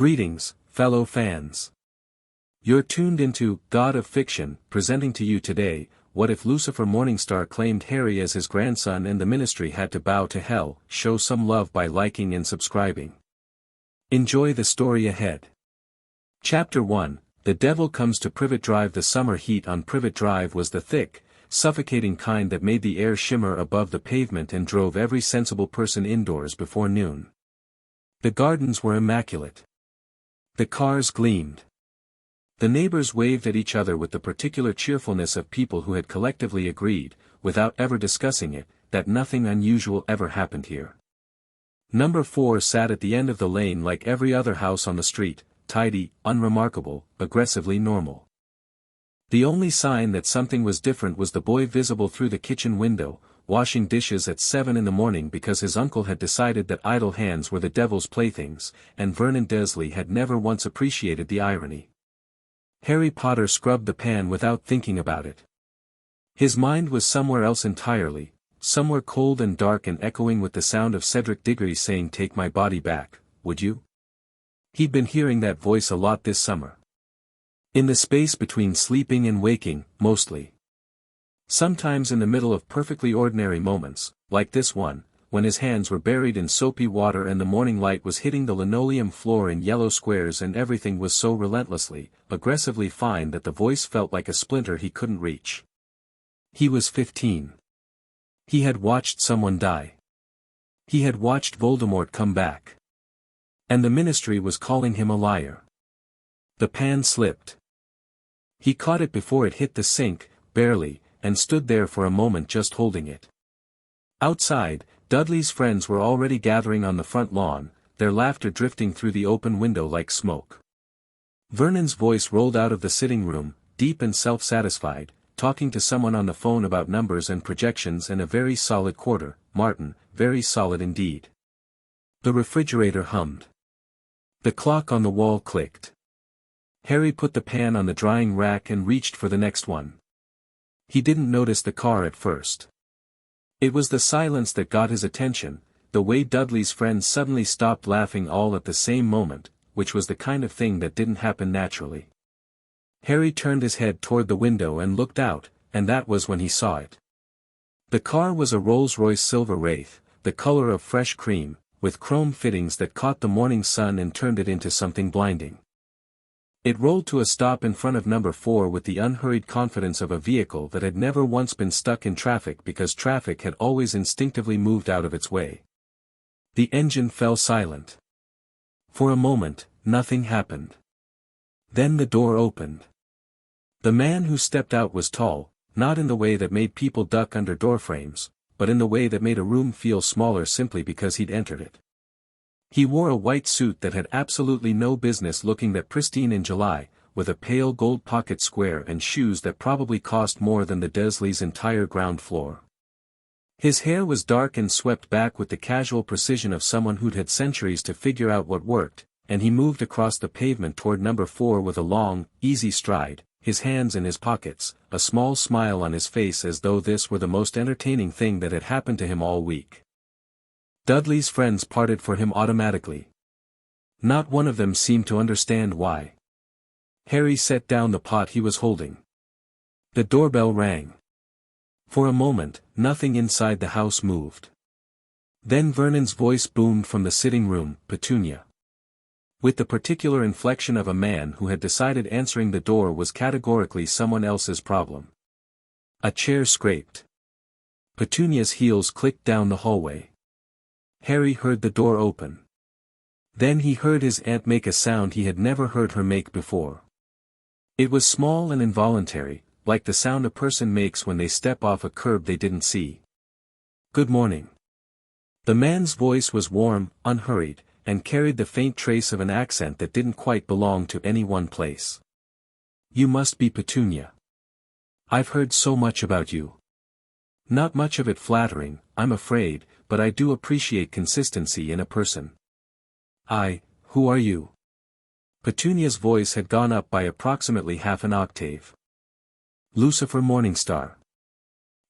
Greetings, fellow fans. You're tuned into God of Fiction, presenting to you today, what if Lucifer Morningstar claimed Harry as his grandson and the ministry had to bow to hell? Show some love by liking and subscribing. Enjoy the story ahead. Chapter 1, The Devil Comes to Privet Drive. The summer heat on Privet Drive was the thick, suffocating kind that made the air shimmer above the pavement and drove every sensible person indoors before noon. The gardens were immaculate. The cars gleamed. The neighbors waved at each other with the particular cheerfulness of people who had collectively agreed, without ever discussing it, that nothing unusual ever happened here. Number 4 sat at the end of the lane like every other house on the street, tidy, unremarkable, aggressively normal. The only sign that something was different was the boy visible through the kitchen window, washing dishes at 7 in the morning because his uncle had decided that idle hands were the devil's playthings, and Vernon Dursley had never once appreciated the irony. Harry Potter scrubbed the pan without thinking about it. His mind was somewhere else entirely, somewhere cold and dark and echoing with the sound of Cedric Diggory saying, "Take my body back, would you?" He'd been hearing that voice a lot this summer. In the space between sleeping and waking, mostly. Sometimes in the middle of perfectly ordinary moments, like this one, when his hands were buried in soapy water and the morning light was hitting the linoleum floor in yellow squares and everything was so relentlessly, aggressively fine that the voice felt like a splinter he couldn't reach. He was 15. He had watched someone die. He had watched Voldemort come back. And the ministry was calling him a liar. The pan slipped. He caught it before it hit the sink, barely, and stood there for a moment just holding it. Outside, Dudley's friends were already gathering on the front lawn, their laughter drifting through the open window like smoke. Vernon's voice rolled out of the sitting room, deep and self-satisfied, talking to someone on the phone about numbers and projections and a very solid quarter, Martin, very solid indeed. The refrigerator hummed. The clock on the wall clicked. Harry put the pan on the drying rack and reached for the next one. He didn't notice the car at first. It was the silence that got his attention, the way Dudley's friends suddenly stopped laughing all at the same moment, which was the kind of thing that didn't happen naturally. Harry turned his head toward the window and looked out, and that was when he saw it. The car was a Rolls-Royce Silver Wraith, the color of fresh cream, with chrome fittings that caught the morning sun and turned it into something blinding. It rolled to a stop in front of number 4 with the unhurried confidence of a vehicle that had never once been stuck in traffic because traffic had always instinctively moved out of its way. The engine fell silent. For a moment, nothing happened. Then the door opened. The man who stepped out was tall, not in the way that made people duck under doorframes, but in the way that made a room feel smaller simply because he'd entered it. He wore a white suit that had absolutely no business looking that pristine in July, with a pale gold pocket square and shoes that probably cost more than the Dursleys' entire ground floor. His hair was dark and swept back with the casual precision of someone who'd had centuries to figure out what worked, and he moved across the pavement toward number 4 with a long, easy stride, his hands in his pockets, a small smile on his face as though this were the most entertaining thing that had happened to him all week. Dudley's friends parted for him automatically. Not one of them seemed to understand why. Harry set down the pot he was holding. The doorbell rang. For a moment, nothing inside the house moved. Then Vernon's voice boomed from the sitting room, "Petunia." With the particular inflection of a man who had decided answering the door was categorically someone else's problem. A chair scraped. Petunia's heels clicked down the hallway. Harry heard the door open. Then he heard his aunt make a sound he had never heard her make before. It was small and involuntary, like the sound a person makes when they step off a curb they didn't see. "Good morning." The man's voice was warm, unhurried, and carried the faint trace of an accent that didn't quite belong to any one place. "You must be Petunia. I've heard so much about you. Not much of it flattering, I'm afraid, but I do appreciate consistency in a person." Who are you?" Petunia's voice had gone up by approximately half an octave. "Lucifer Morningstar."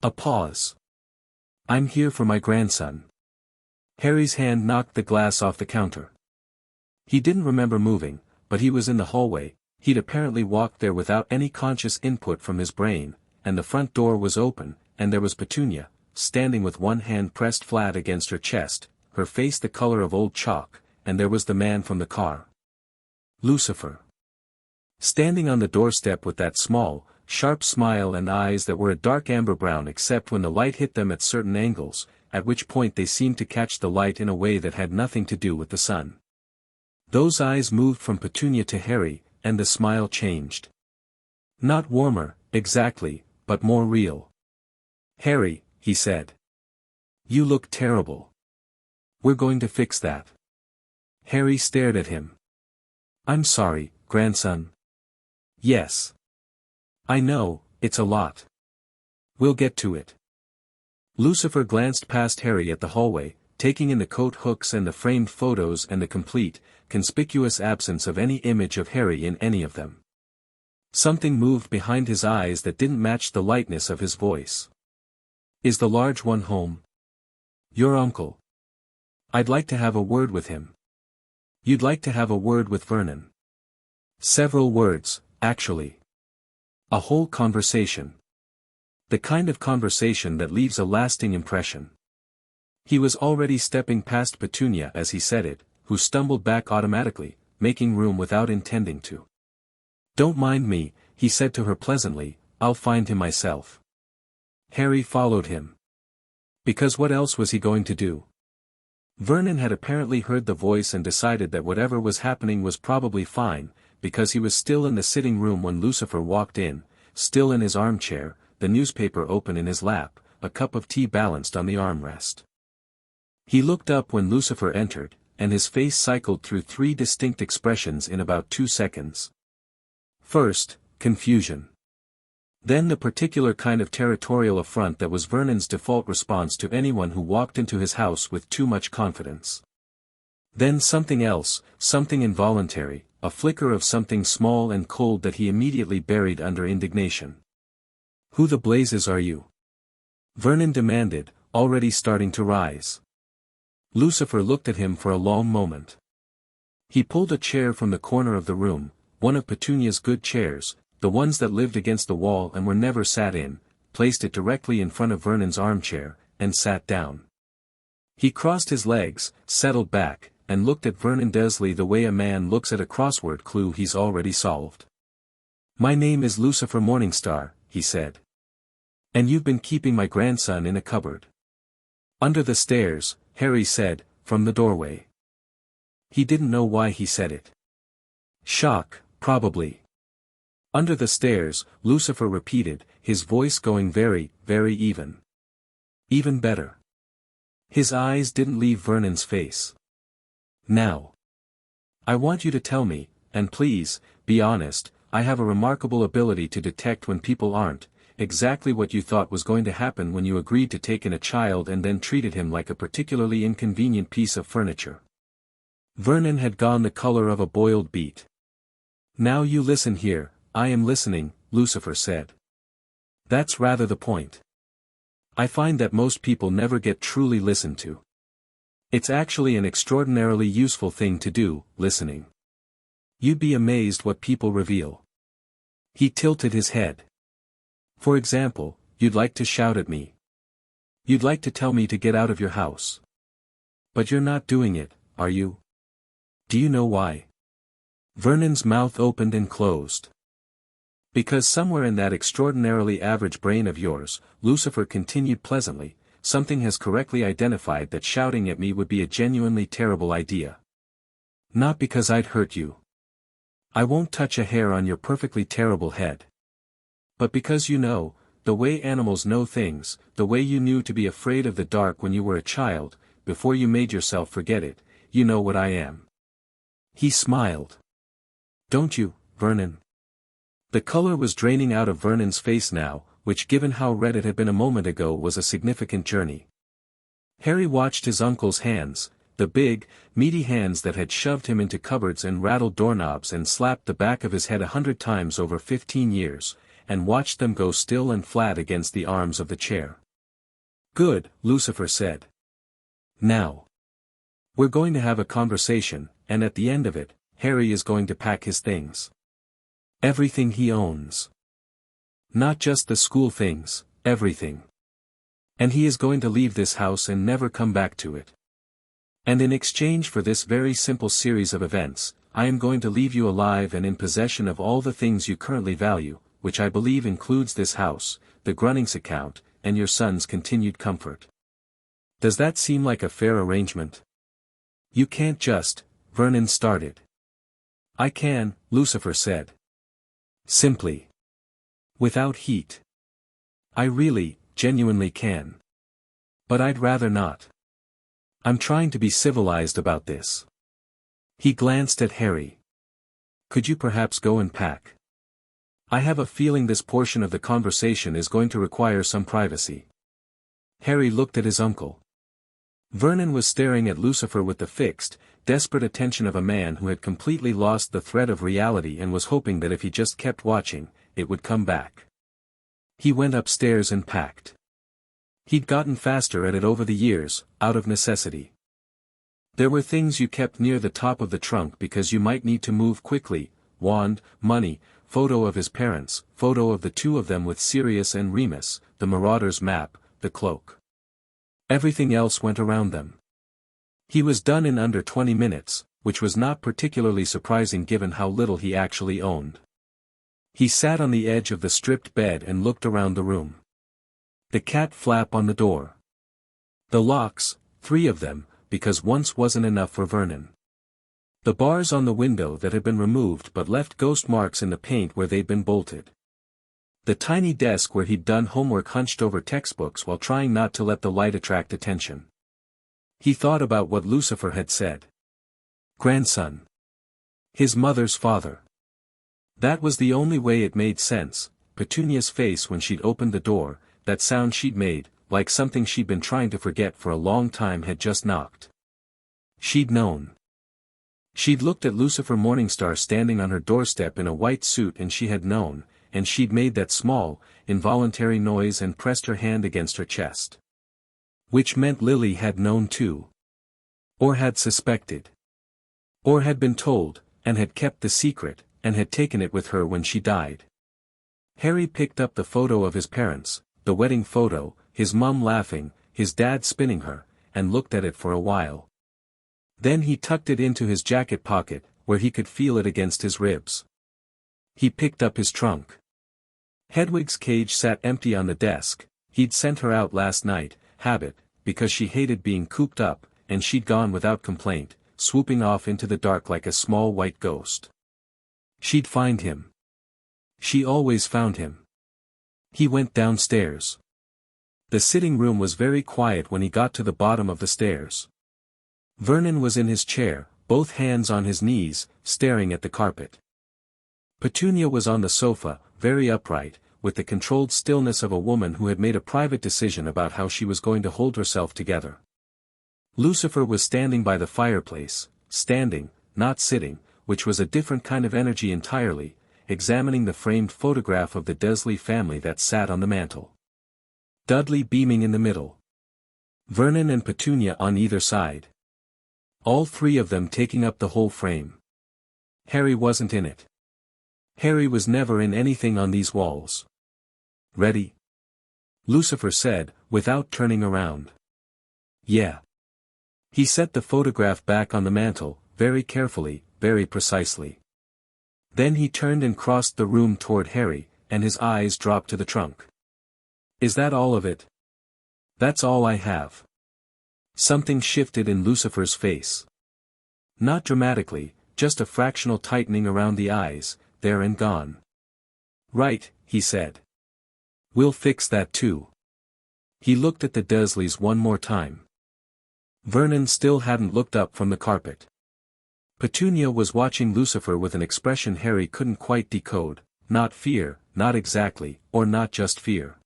A pause. "I'm here for my grandson." Harry's hand knocked the glass off the counter. He didn't remember moving, but he was in the hallway. He'd apparently walked there without any conscious input from his brain, and the front door was open, and there was Petunia, standing with one hand pressed flat against her chest, her face the color of old chalk, and there was the man from the car. Lucifer. Standing on the doorstep with that small, sharp smile and eyes that were a dark amber brown except when the light hit them at certain angles, at which point they seemed to catch the light in a way that had nothing to do with the sun. Those eyes moved from Petunia to Harry, and the smile changed. Not warmer, exactly, but more real. "Harry," he said. "You look terrible. We're going to fix that." Harry stared at him. "I'm sorry, grandson." "Yes. I know, it's a lot. We'll get to it." Lucifer glanced past Harry at the hallway, taking in the coat hooks and the framed photos and the complete, conspicuous absence of any image of Harry in any of them. Something moved behind his eyes that didn't match the lightness of his voice. "Is the large one home?" "Your uncle. I'd like to have a word with him." "You'd like to have a word with Vernon?" "Several words, actually. A whole conversation. The kind of conversation that leaves a lasting impression." He was already stepping past Petunia as he said it, who stumbled back automatically, making room without intending to. "Don't mind me," he said to her pleasantly, "I'll find him myself." Harry followed him. Because what else was he going to do? Vernon had apparently heard the voice and decided that whatever was happening was probably fine, because he was still in the sitting room when Lucifer walked in, still in his armchair, the newspaper open in his lap, a cup of tea balanced on the armrest. He looked up when Lucifer entered, and his face cycled through 3 distinct expressions in about 2 seconds. First, confusion. Then the particular kind of territorial affront that was Vernon's default response to anyone who walked into his house with too much confidence. Then something else, something involuntary, a flicker of something small and cold that he immediately buried under indignation. "Who the blazes are you?" Vernon demanded, already starting to rise. Lucifer looked at him for a long moment. He pulled a chair from the corner of the room, one of Petunia's good chairs, the ones that lived against the wall and were never sat in, placed it directly in front of Vernon's armchair, and sat down. He crossed his legs, settled back, and looked at Vernon Dursley the way a man looks at a crossword clue he's already solved. "My name is Lucifer Morningstar," he said. "And you've been keeping my grandson in a cupboard." "Under the stairs," Harry said, from the doorway. He didn't know why he said it. Shock, probably. "Under the stairs," Lucifer repeated, his voice going very, very even. Even better. His eyes didn't leave Vernon's face. "Now. I want you to tell me, and please, be honest, I have a remarkable ability to detect when people aren't, exactly what you thought was going to happen when you agreed to take in a child and then treated him like a particularly inconvenient piece of furniture." Vernon had gone the color of a boiled beet. "Now you listen here, I am listening," Lucifer said. "That's rather the point. I find that most people never get truly listened to. It's actually an extraordinarily useful thing to do, listening. You'd be amazed what people reveal." He tilted his head. "For example, you'd like to shout at me. You'd like to tell me to get out of your house. But you're not doing it, are you? Do you know why?" Vernon's mouth opened and closed. "Because somewhere in that extraordinarily average brain of yours," Lucifer continued pleasantly, "something has correctly identified that shouting at me would be a genuinely terrible idea. Not because I'd hurt you. I won't touch a hair on your perfectly terrible head. But because you know, the way animals know things, the way you knew to be afraid of the dark when you were a child, before you made yourself forget it, you know what I am." He smiled. "Don't you, Vernon?" The color was draining out of Vernon's face now, which given how red it had been a moment ago was a significant journey. Harry watched his uncle's hands, the big, meaty hands that had shoved him into cupboards and rattled doorknobs and slapped the back of his head 100 times over 15 years, and watched them go still and flat against the arms of the chair. "Good," Lucifer said. "Now. We're going to have a conversation, and at the end of it, Harry is going to pack his things. Everything he owns. Not just the school things, everything. And he is going to leave this house and never come back to it. And in exchange for this very simple series of events, I am going to leave you alive and in possession of all the things you currently value, which I believe includes this house, the Grunnings account, and your son's continued comfort. Does that seem like a fair arrangement? You can't just, Vernon started. I can, Lucifer said. Simply. Without heat. I really, genuinely can. But I'd rather not. I'm trying to be civilized about this. He glanced at Harry. Could you perhaps go and pack? I have a feeling this portion of the conversation is going to require some privacy. Harry looked at his uncle. Vernon was staring at Lucifer with the fixed, desperate attention of a man who had completely lost the thread of reality and was hoping that if he just kept watching, it would come back. He went upstairs and packed. He'd gotten faster at it over the years, out of necessity. There were things you kept near the top of the trunk because you might need to move quickly: wand, money, photo of his parents, photo of the two of them with Sirius and Remus, the Marauder's map, the cloak. Everything else went around them. He was done in under 20 minutes, which was not particularly surprising given how little he actually owned. He sat on the edge of the stripped bed and looked around the room. The cat flap on the door. The locks, 3 of them, because once wasn't enough for Vernon. The bars on the window that had been removed but left ghost marks in the paint where they'd been bolted. The tiny desk where he'd done homework hunched over textbooks while trying not to let the light attract attention. He thought about what Lucifer had said. Grandson. His mother's father. That was the only way it made sense. Petunia's face when she'd opened the door, that sound she'd made, like something she'd been trying to forget for a long time, had just knocked. She'd known. She'd looked at Lucifer Morningstar standing on her doorstep in a white suit and she had known, and she'd made that small, involuntary noise and pressed her hand against her chest. Which meant Lily had known too. Or had suspected. Or had been told, and had kept the secret, and had taken it with her when she died. Harry picked up the photo of his parents, the wedding photo, his mum laughing, his dad spinning her, and looked at it for a while. Then he tucked it into his jacket pocket, where he could feel it against his ribs. He picked up his trunk. Hedwig's cage sat empty on the desk. He'd sent her out last night, habit, because she hated being cooped up, and she'd gone without complaint, swooping off into the dark like a small white ghost. She'd find him. She always found him. He went downstairs. The sitting room was very quiet when he got to the bottom of the stairs. Vernon was in his chair, both hands on his knees, staring at the carpet. Petunia was on the sofa, very upright, with the controlled stillness of a woman who had made a private decision about how she was going to hold herself together. Lucifer was standing by the fireplace, standing, not sitting, which was a different kind of energy entirely, examining the framed photograph of the Dursley family that sat on the mantel. Dudley beaming in the middle. Vernon and Petunia on either side. All 3 of them taking up the whole frame. Harry wasn't in it. Harry was never in anything on these walls. Ready? Lucifer said, without turning around. Yeah. He set the photograph back on the mantel, very carefully, very precisely. Then he turned and crossed the room toward Harry, and his eyes dropped to the trunk. Is that all of it? That's all I have. Something shifted in Lucifer's face. Not dramatically, just a fractional tightening around the eyes, there and gone. Right, he said. We'll fix that too. He looked at the Dursleys one more time. Vernon still hadn't looked up from the carpet. Petunia was watching Lucifer with an expression Harry couldn't quite decode, not fear, not exactly, or not just fear.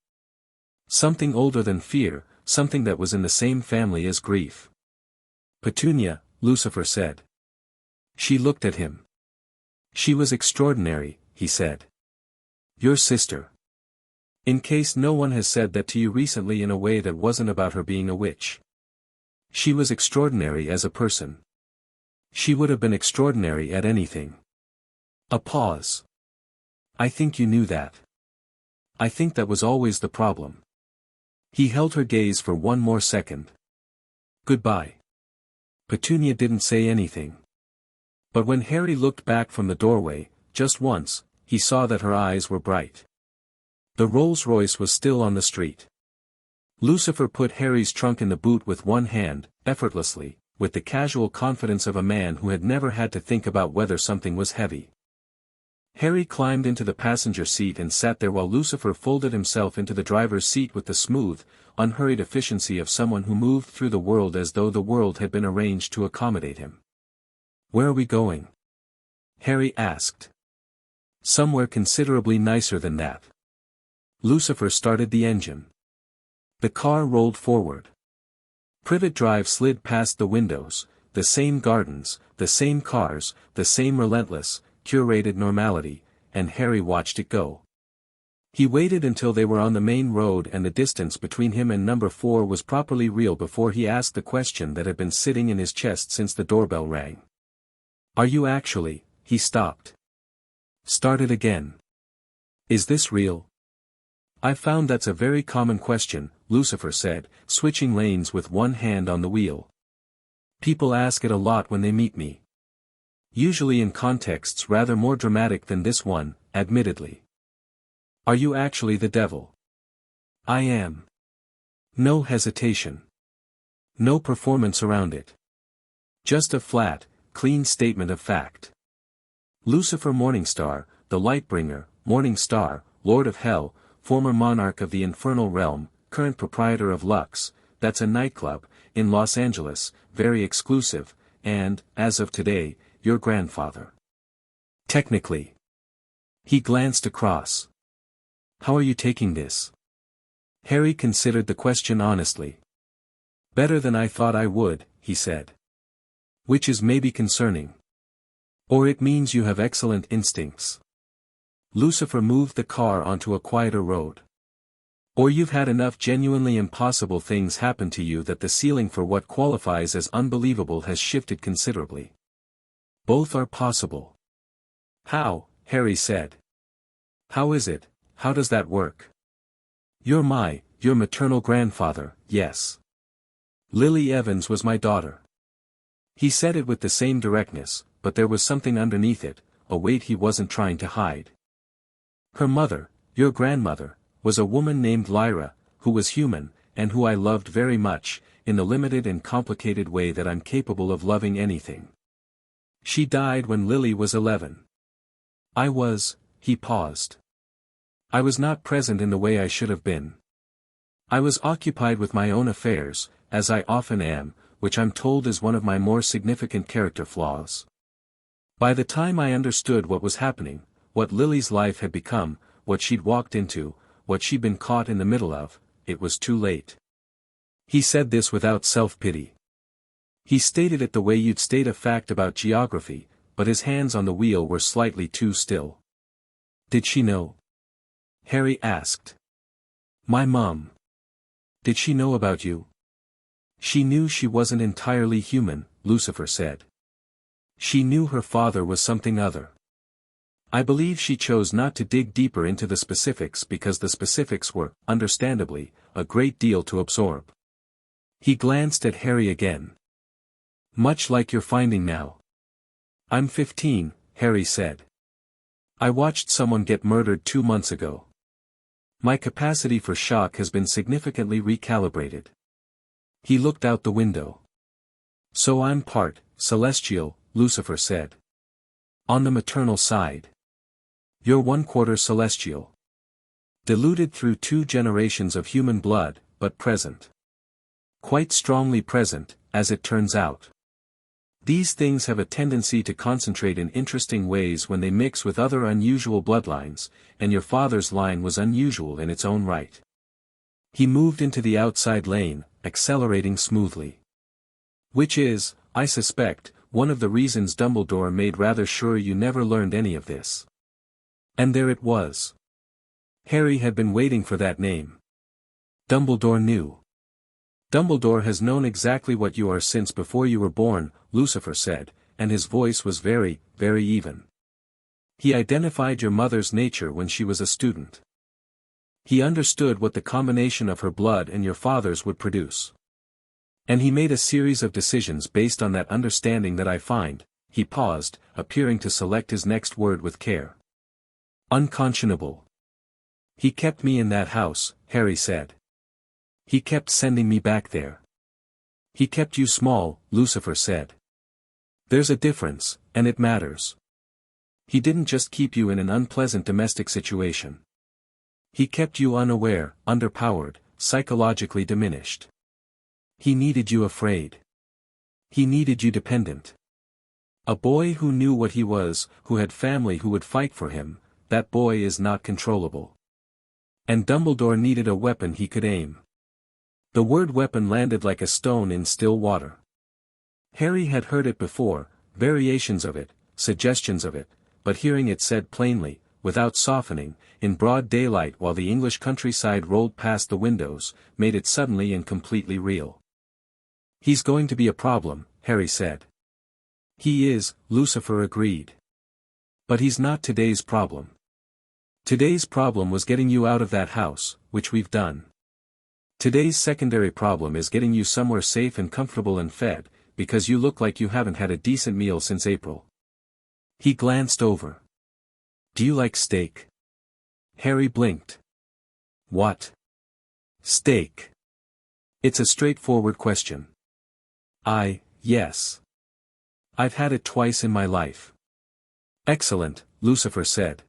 Something older than fear, something that was in the same family as grief. Petunia, Lucifer said. She looked at him. She was extraordinary, he said. Your sister. In case no one has said that to you recently in a way that wasn't about her being a witch. She was extraordinary as a person. She would have been extraordinary at anything. A pause. I think you knew that. I think that was always the problem. He held her gaze for one more second. Goodbye. Petunia didn't say anything. But when Harry looked back from the doorway, just once, he saw that her eyes were bright. The Rolls-Royce was still on the street. Lucifer put Harry's trunk in the boot with one hand, effortlessly, with the casual confidence of a man who had never had to think about whether something was heavy. Harry climbed into the passenger seat and sat there while Lucifer folded himself into the driver's seat with the smooth, unhurried efficiency of someone who moved through the world as though the world had been arranged to accommodate him. Where are we going? Harry asked. Somewhere considerably nicer than that. Lucifer started the engine. The car rolled forward. Privet Drive slid past the windows, the same gardens, the same cars, the same relentless, curated normality, and Harry watched it go. He waited until they were on the main road and the distance between him and number 4 was properly real before he asked the question that had been sitting in his chest since the doorbell rang. Are you actually? He stopped. Started again. Is this real? I've found that's a very common question, Lucifer said, switching lanes with one hand on the wheel. People ask it a lot when they meet me. Usually in contexts rather more dramatic than this one, admittedly. Are you actually the devil? I am. No hesitation. No performance around it. Just a flat, clean statement of fact. Lucifer Morningstar, the Lightbringer, Morning Star, Lord of Hell, former monarch of the infernal realm, current proprietor of Lux, that's a nightclub, in Los Angeles, very exclusive, and, as of today, your grandfather. Technically. He glanced across. How are you taking this? Harry considered the question honestly. Better than I thought I would, he said. Which is maybe concerning. Or it means you have excellent instincts. Lucifer moved the car onto a quieter road. Or you've had enough genuinely impossible things happen to you that the ceiling for what qualifies as unbelievable has shifted considerably. Both are possible. How? Harry said. How is it? How does that work? Your maternal grandfather, yes. Lily Evans was my daughter. He said it with the same directness, but there was something underneath it, a weight he wasn't trying to hide. Her mother, your grandmother, was a woman named Lyra, who was human, and who I loved very much, in the limited and complicated way that I'm capable of loving anything. She died when Lily was 11. He paused. I was not present in the way I should have been. I was occupied with my own affairs, as I often am, which I'm told is one of my more significant character flaws. By the time I understood what was happening, what Lily's life had become, what she'd walked into, what she'd been caught in the middle of, it was too late. He said this without self-pity. He stated it the way you'd state a fact about geography, but his hands on the wheel were slightly too still. Did she know? Harry asked. My mom. Did she know about you? She knew she wasn't entirely human, Lucifer said. She knew her father was something other. I believe she chose not to dig deeper into the specifics because the specifics were, understandably, a great deal to absorb. He glanced at Harry again. Much like you're finding now. I'm 15, Harry said. I watched someone get murdered 2 months ago. My capacity for shock has been significantly recalibrated. He looked out the window. So I'm part celestial, Lucifer said. On the maternal side. You're 1/4 celestial. Diluted through 2 generations of human blood, but present. Quite strongly present, as it turns out. These things have a tendency to concentrate in interesting ways when they mix with other unusual bloodlines, and your father's line was unusual in its own right. He moved into the outside lane, accelerating smoothly. Which is, I suspect, one of the reasons Dumbledore made rather sure you never learned any of this. And there it was. Harry had been waiting for that name. Dumbledore knew. Dumbledore has known exactly what you are since before you were born, Lucifer said, and his voice was very, very even. He identified your mother's nature when she was a student. He understood what the combination of her blood and your father's would produce. And he made a series of decisions based on that understanding that I find, he paused, appearing to select his next word with care, unconscionable. He kept me in that house, Harry said. He kept sending me back there. He kept you small, Lucifer said. There's a difference, and it matters. He didn't just keep you in an unpleasant domestic situation. He kept you unaware, underpowered, psychologically diminished. He needed you afraid. He needed you dependent. A boy who knew what he was, who had family who would fight for him, that boy is not controllable. And Dumbledore needed a weapon he could aim. The word weapon landed like a stone in still water. Harry had heard it before, variations of it, suggestions of it, but hearing it said plainly, without softening, in broad daylight while the English countryside rolled past the windows, made it suddenly and completely real. He's going to be a problem, Harry said. He is, Lucifer agreed. But he's not today's problem. Today's problem was getting you out of that house, which we've done. Today's secondary problem is getting you somewhere safe and comfortable and fed, because you look like you haven't had a decent meal since April. He glanced over. Do you like steak? Harry blinked. What? Steak. It's a straightforward question. Yes. I've had it twice in my life. Excellent, Lucifer said.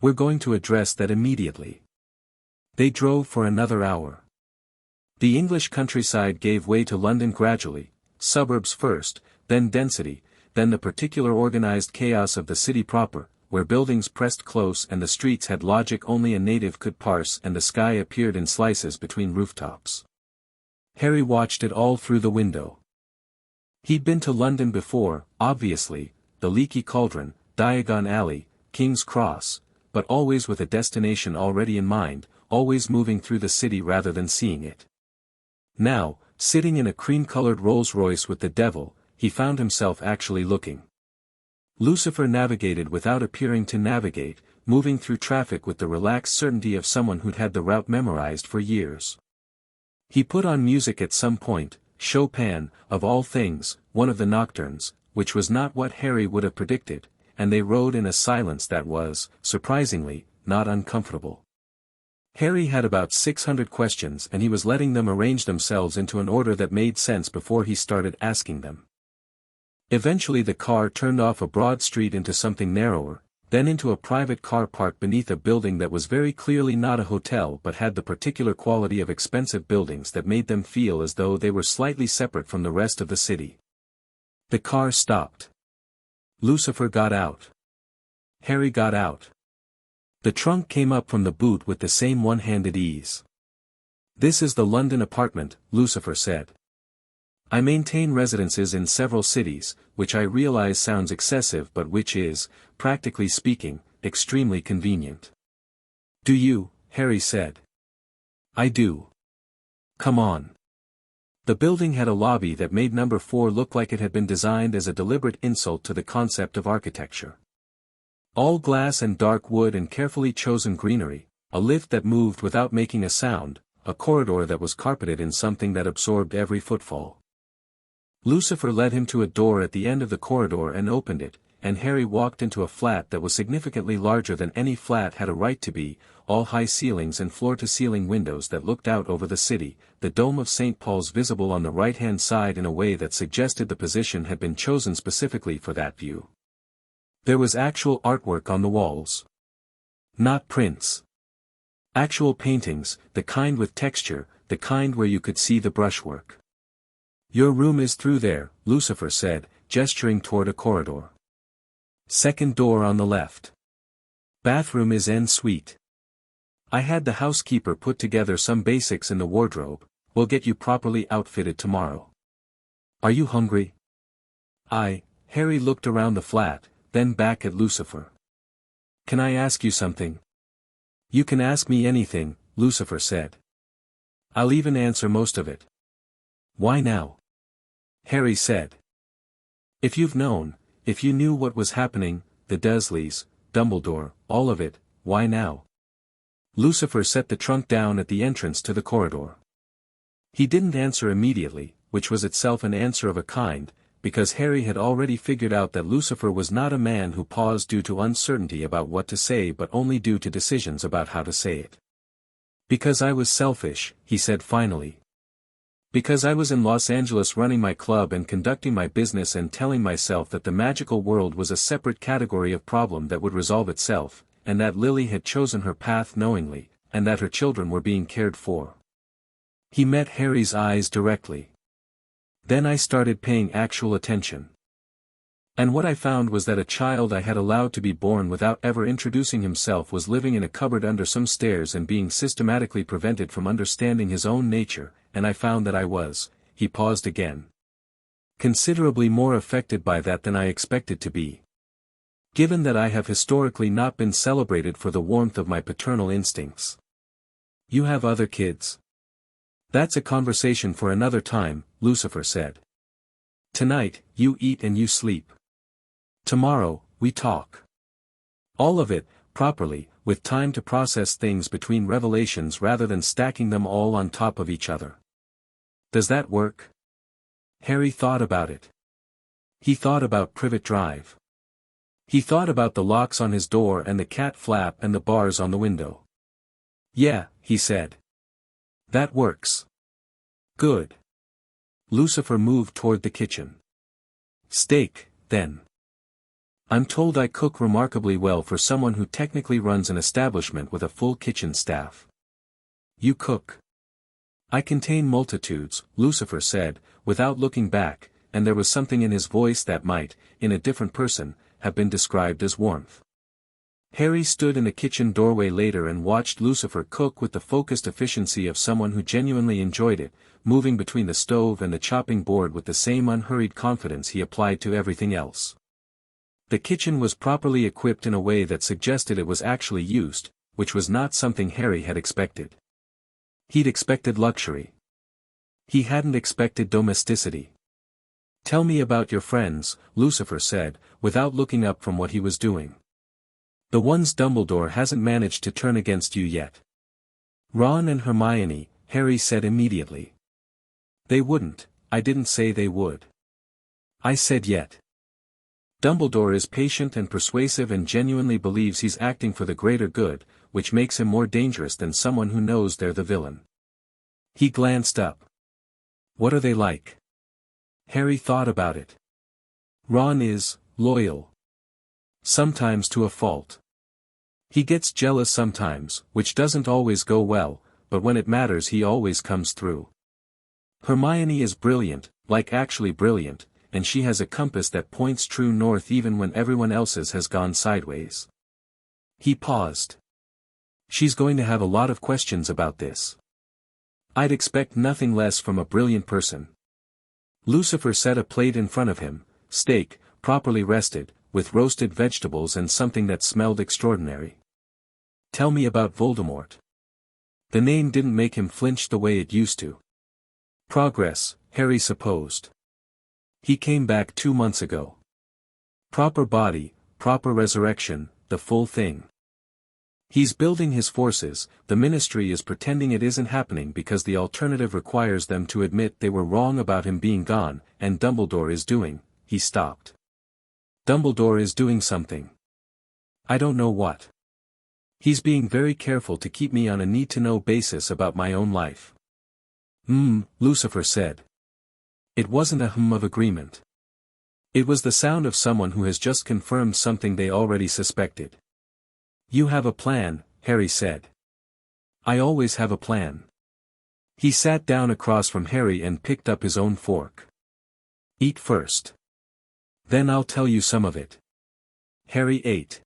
We're going to address that immediately. They drove for another hour. The English countryside gave way to London gradually, suburbs first, then density, then the particular organized chaos of the city proper, where buildings pressed close and the streets had logic only a native could parse and the sky appeared in slices between rooftops. Harry watched it all through the window. He'd been to London before, obviously, the Leaky Cauldron, Diagon Alley, King's Cross, but always with a destination already in mind, always moving through the city rather than seeing it. Now, sitting in a cream-colored Rolls-Royce with the devil, he found himself actually looking. Lucifer navigated without appearing to navigate, moving through traffic with the relaxed certainty of someone who'd had the route memorized for years. He put on music at some point, Chopin, of all things, one of the nocturnes, which was not what Harry would have predicted, and they rode in a silence that was, surprisingly, not uncomfortable. Harry had about 600 questions and he was letting them arrange themselves into an order that made sense before he started asking them. Eventually the car turned off a broad street into something narrower, then into a private car park beneath a building that was very clearly not a hotel but had the particular quality of expensive buildings that made them feel as though they were slightly separate from the rest of the city. The car stopped. Lucifer got out. Harry got out. The trunk came up from the boot with the same one-handed ease. This is the London apartment, Lucifer said. I maintain residences in several cities, which I realize sounds excessive but which is, practically speaking, extremely convenient. Do you? Harry said. I do. Come on. The building had a lobby that made number 4 look like it had been designed as a deliberate insult to the concept of architecture. All glass and dark wood and carefully chosen greenery, a lift that moved without making a sound, a corridor that was carpeted in something that absorbed every footfall. Lucifer led him to a door at the end of the corridor and opened it, and Harry walked into a flat that was significantly larger than any flat had a right to be, all high ceilings and floor-to-ceiling windows that looked out over the city, the dome of St. Paul's visible on the right-hand side in a way that suggested the position had been chosen specifically for that view. There was actual artwork on the walls. Not prints. Actual paintings, the kind with texture, the kind where you could see the brushwork. Your room is through there, Lucifer said, gesturing toward a corridor. Second door on the left. Bathroom is en suite. I had the housekeeper put together some basics in the wardrobe, we'll get you properly outfitted tomorrow. Are you hungry? Harry looked around the flat, then back at Lucifer. Can I ask you something? You can ask me anything, Lucifer said. I'll even answer most of it. Why now? Harry said. If you knew what was happening, the Dursleys, Dumbledore, all of it, why now? Lucifer set the trunk down at the entrance to the corridor. He didn't answer immediately, which was itself an answer of a kind, because Harry had already figured out that Lucifer was not a man who paused due to uncertainty about what to say but only due to decisions about how to say it. Because I was selfish, he said finally. Because I was in Los Angeles running my club and conducting my business and telling myself that the magical world was a separate category of problem that would resolve itself, and that Lily had chosen her path knowingly, and that her children were being cared for. He met Harry's eyes directly. Then I started paying actual attention. And what I found was that a child I had allowed to be born without ever introducing himself was living in a cupboard under some stairs and being systematically prevented from understanding his own nature, and I found that I was, he paused again, considerably more affected by that than I expected to be. Given that I have historically not been celebrated for the warmth of my paternal instincts. You have other kids? That's a conversation for another time, Lucifer said. Tonight, you eat and you sleep. Tomorrow, we talk. All of it, properly, with time to process things between revelations rather than stacking them all on top of each other. Does that work? Harry thought about it. He thought about Privet Drive. He thought about the locks on his door and the cat flap and the bars on the window. Yeah, he said. That works. Good. Lucifer moved toward the kitchen. Steak, then. I'm told I cook remarkably well for someone who technically runs an establishment with a full kitchen staff. You cook. I contain multitudes, Lucifer said, without looking back, and there was something in his voice that might, in a different person, have been described as warmth. Harry stood in the kitchen doorway later and watched Lucifer cook with the focused efficiency of someone who genuinely enjoyed it, moving between the stove and the chopping board with the same unhurried confidence he applied to everything else. The kitchen was properly equipped in a way that suggested it was actually used, which was not something Harry had expected. He'd expected luxury. He hadn't expected domesticity. Tell me about your friends, Lucifer said, without looking up from what he was doing. The ones Dumbledore hasn't managed to turn against you yet. Ron and Hermione, Harry said immediately. They wouldn't, I didn't say they would. I said yet. Dumbledore is patient and persuasive and genuinely believes he's acting for the greater good, which makes him more dangerous than someone who knows they're the villain. He glanced up. What are they like? Harry thought about it. Ron is loyal. Sometimes to a fault. He gets jealous sometimes, which doesn't always go well, but when it matters he always comes through. Hermione is brilliant, like actually brilliant, and she has a compass that points true north even when everyone else's has gone sideways. He paused. She's going to have a lot of questions about this. I'd expect nothing less from a brilliant person. Lucifer set a plate in front of him, steak, properly rested, with roasted vegetables and something that smelled extraordinary. Tell me about Voldemort. The name didn't make him flinch the way it used to. Progress, Harry supposed. He came back 2 months ago. Proper body, proper resurrection, the full thing. He's building his forces, the ministry is pretending it isn't happening because the alternative requires them to admit they were wrong about him being gone, and Dumbledore is doing, he stopped. Dumbledore is doing something. I don't know what. He's being very careful to keep me on a need-to-know basis about my own life. Lucifer said. It wasn't a of agreement. It was the sound of someone who has just confirmed something they already suspected. You have a plan, Harry said. I always have a plan. He sat down across from Harry and picked up his own fork. Eat first. Then I'll tell you some of it. Harry ate.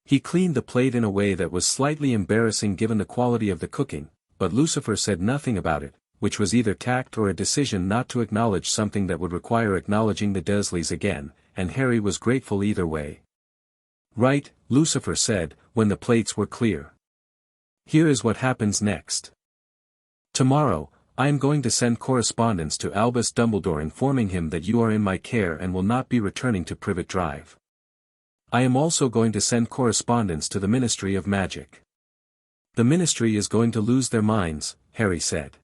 He cleaned the plate in a way that was slightly embarrassing given the quality of the cooking, but Lucifer said nothing about it, which was either tact or a decision not to acknowledge something that would require acknowledging the Dursleys again, and Harry was grateful either way. Right, Lucifer said, when the plates were clear. Here is what happens next. Tomorrow, I am going to send correspondence to Albus Dumbledore informing him that you are in my care and will not be returning to Privet Drive. I am also going to send correspondence to the Ministry of Magic. The Ministry is going to lose their minds, Harry said.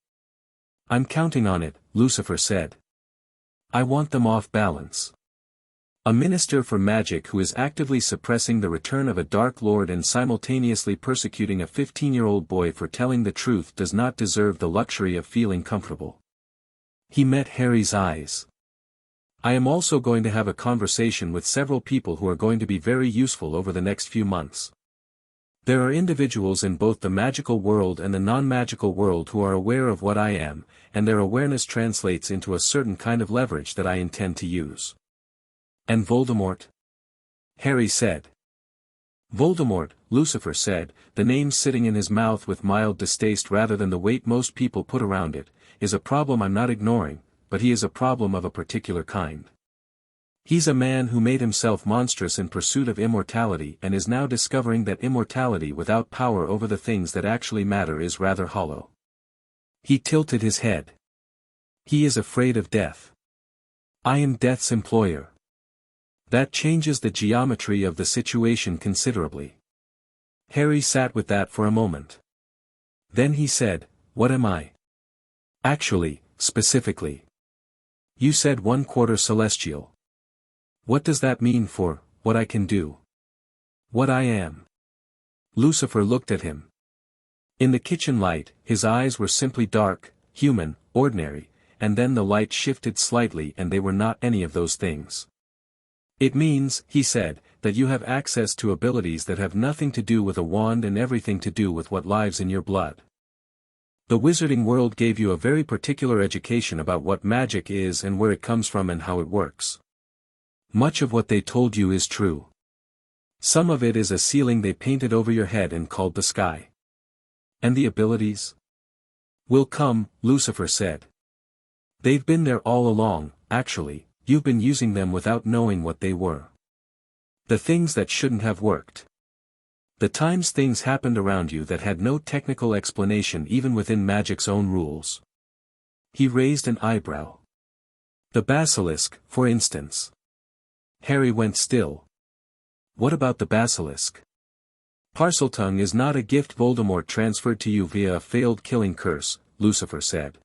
I'm counting on it, Lucifer said. I want them off balance. A minister for magic who is actively suppressing the return of a Dark Lord and simultaneously persecuting a 15-year-old boy for telling the truth does not deserve the luxury of feeling comfortable. He met Harry's eyes. I am also going to have a conversation with several people who are going to be very useful over the next few months. There are individuals in both the magical world and the non-magical world who are aware of what I am, and their awareness translates into a certain kind of leverage that I intend to use. And Voldemort? Harry said. Voldemort, Lucifer said, the name sitting in his mouth with mild distaste rather than the weight most people put around it, is a problem I'm not ignoring, but he is a problem of a particular kind. He's a man who made himself monstrous in pursuit of immortality and is now discovering that immortality without power over the things that actually matter is rather hollow. He tilted his head. He is afraid of death. I am death's employer. That changes the geometry of the situation considerably. Harry sat with that for a moment. Then he said, what am I? Actually, specifically. You said 1/4 celestial. What does that mean for, what I can do? What I am? Lucifer looked at him. In the kitchen light, his eyes were simply dark, human, ordinary, and then the light shifted slightly and they were not any of those things. It means, he said, that you have access to abilities that have nothing to do with a wand and everything to do with what lives in your blood. The wizarding world gave you a very particular education about what magic is and where it comes from and how it works. Much of what they told you is true. Some of it is a ceiling they painted over your head and called the sky. And the abilities? Will come, Lucifer said. They've been there all along, actually. You've been using them without knowing what they were. The things that shouldn't have worked. The times things happened around you that had no technical explanation even within magic's own rules. He raised an eyebrow. The basilisk, for instance. Harry went still. What about the basilisk? Parseltongue is not a gift Voldemort transferred to you via a failed killing curse, Lucifer said.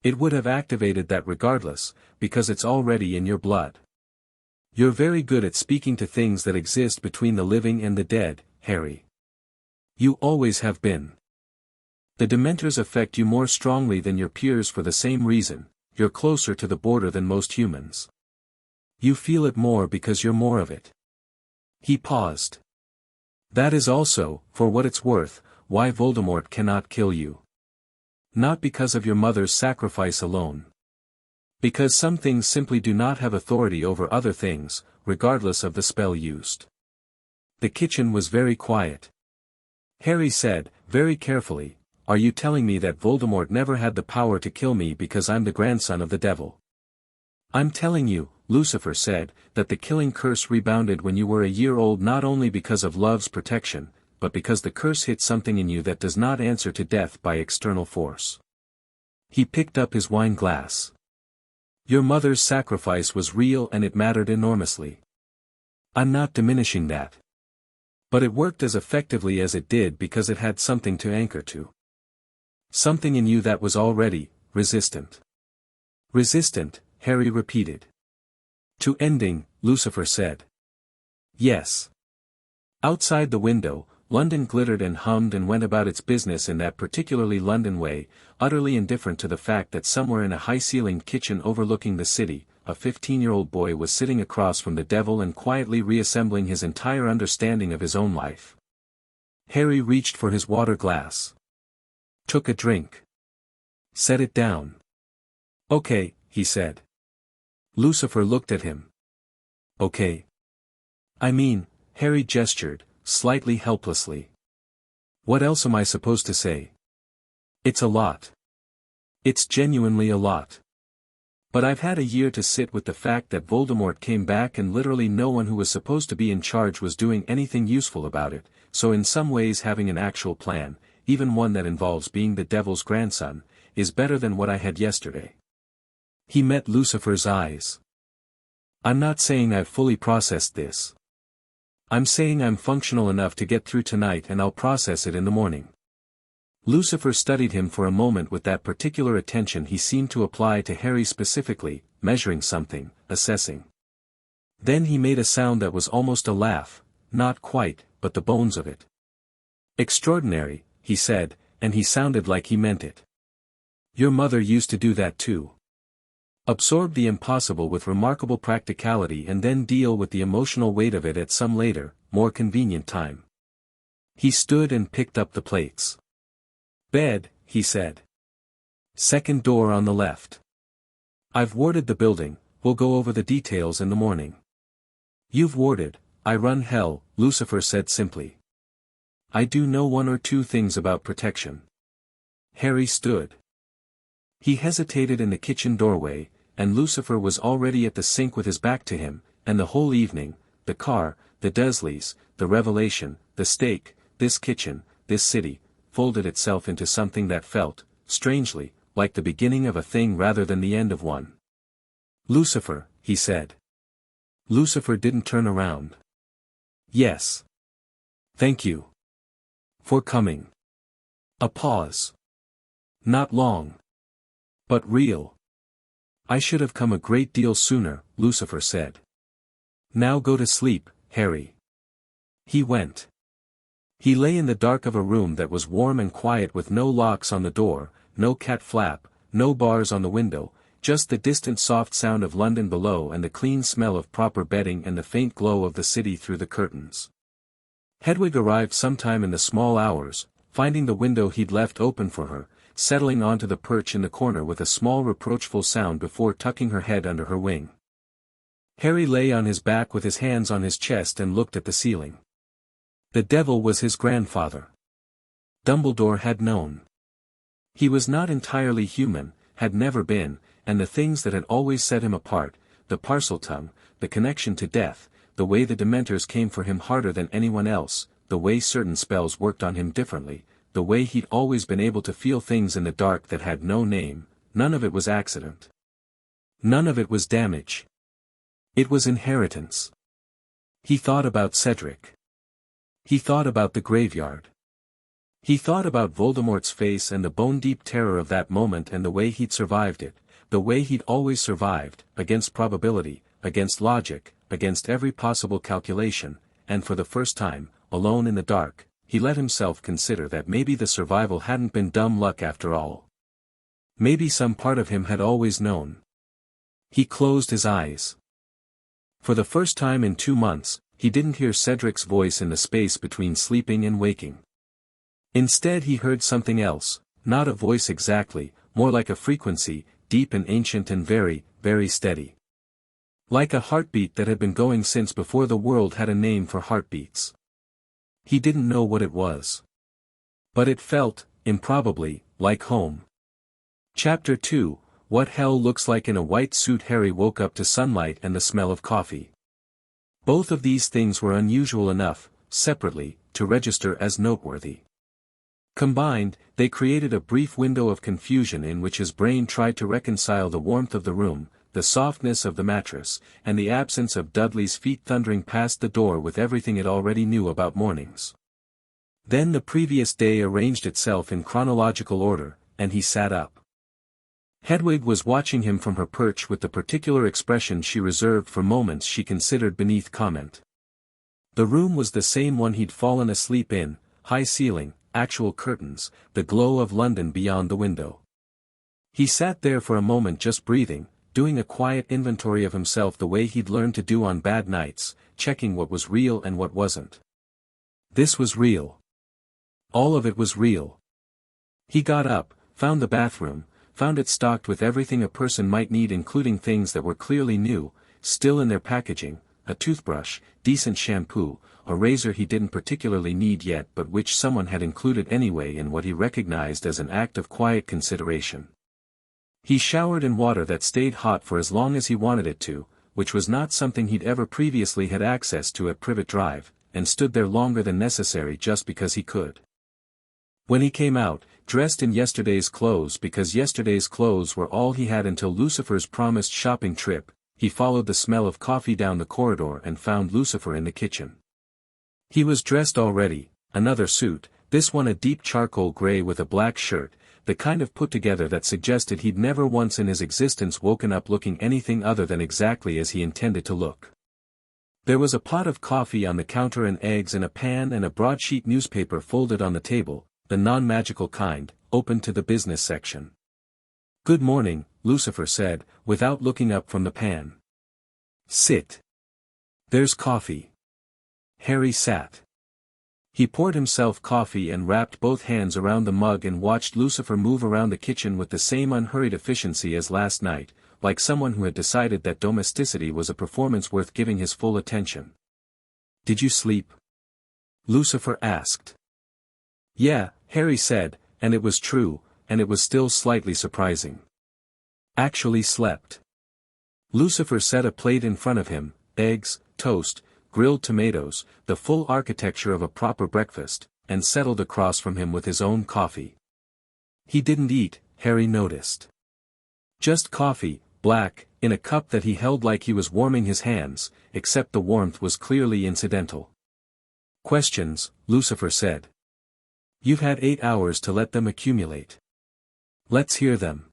It would have activated that regardless, because it's already in your blood. You're very good at speaking to things that exist between the living and the dead, Harry. You always have been. The Dementors affect you more strongly than your peers for the same reason, you're closer to the border than most humans. You feel it more because you're more of it. He paused. That is also, for what it's worth, why Voldemort cannot kill you. Not because of your mother's sacrifice alone. Because some things simply do not have authority over other things, regardless of the spell used. The kitchen was very quiet. Harry said, very carefully, are you telling me that Voldemort never had the power to kill me because I'm the grandson of the devil? I'm telling you, Lucifer said, that the killing curse rebounded when you were a year old not only because of love's protection, but because the curse hit something in you that does not answer to death by external force. He picked up his wine glass. Your mother's sacrifice was real and it mattered enormously. I'm not diminishing that. But it worked as effectively as it did because it had something to anchor to. Something in you that was already resistant. Resistant, Harry repeated. To ending, Lucifer said. Yes. Outside the window, London glittered and hummed and went about its business in that particularly London way, utterly indifferent to the fact that somewhere in a high-ceilinged kitchen overlooking the city, a 15-year-old boy was sitting across from the devil and quietly reassembling his entire understanding of his own life. Harry reached for his water glass. Took a drink. Set it down. Okay, he said. Lucifer looked at him. Okay. I mean, Harry gestured, slightly helplessly. What else am I supposed to say? It's a lot. It's genuinely a lot. But I've had a year to sit with the fact that Voldemort came back and literally no one who was supposed to be in charge was doing anything useful about it, so in some ways having an actual plan, even one that involves being the devil's grandson, is better than what I had yesterday. He met Lucifer's eyes. I'm not saying I've fully processed this. I'm saying I'm functional enough to get through tonight and I'll process it in the morning. Lucifer studied him for a moment with that particular attention he seemed to apply to Harry specifically, measuring something, assessing. Then he made a sound that was almost a laugh, not quite, but the bones of it. Extraordinary, he said, and he sounded like he meant it. Your mother used to do that too. Absorb the impossible with remarkable practicality and then deal with the emotional weight of it at some later, more convenient time. He stood and picked up the plates. Bed, he said. Second door on the left. I've warded the building, we'll go over the details in the morning. You've warded, I run hell, Lucifer said simply. I do know one or two things about protection. Harry stood. He hesitated in the kitchen doorway, and Lucifer was already at the sink with his back to him, and the whole evening, the car, the Dursleys, the revelation, the steak, this kitchen, this city, folded itself into something that felt, strangely, like the beginning of a thing rather than the end of one. Lucifer, he said. Lucifer didn't turn around. Yes. Thank you. For coming. A pause. Not long. But real. I should have come a great deal sooner, Lucifer said. Now go to sleep, Harry. He went. He lay in the dark of a room that was warm and quiet with no locks on the door, no cat flap, no bars on the window, just the distant soft sound of London below and the clean smell of proper bedding and the faint glow of the city through the curtains. Hedwig arrived sometime in the small hours, finding the window he'd left open for her, settling onto the perch in the corner with a small reproachful sound before tucking her head under her wing. Harry lay on his back with his hands on his chest and looked at the ceiling. The devil was his grandfather. Dumbledore had known. He was not entirely human, had never been, and the things that had always set him apart, the Parseltongue, the connection to death, the way the Dementors came for him harder than anyone else, the way certain spells worked on him differently, the way he'd always been able to feel things in the dark that had no name, none of it was accident. None of it was damage. It was inheritance. He thought about Cedric. He thought about the graveyard. He thought about Voldemort's face and the bone-deep terror of that moment and the way he'd survived it, the way he'd always survived, against probability, against logic, against every possible calculation, and for the first time, alone in the dark, he let himself consider that maybe the survival hadn't been dumb luck after all. Maybe some part of him had always known. He closed his eyes. For the first time in 2 months, he didn't hear Cedric's voice in the space between sleeping and waking. Instead he heard something else, not a voice exactly, more like a frequency, deep and ancient and very, very steady. Like a heartbeat that had been going since before the world had a name for heartbeats. He didn't know what it was. But it felt, improbably, like home. Chapter 2, What Hell Looks Like in a White Suit. Harry woke up to sunlight and the smell of coffee. Both of these things were unusual enough, separately, to register as noteworthy. Combined, they created a brief window of confusion in which his brain tried to reconcile the warmth of the room, the softness of the mattress, and the absence of Dudley's feet thundering past the door with everything it already knew about mornings. Then the previous day arranged itself in chronological order, and he sat up. Hedwig was watching him from her perch with the particular expression she reserved for moments she considered beneath comment. The room was the same one he'd fallen asleep in, high ceiling, actual curtains, the glow of London beyond the window. He sat there for a moment just breathing, doing a quiet inventory of himself the way he'd learned to do on bad nights, checking what was real and what wasn't. This was real. All of it was real. He got up, found the bathroom, found it stocked with everything a person might need, including things that were clearly new, still in their packaging, a toothbrush, decent shampoo, a razor he didn't particularly need yet but which someone had included anyway in what he recognized as an act of quiet consideration. He showered in water that stayed hot for as long as he wanted it to, which was not something he'd ever previously had access to at Privet Drive, and stood there longer than necessary just because he could. When he came out, dressed in yesterday's clothes because yesterday's clothes were all he had until Lucifer's promised shopping trip, he followed the smell of coffee down the corridor and found Lucifer in the kitchen. He was dressed already, another suit, this one a deep charcoal gray with a black shirt, the kind of put together that suggested he'd never once in his existence woken up looking anything other than exactly as he intended to look. There was a pot of coffee on the counter and eggs in a pan and a broadsheet newspaper folded on the table, the non-magical kind, open to the business section. "Good morning," Lucifer said, without looking up from the pan. "Sit. There's coffee." Harry sat. He poured himself coffee and wrapped both hands around the mug and watched Lucifer move around the kitchen with the same unhurried efficiency as last night, like someone who had decided that domesticity was a performance worth giving his full attention. "Did you sleep?" Lucifer asked. "Yeah," Harry said, and it was true, and it was still slightly surprising. "Actually slept." Lucifer set a plate in front of him, eggs, toast, grilled tomatoes, the full architecture of a proper breakfast, and settled across from him with his own coffee. He didn't eat, Harry noticed. Just coffee, black, in a cup that he held like he was warming his hands, except the warmth was clearly incidental. "Questions," Lucifer said. "You've had 8 hours to let them accumulate. Let's hear them."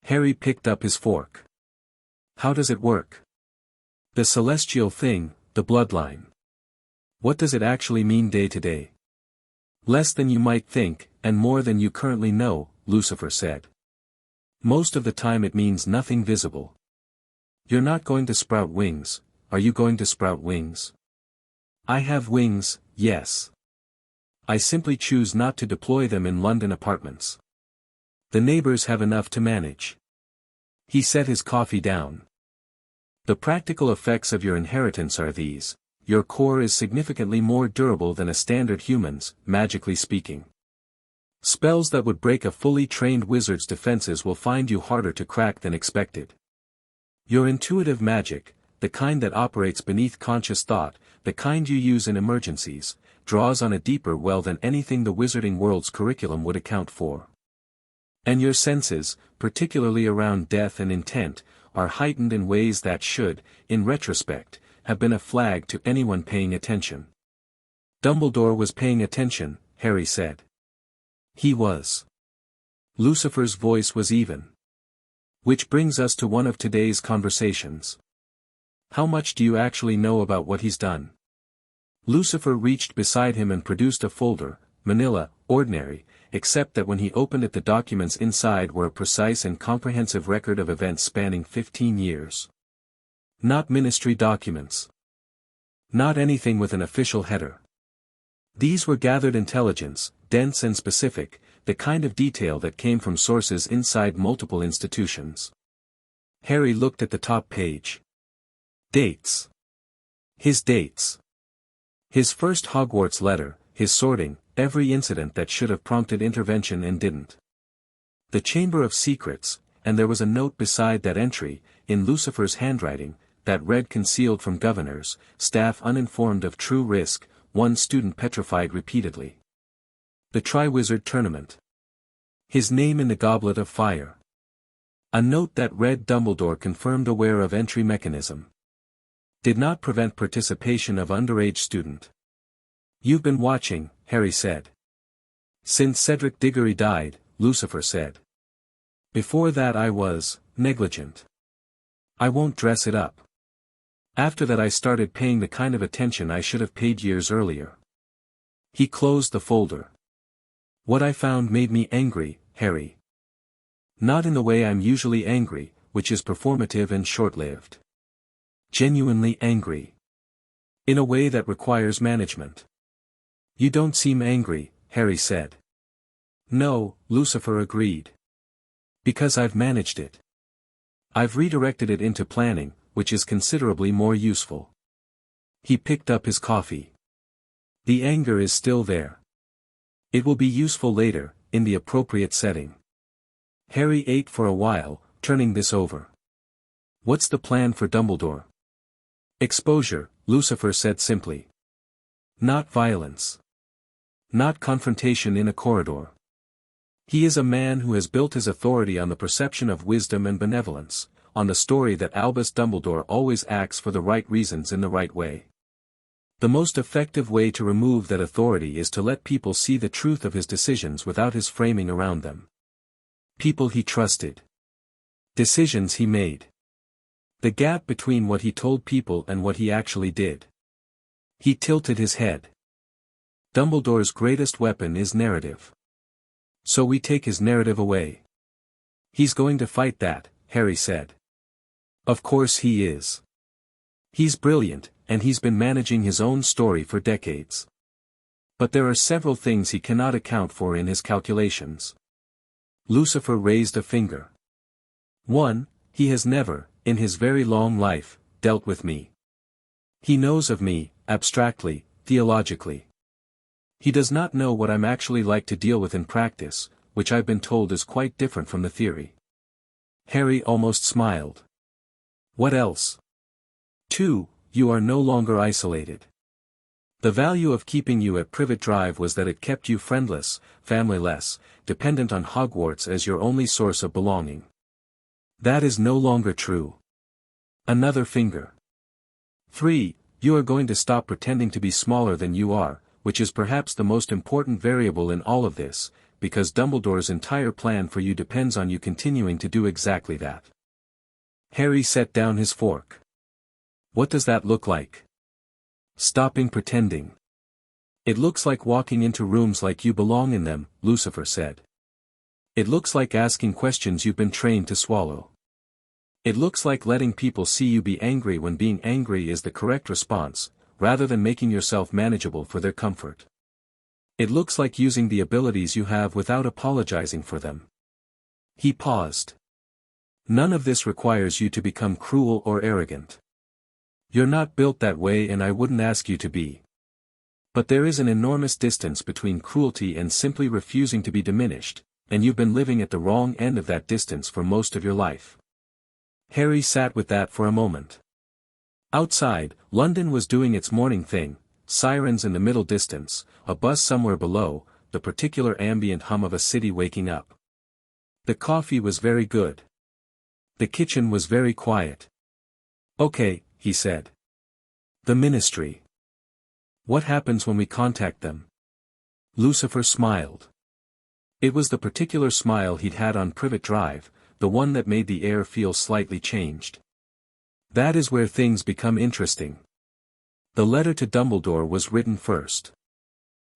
Harry picked up his fork. "How does it work?" "The celestial thing, the bloodline. What does it actually mean day to day?" "Less than you might think, and more than you currently know," Lucifer said. "Most of the time it means nothing visible. You're not going to sprout wings, are you going to sprout wings?" "I have wings, yes. I simply choose not to deploy them in London apartments. The neighbors have enough to manage." He set his coffee down. "The practical effects of your inheritance are these: your core is significantly more durable than a standard human's, magically speaking. Spells that would break a fully trained wizard's defenses will find you harder to crack than expected. Your intuitive magic, the kind that operates beneath conscious thought, the kind you use in emergencies, draws on a deeper well than anything the wizarding world's curriculum would account for. And your senses, particularly around death and intent, are heightened in ways that should, in retrospect, have been a flag to anyone paying attention." "Dumbledore was paying attention," Harry said. "He was." Lucifer's voice was even. "Which brings us to one of today's conversations. How much do you actually know about what he's done?" Lucifer reached beside him and produced a folder, manila, ordinary, except that when he opened it the documents inside were a precise and comprehensive record of events spanning 15 years. Not ministry documents. Not anything with an official header. These were gathered intelligence, dense and specific, the kind of detail that came from sources inside multiple institutions. Harry looked at the top page. Dates. His dates. His first Hogwarts letter, his sorting, every incident that should have prompted intervention and didn't. The Chamber of Secrets, and there was a note beside that entry, in Lucifer's handwriting, that read concealed from governors, staff uninformed of true risk, one student petrified repeatedly. The Triwizard Tournament. His name in the Goblet of Fire. A note that read Dumbledore confirmed aware of entry mechanism. Did not prevent participation of underage student. "You've been watching," Harry said. "Since Cedric Diggory died," Lucifer said. "Before that I was negligent. I won't dress it up. After that I started paying the kind of attention I should have paid years earlier." He closed the folder. "What I found made me angry, Harry. Not in the way I'm usually angry, which is performative and short-lived. Genuinely angry. In a way that requires management." "You don't seem angry," Harry said. "No," Lucifer agreed. "Because I've managed it. I've redirected it into planning, which is considerably more useful." He picked up his coffee. "The anger is still there. It will be useful later, in the appropriate setting." Harry ate for a while, turning this over. "What's the plan for Dumbledore?" "Exposure," Lucifer said simply. "Not violence. Not confrontation in a corridor. He is a man who has built his authority on the perception of wisdom and benevolence, on the story that Albus Dumbledore always acts for the right reasons in the right way. The most effective way to remove that authority is to let people see the truth of his decisions without his framing around them. People he trusted. Decisions he made. The gap between what he told people and what he actually did. He tilted his head. Dumbledore's greatest weapon is narrative. So we take his narrative away. He's going to fight that, Harry said. Of course he is. He's brilliant, and he's been managing his own story for decades. But there are several things he cannot account for in his calculations. Lucifer raised a finger. 1. He has never, in his very long life, dealt with me. He knows of me, abstractly, theologically. He does not know what I'm actually like to deal with in practice, which I've been told is quite different from the theory. Harry almost smiled. What else? 2. You are no longer isolated. The value of keeping you at Privet Drive was that it kept you friendless, familyless, dependent on Hogwarts as your only source of belonging. That is no longer true. Another finger. 3. You are going to stop pretending to be smaller than you are, which is perhaps the most important variable in all of this, because Dumbledore's entire plan for you depends on you continuing to do exactly that. Harry set down his fork. What does that look like? Stopping pretending. It looks like walking into rooms like you belong in them, Lucifer said. It looks like asking questions you've been trained to swallow. It looks like letting people see you be angry when being angry is the correct response, rather than making yourself manageable for their comfort. It looks like using the abilities you have without apologizing for them. He paused. None of this requires you to become cruel or arrogant. You're not built that way and I wouldn't ask you to be. But there is an enormous distance between cruelty and simply refusing to be diminished, and you've been living at the wrong end of that distance for most of your life. Harry sat with that for a moment. Outside, London was doing its morning thing, sirens in the middle distance, a buzz somewhere below, the particular ambient hum of a city waking up. The coffee was very good. The kitchen was very quiet. Okay, he said. The ministry. What happens when we contact them? Lucifer smiled. It was the particular smile he'd had on Privet Drive, the one that made the air feel slightly changed. That is where things become interesting. The letter to Dumbledore was written first.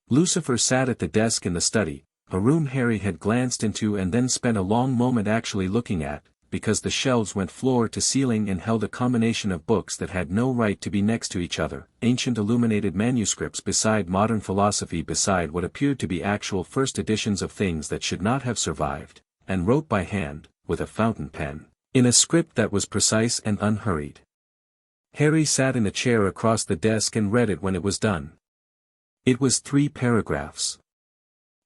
Lucifer sat at the desk in the study, a room Harry had glanced into and then spent a long moment actually looking at, because the shelves went floor to ceiling and held a combination of books that had no right to be next to each other, ancient illuminated manuscripts beside modern philosophy beside what appeared to be actual first editions of things that should not have survived, and wrote by hand, with a fountain pen, in a script that was precise and unhurried. Harry sat in a chair across the desk and read it when it was done. It was 3 paragraphs.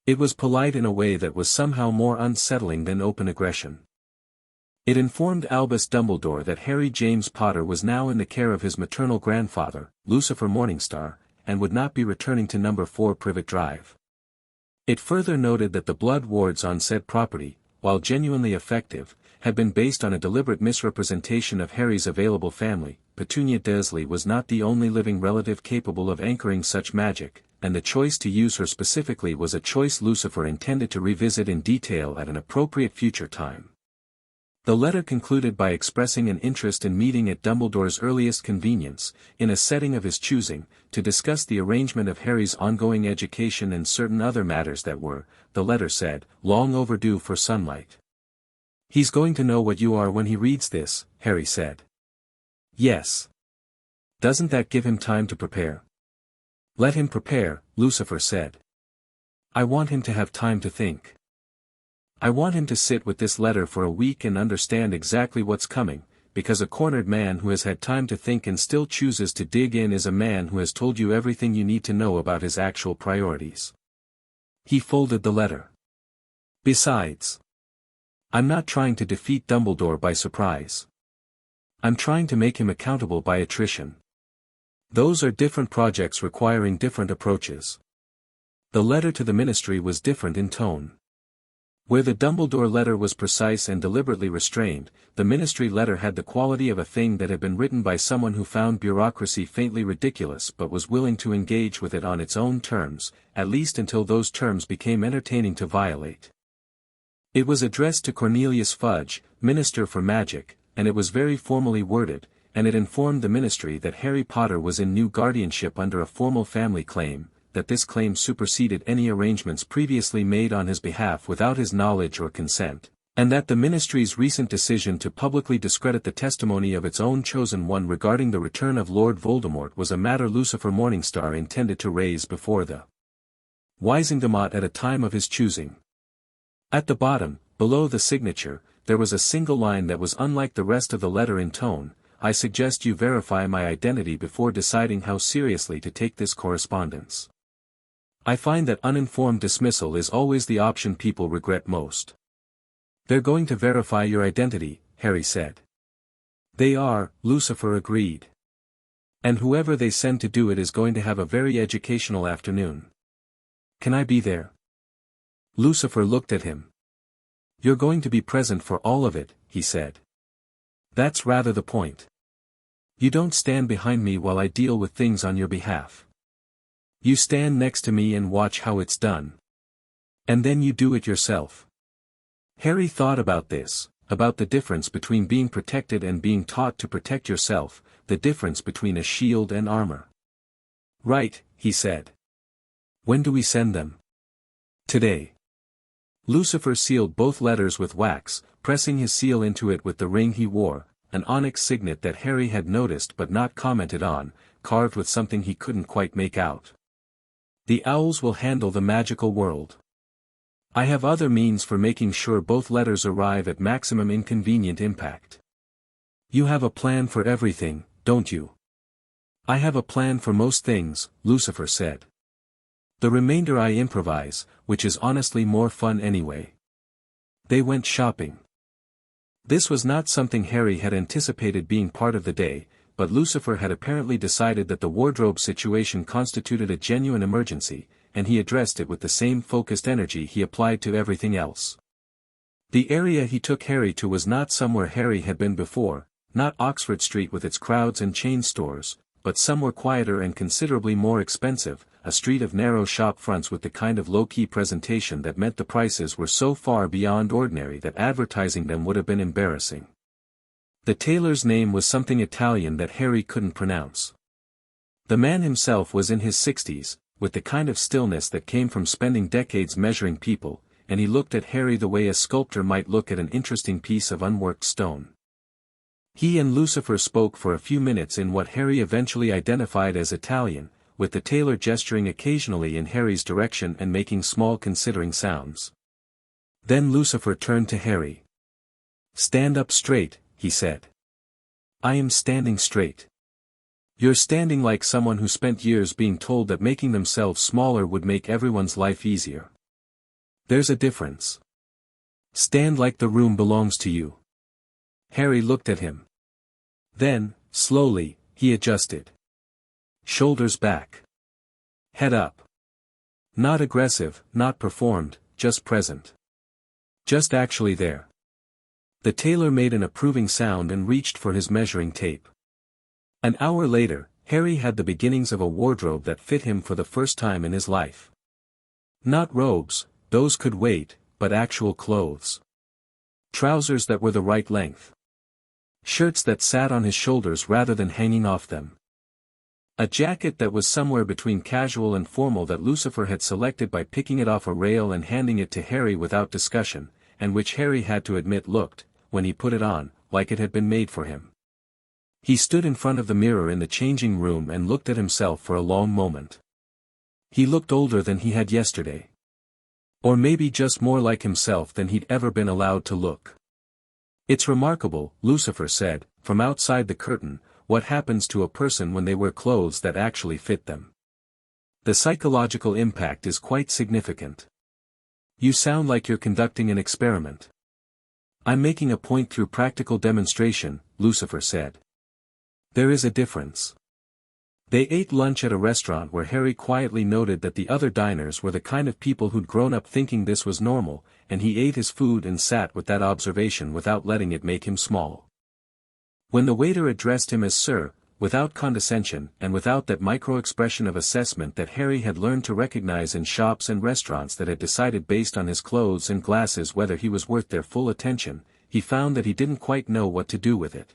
It was polite in a way that was somehow more unsettling than open aggression. It informed Albus Dumbledore that Harry James Potter was now in the care of his maternal grandfather, Lucifer Morningstar, and would not be returning to number 4 Privet Drive. It further noted that the blood wards on said property, while genuinely effective, had been based on a deliberate misrepresentation of Harry's available family. Petunia Dursley was not the only living relative capable of anchoring such magic, and the choice to use her specifically was a choice Lucifer intended to revisit in detail at an appropriate future time. The letter concluded by expressing an interest in meeting at Dumbledore's earliest convenience, in a setting of his choosing, to discuss the arrangement of Harry's ongoing education and certain other matters that were, the letter said, long overdue for sunlight. He's going to know what you are when he reads this, Harry said. Yes. Doesn't that give him time to prepare? Let him prepare, Lucifer said. I want him to have time to think. I want him to sit with this letter for a week and understand exactly what's coming, because a cornered man who has had time to think and still chooses to dig in is a man who has told you everything you need to know about his actual priorities. He folded the letter. Besides, I'm not trying to defeat Dumbledore by surprise. I'm trying to make him accountable by attrition. Those are different projects requiring different approaches. The letter to the ministry was different in tone. Where the Dumbledore letter was precise and deliberately restrained, the ministry letter had the quality of a thing that had been written by someone who found bureaucracy faintly ridiculous but was willing to engage with it on its own terms, at least until those terms became entertaining to violate. It was addressed to Cornelius Fudge, Minister for Magic, and it was very formally worded, and it informed the ministry that Harry Potter was in new guardianship under a formal family claim, that this claim superseded any arrangements previously made on his behalf without his knowledge or consent, and that the ministry's recent decision to publicly discredit the testimony of its own chosen one regarding the return of Lord Voldemort was a matter Lucifer Morningstar intended to raise before the Wisingamot at a time of his choosing. At the bottom, below the signature, there was a single line that was unlike the rest of the letter in tone: "I suggest you verify my identity before deciding how seriously to take this correspondence. I find that uninformed dismissal is always the option people regret most." "They're going to verify your identity," Harry said. "They are," Lucifer agreed. "And whoever they send to do it is going to have a very educational afternoon. Can I be there?" Lucifer looked at him. "You're going to be present for all of it," he said. "That's rather the point. You don't stand behind me while I deal with things on your behalf. You stand next to me and watch how it's done. And then you do it yourself." Harry thought about this, about the difference between being protected and being taught to protect yourself, the difference between a shield and armor. "Right," he said. "When do we send them?" "Today." Lucifer sealed both letters with wax, pressing his seal into it with the ring he wore, an onyx signet that Harry had noticed but not commented on, carved with something he couldn't quite make out. "The owls will handle the magical world. I have other means for making sure both letters arrive at maximum inconvenient impact." "You have a plan for everything, don't you?" "I have a plan for most things," Lucifer said. "The remainder I improvise, which is honestly more fun anyway." They went shopping. This was not something Harry had anticipated being part of the day, but Lucifer had apparently decided that the wardrobe situation constituted a genuine emergency, and he addressed it with the same focused energy he applied to everything else. The area he took Harry to was not somewhere Harry had been before, not Oxford Street with its crowds and chain stores, but somewhere quieter and considerably more expensive, a street of narrow shop fronts with the kind of low-key presentation that meant the prices were so far beyond ordinary that advertising them would have been embarrassing. The tailor's name was something Italian that Harry couldn't pronounce. The man himself was in his 60s, with the kind of stillness that came from spending decades measuring people, and he looked at Harry the way a sculptor might look at an interesting piece of unworked stone. He and Lucifer spoke for a few minutes in what Harry eventually identified as Italian, with the tailor gesturing occasionally in Harry's direction and making small considering sounds. Then Lucifer turned to Harry. "Stand up straight," he said. "I am standing straight." "You're standing like someone who spent years being told that making themselves smaller would make everyone's life easier. There's a difference. Stand like the room belongs to you." Harry looked at him. Then, slowly, he adjusted. Shoulders back. Head up. Not aggressive, not performed, just present. Just actually there. The tailor made an approving sound and reached for his measuring tape. An hour later, Harry had the beginnings of a wardrobe that fit him for the first time in his life. Not robes, those could wait, but actual clothes. Trousers that were the right length. Shirts that sat on his shoulders rather than hanging off them. A jacket that was somewhere between casual and formal that Lucifer had selected by picking it off a rail and handing it to Harry without discussion, and which Harry had to admit looked, when he put it on, like it had been made for him. He stood in front of the mirror in the changing room and looked at himself for a long moment. He looked older than he had yesterday. Or maybe just more like himself than he'd ever been allowed to look. "It's remarkable," Lucifer said, from outside the curtain, "what happens to a person when they wear clothes that actually fit them. The psychological impact is quite significant." "You sound like you're conducting an experiment." "I'm making a point through practical demonstration," Lucifer said. "There is a difference. They ate lunch at a restaurant where Harry quietly noted that the other diners were the kind of people who'd grown up thinking this was normal, and he ate his food and sat with that observation without letting it make him small. When the waiter addressed him as Sir, without condescension and without that micro-expression of assessment that Harry had learned to recognize in shops and restaurants that had decided based on his clothes and glasses whether he was worth their full attention, he found that he didn't quite know what to do with it.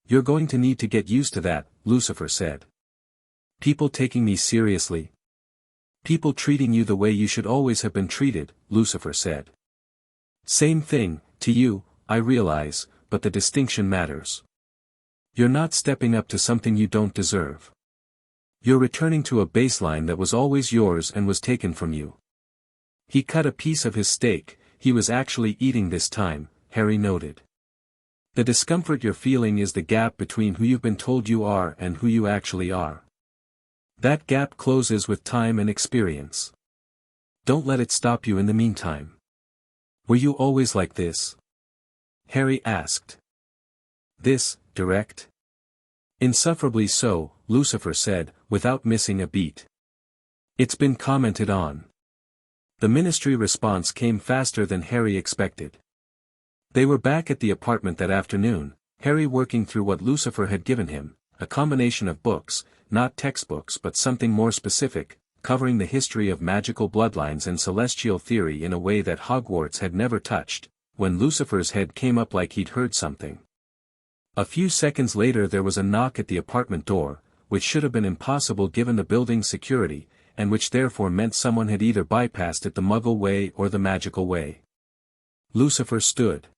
"You're going to need to get used to that," Lucifer said. "People taking me seriously? People treating you the way you should always have been treated," Lucifer said. "Same thing, to you, I realize, but the distinction matters. You're not stepping up to something you don't deserve. You're returning to a baseline that was always yours and was taken from you." He cut a piece of his steak. He was actually eating this time, Harry noted. "The discomfort you're feeling is the gap between who you've been told you are and who you actually are. That gap closes with time and experience. Don't let it stop you in the meantime." "Were you always like this?" Harry asked. "This, direct?" "Insufferably so," Lucifer said, without missing a beat. "It's been commented on." The ministry response came faster than Harry expected. They were back at the apartment that afternoon, Harry working through what Lucifer had given him, a combination of books, not textbooks but something more specific, covering the history of magical bloodlines and celestial theory in a way that Hogwarts had never touched, when Lucifer's head came up like he'd heard something. A few seconds later there was a knock at the apartment door, which should have been impossible given the building's security, and which therefore meant someone had either bypassed it the Muggle way or the magical way. Lucifer stood.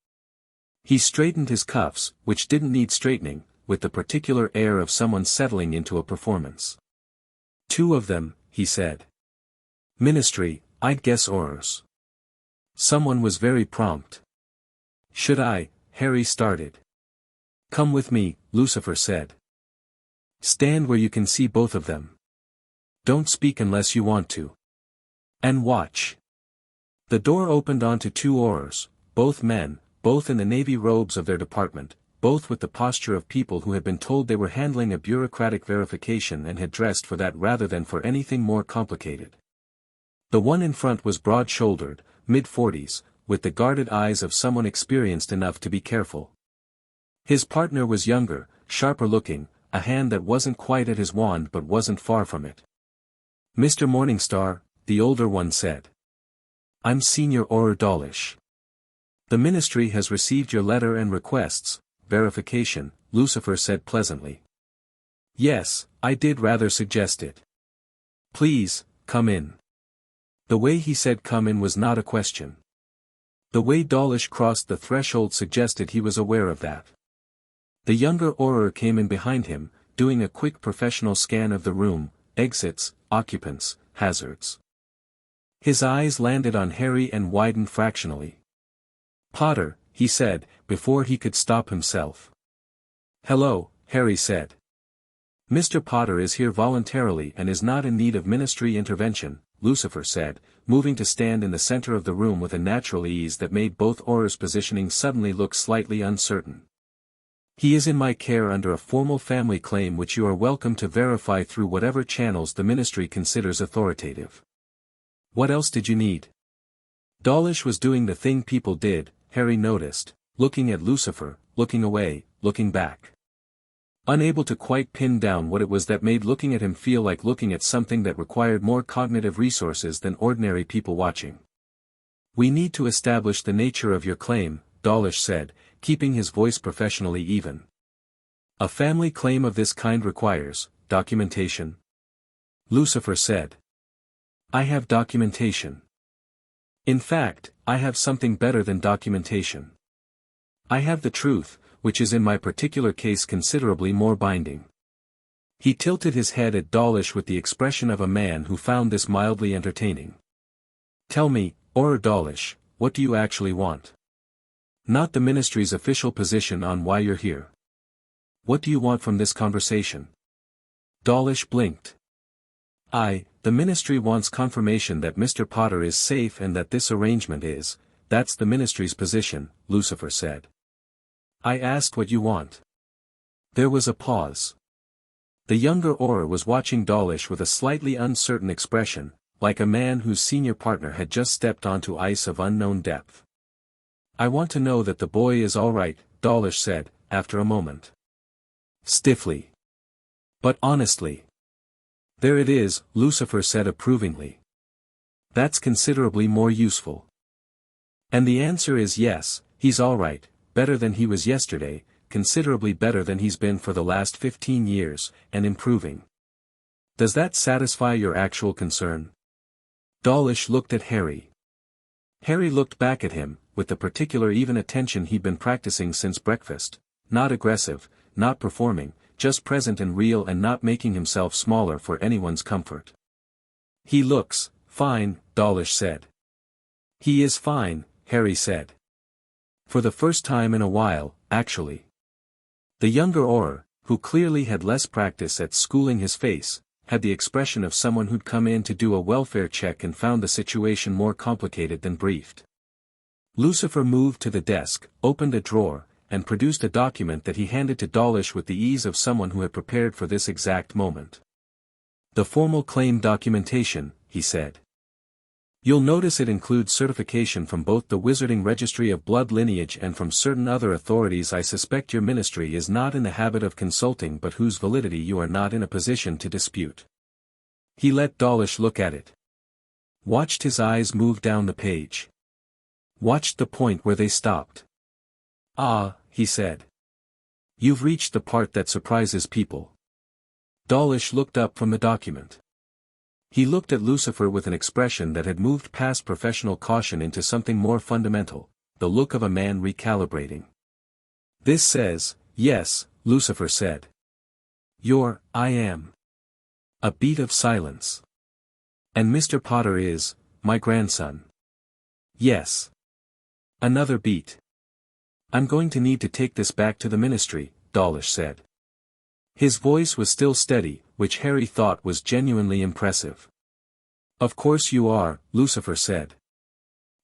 He straightened his cuffs, which didn't need straightening, with the particular air of someone settling into a performance. "Two of them," he said. "Ministry, I'd guess Aurors." Someone was very prompt. "Should I?" Harry started. "Come with me," Lucifer said. "Stand where you can see both of them. Don't speak unless you want to. And watch." The door opened onto two Aurors, both men, both in the navy robes of their department, both with the posture of people who had been told they were handling a bureaucratic verification and had dressed for that rather than for anything more complicated. The one in front was broad-shouldered, mid-40s, with the guarded eyes of someone experienced enough to be careful. His partner was younger, sharper-looking, a hand that wasn't quite at his wand but wasn't far from it. "Mr. Morningstar," the older one said. "I'm Senior Auror Dawlish. The ministry has received your letter and requests, verification," Lucifer said pleasantly. "Yes, I did rather suggest it. Please, come in." The way he said come in was not a question. The way Dawlish crossed the threshold suggested he was aware of that. The younger Auror came in behind him, doing a quick professional scan of the room, exits, occupants, hazards. His eyes landed on Harry and widened fractionally. "Potter," he said, before he could stop himself. "Hello," Harry said. "Mr. Potter is here voluntarily and is not in need of ministry intervention," Lucifer said, moving to stand in the center of the room with a natural ease that made both Aurors' positioning suddenly look slightly uncertain. "He is in my care under a formal family claim which you are welcome to verify through whatever channels the ministry considers authoritative. What else did you need?" Dawlish was doing the thing people did, Harry noticed, looking at Lucifer, looking away, looking back. Unable to quite pin down what it was that made looking at him feel like looking at something that required more cognitive resources than ordinary people watching. "We need to establish the nature of your claim," Dawlish said, keeping his voice professionally even. "A family claim of this kind requires documentation?" Lucifer said. "I have documentation. In fact, I have something better than documentation. I have the truth, which is in my particular case considerably more binding." He tilted his head at Dawlish with the expression of a man who found this mildly entertaining. "Tell me, Auror Dawlish, what do you actually want? Not the ministry's official position on why you're here. What do you want from this conversation?" Dawlish blinked. The ministry wants confirmation that Mr. Potter is safe and that this arrangement is, that's the ministry's position," Lucifer said. "I asked what you want." There was a pause. The younger Auror was watching Dawlish with a slightly uncertain expression, like a man whose senior partner had just stepped onto ice of unknown depth. "I want to know that the boy is all right," Dawlish said, after a moment. Stiffly. "But honestly." "There it is," Lucifer said approvingly. "That's considerably more useful." "And the answer is yes, he's all right, better than he was yesterday, considerably better than he's been for the last 15 years, and improving. Does that satisfy your actual concern?" Dawlish looked at Harry. Harry looked back at him, with the particular even attention he'd been practicing since breakfast, not aggressive, not performing, just present and real and not making himself smaller for anyone's comfort. "He looks fine," Dawlish said. "He is fine," Harry said. "For the first time in a while, actually." The younger Auror, who clearly had less practice at schooling his face, had the expression of someone who'd come in to do a welfare check and found the situation more complicated than briefed. Lucifer moved to the desk, opened a drawer, and produced a document that he handed to Dawlish with the ease of someone who had prepared for this exact moment. "The formal claim documentation," he said. "You'll notice it includes certification from both the Wizarding Registry of Blood Lineage and from certain other authorities I suspect your ministry is not in the habit of consulting but whose validity you are not in a position to dispute." He let Dawlish look at it. Watched his eyes move down the page. Watched the point where they stopped. "Ah," he said. "You've reached the part that surprises people." Dawlish looked up from the document. He looked at Lucifer with an expression that had moved past professional caution into something more fundamental, the look of a man recalibrating. "This says, yes," Lucifer said. I am." A beat of silence. "And Mr. Potter is, my grandson." "Yes." Another beat. "I'm going to need to take this back to the ministry," Dawlish said. His voice was still steady, which Harry thought was genuinely impressive. "Of course you are," Lucifer said.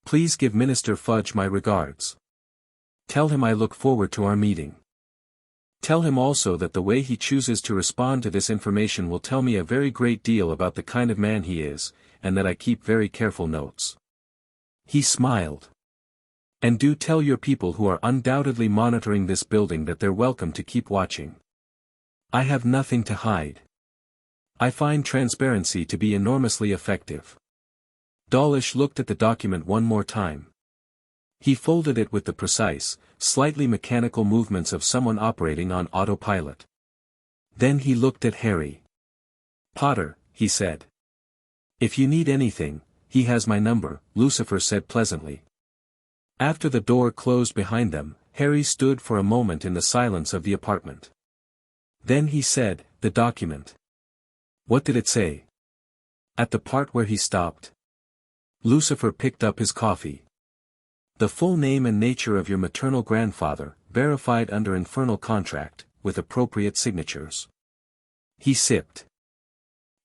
"Please give Minister Fudge my regards. Tell him I look forward to our meeting. Tell him also that the way he chooses to respond to this information will tell me a very great deal about the kind of man he is, and that I keep very careful notes." He smiled. "And do tell your people who are undoubtedly monitoring this building that they're welcome to keep watching. I have nothing to hide. I find transparency to be enormously effective." Dawlish looked at the document one more time. He folded it with the precise, slightly mechanical movements of someone operating on autopilot. Then he looked at Harry. "Potter," he said. "If you need anything, he has my number," Lucifer said pleasantly. After the door closed behind them, Harry stood for a moment in the silence of the apartment. Then he said, "The document. What did it say?" "At the part where he stopped." Lucifer picked up his coffee. "The full name and nature of your maternal grandfather, verified under infernal contract, with appropriate signatures." He sipped.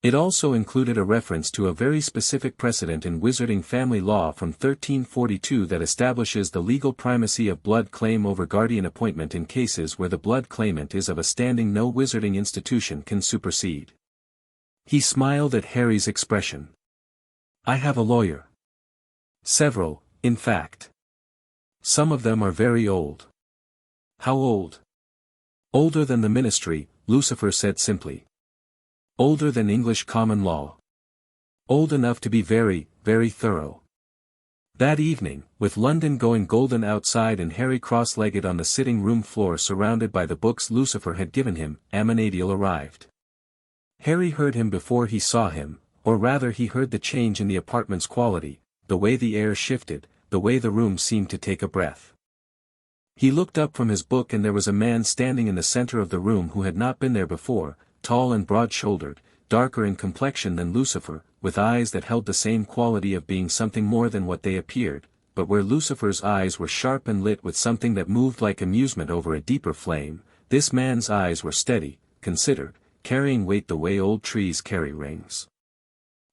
It also included a reference to a very specific precedent in wizarding family law from 1342 that establishes the legal primacy of blood claim over guardian appointment in cases where the blood claimant is of a standing no wizarding institution can supersede. He smiled at Harry's expression. "I have a lawyer. Several, in fact. Some of them are very old." "How old?" "Older than the ministry," Lucifer said simply. "Older than English common law. Old enough to be very, very thorough." That evening, with London going golden outside and Harry cross-legged on the sitting-room floor surrounded by the books Lucifer had given him, Amenadiel arrived. Harry heard him before he saw him, or rather he heard the change in the apartment's quality, the way the air shifted, the way the room seemed to take a breath. He looked up from his book and there was a man standing in the center of the room who had not been there before, tall and broad-shouldered, darker in complexion than Lucifer, with eyes that held the same quality of being something more than what they appeared, but where Lucifer's eyes were sharp and lit with something that moved like amusement over a deeper flame, this man's eyes were steady, considered, carrying weight the way old trees carry rings.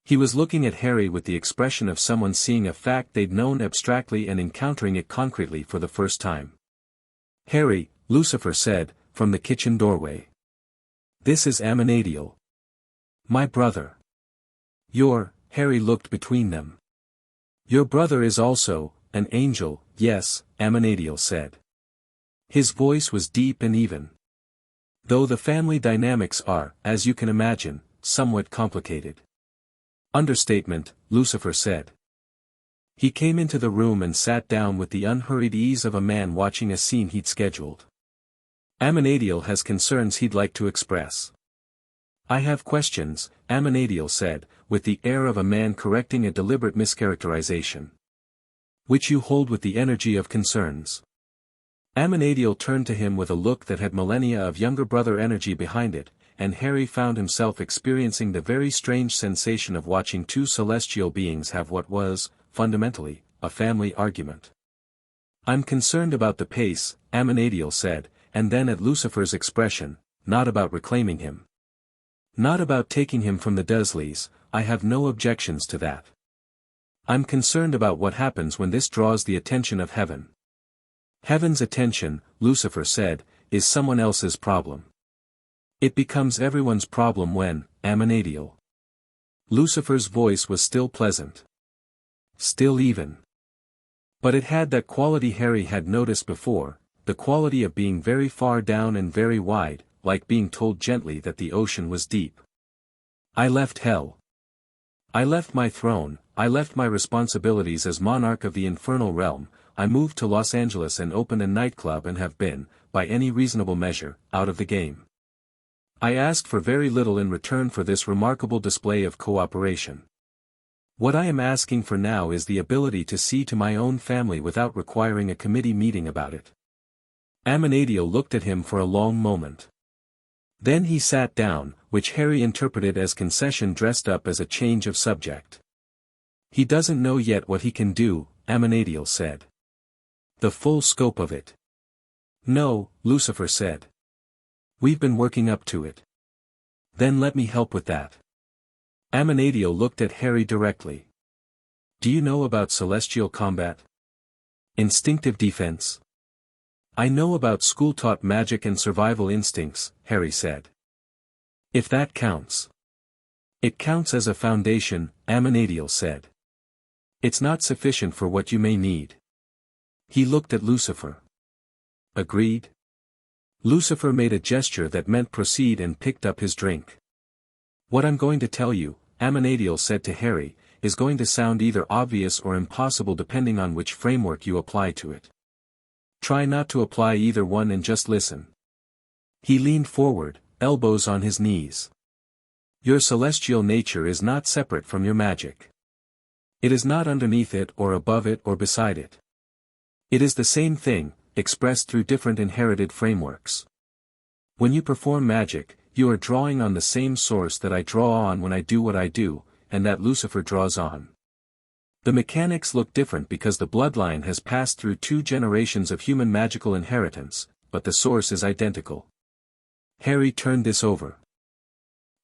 He was looking at Harry with the expression of someone seeing a fact they'd known abstractly and encountering it concretely for the first time. "Harry," Lucifer said, from the kitchen doorway. This is Amenadiel. My brother. Harry looked between them. Your brother is also an angel, yes, Amenadiel said. His voice was deep and even. Though the family dynamics are, as you can imagine, somewhat complicated. Understatement, Lucifer said. He came into the room and sat down with the unhurried ease of a man watching a scene he'd scheduled. Amenadiel has concerns he'd like to express. I have questions, Amenadiel said, with the air of a man correcting a deliberate mischaracterization. Which you hold with the energy of concerns. Amenadiel turned to him with a look that had millennia of younger brother energy behind it, and Harry found himself experiencing the very strange sensation of watching two celestial beings have what was, fundamentally, a family argument. I'm concerned about the pace, Amenadiel said, and then at Lucifer's expression, not about reclaiming him. Not about taking him from the Dursleys, I have no objections to that. I'm concerned about what happens when this draws the attention of heaven. Heaven's attention, Lucifer said, is someone else's problem. It becomes everyone's problem when, Amenadiel. Lucifer's voice was still pleasant. Still even. But it had that quality Harry had noticed before, the quality of being very far down and very wide, like being told gently that the ocean was deep. I left hell. I left my throne, I left my responsibilities as monarch of the infernal realm, I moved to Los Angeles and opened a nightclub and have been, by any reasonable measure, out of the game. I asked for very little in return for this remarkable display of cooperation. What I am asking for now is the ability to see to my own family without requiring a committee meeting about it. Amenadiel looked at him for a long moment. Then he sat down, which Harry interpreted as concession dressed up as a change of subject. He doesn't know yet what he can do, Amenadiel said. The full scope of it. No, Lucifer said. We've been working up to it. Then let me help with that. Amenadiel looked at Harry directly. Do you know about celestial combat? Instinctive defense? I know about school-taught magic and survival instincts, Harry said. If that counts. It counts as a foundation, Amenadiel said. It's not sufficient for what you may need. He looked at Lucifer. Agreed? Lucifer made a gesture that meant proceed and picked up his drink. What I'm going to tell you, Amenadiel said to Harry, is going to sound either obvious or impossible depending on which framework you apply to it. Try not to apply either one and just listen. He leaned forward, elbows on his knees. Your celestial nature is not separate from your magic. It is not underneath it or above it or beside it. It is the same thing, expressed through different inherited frameworks. When you perform magic, you are drawing on the same source that I draw on when I do what I do, and that Lucifer draws on. The mechanics look different because the bloodline has passed through 2 generations of human magical inheritance, but the source is identical. Harry turned this over.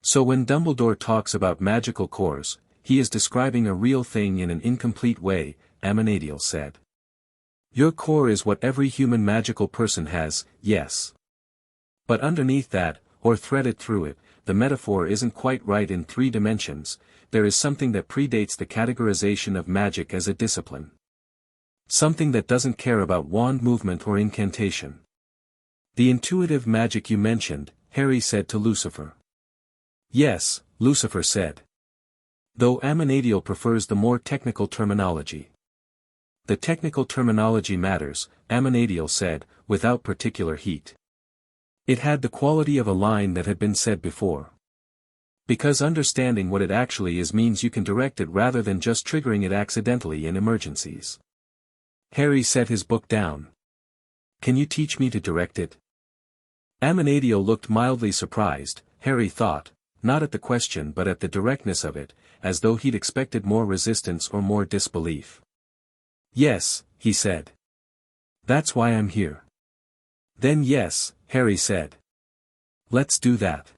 So when Dumbledore talks about magical cores, he is describing a real thing in an incomplete way, Amenadiel said. Your core is what every human magical person has, yes. But underneath that, or threaded through it, the metaphor isn't quite right in 3 dimensions, there is something that predates the categorization of magic as a discipline. Something that doesn't care about wand movement or incantation. The intuitive magic you mentioned, Harry said to Lucifer. Yes, Lucifer said. Though Amenadiel prefers the more technical terminology. The technical terminology matters, Amenadiel said, without particular heat. It had the quality of a line that had been said before. Because understanding what it actually is means you can direct it rather than just triggering it accidentally in emergencies. Harry set his book down. Can you teach me to direct it? Amenadiel looked mildly surprised, Harry thought, not at the question but at the directness of it, as though he'd expected more resistance or more disbelief. Yes, he said. That's why I'm here. Then yes, Harry said. Let's do that.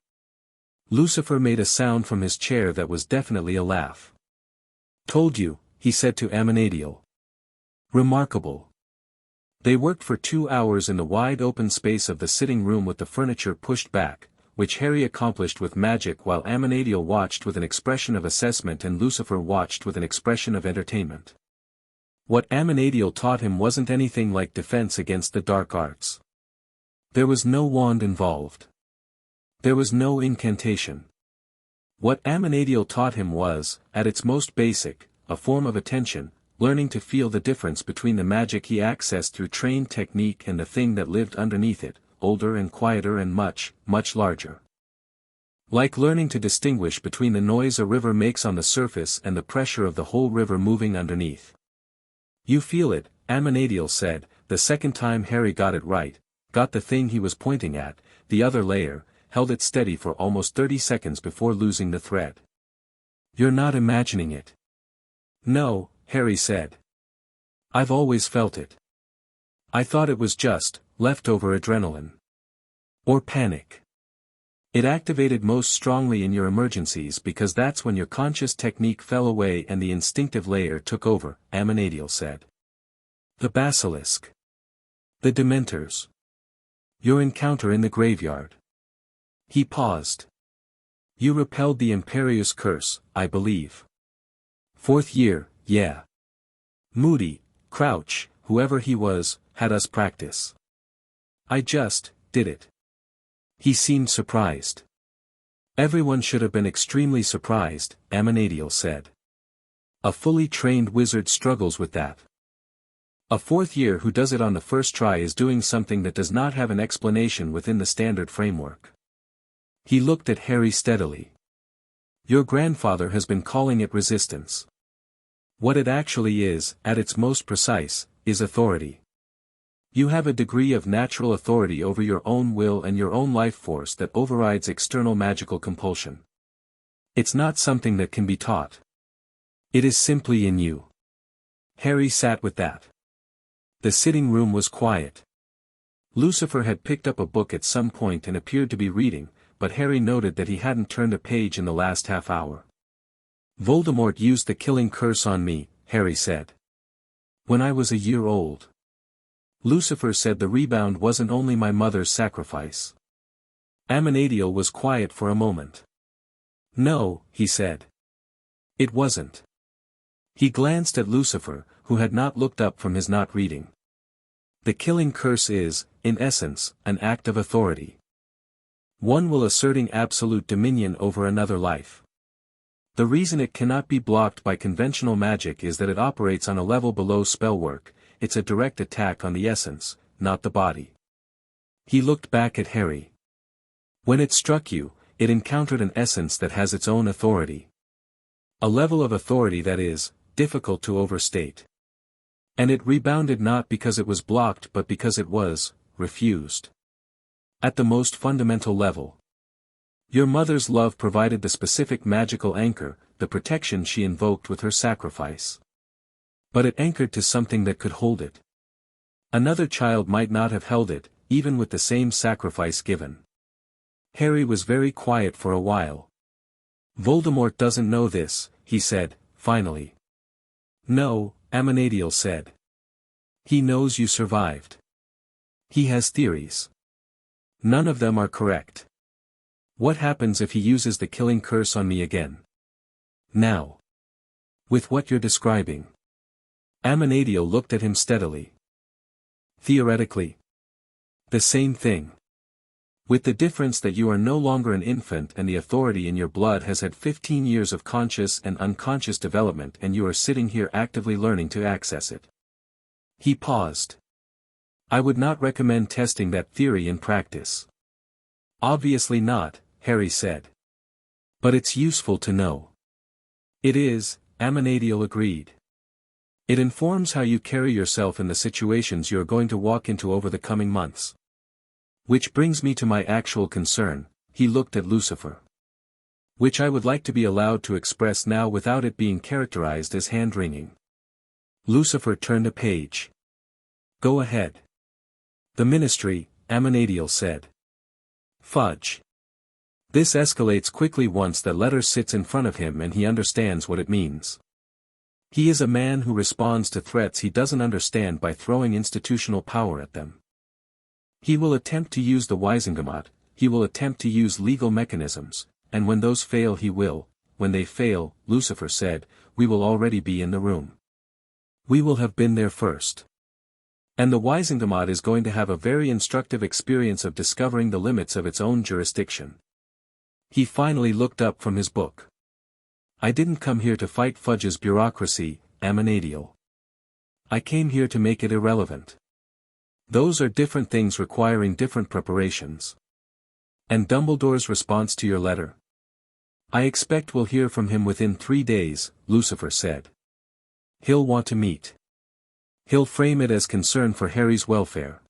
Lucifer made a sound from his chair that was definitely a laugh. Told you, he said to Amenadiel. Remarkable. They worked for 2 hours in the wide open space of the sitting room with the furniture pushed back, which Harry accomplished with magic while Amenadiel watched with an expression of assessment and Lucifer watched with an expression of entertainment. What Amenadiel taught him wasn't anything like defense against the dark arts. There was no wand involved. There was no incantation. What Amenadiel taught him was, at its most basic, a form of attention, learning to feel the difference between the magic he accessed through trained technique and the thing that lived underneath it, older and quieter and much, much larger. Like learning to distinguish between the noise a river makes on the surface and the pressure of the whole river moving underneath. You feel it, Amenadiel said, the second time Harry got it right, got the thing he was pointing at, the other layer, held it steady for almost 30 seconds before losing the thread. You're not imagining it. No, Harry said. I've always felt it. I thought it was just, leftover adrenaline. Or panic. It activated most strongly in your emergencies because that's when your conscious technique fell away and the instinctive layer took over, Amenadiel said. The basilisk. The dementors. Your encounter in the graveyard. He paused. You repelled the Imperious curse, I believe. 4th year, yeah. Moody, Crouch, whoever he was, had us practice. I just, did it. He seemed surprised. Everyone should have been extremely surprised, Amenadiel said. A fully trained wizard struggles with that. A 4th year who does it on the first try is doing something that does not have an explanation within the standard framework. He looked at Harry steadily. Your grandfather has been calling it resistance. What it actually is, at its most precise, is authority. You have a degree of natural authority over your own will and your own life force that overrides external magical compulsion. It's not something that can be taught. It is simply in you. Harry sat with that. The sitting room was quiet. Lucifer had picked up a book at some point and appeared to be reading, but Harry noted that he hadn't turned a page in the last half hour. Voldemort used the killing curse on me, Harry said. When I was a year old. Lucifer said the rebound wasn't only my mother's sacrifice. Amenadiel was quiet for a moment. No, he said. It wasn't. He glanced at Lucifer, who had not looked up from his not reading. The killing curse is, in essence, an act of authority. One will asserting absolute dominion over another life. The reason it cannot be blocked by conventional magic is that it operates on a level below spellwork. It's a direct attack on the essence, not the body. He looked back at Harry. When it struck you, it encountered an essence that has its own authority. A level of authority that is, difficult to overstate. And it rebounded not because it was blocked but because it was, refused. At the most fundamental level. Your mother's love provided the specific magical anchor, the protection she invoked with her sacrifice. But it anchored to something that could hold it. Another child might not have held it, even with the same sacrifice given. Harry was very quiet for a while. Voldemort doesn't know this, he said, finally. No, Amenadiel said. He knows you survived. He has theories. None of them are correct. What happens if he uses the killing curse on me again? Now. With what you're describing. Amenadiel looked at him steadily. Theoretically. The same thing. With the difference that you are no longer an infant and the authority in your blood has had 15 years of conscious and unconscious development and you are sitting here actively learning to access it. He paused. I would not recommend testing that theory in practice. Obviously not, Harry said. But it's useful to know. It is, Amenadiel agreed. It informs how you carry yourself in the situations you are going to walk into over the coming months. Which brings me to my actual concern, he looked at Lucifer. Which I would like to be allowed to express now without it being characterized as hand-wringing. Lucifer turned a page. Go ahead. The ministry, Amenadiel said. Fudge. This escalates quickly once that letter sits in front of him and he understands what it means. He is a man who responds to threats he doesn't understand by throwing institutional power at them. He will attempt to use the Wisengamot, he will attempt to use legal mechanisms, and when those fail he will, when they fail, Lucifer said, we will already be in the room. We will have been there first. And the Wiesingdomot is going to have a very instructive experience of discovering the limits of its own jurisdiction. He finally looked up from his book. I didn't come here to fight Fudge's bureaucracy, Amanadiel. I came here to make it irrelevant. Those are different things requiring different preparations. And Dumbledore's response to your letter? I expect we'll hear from him within 3 days, Lucifer said. He'll want to meet. He'll frame it as concern for Harry's welfare.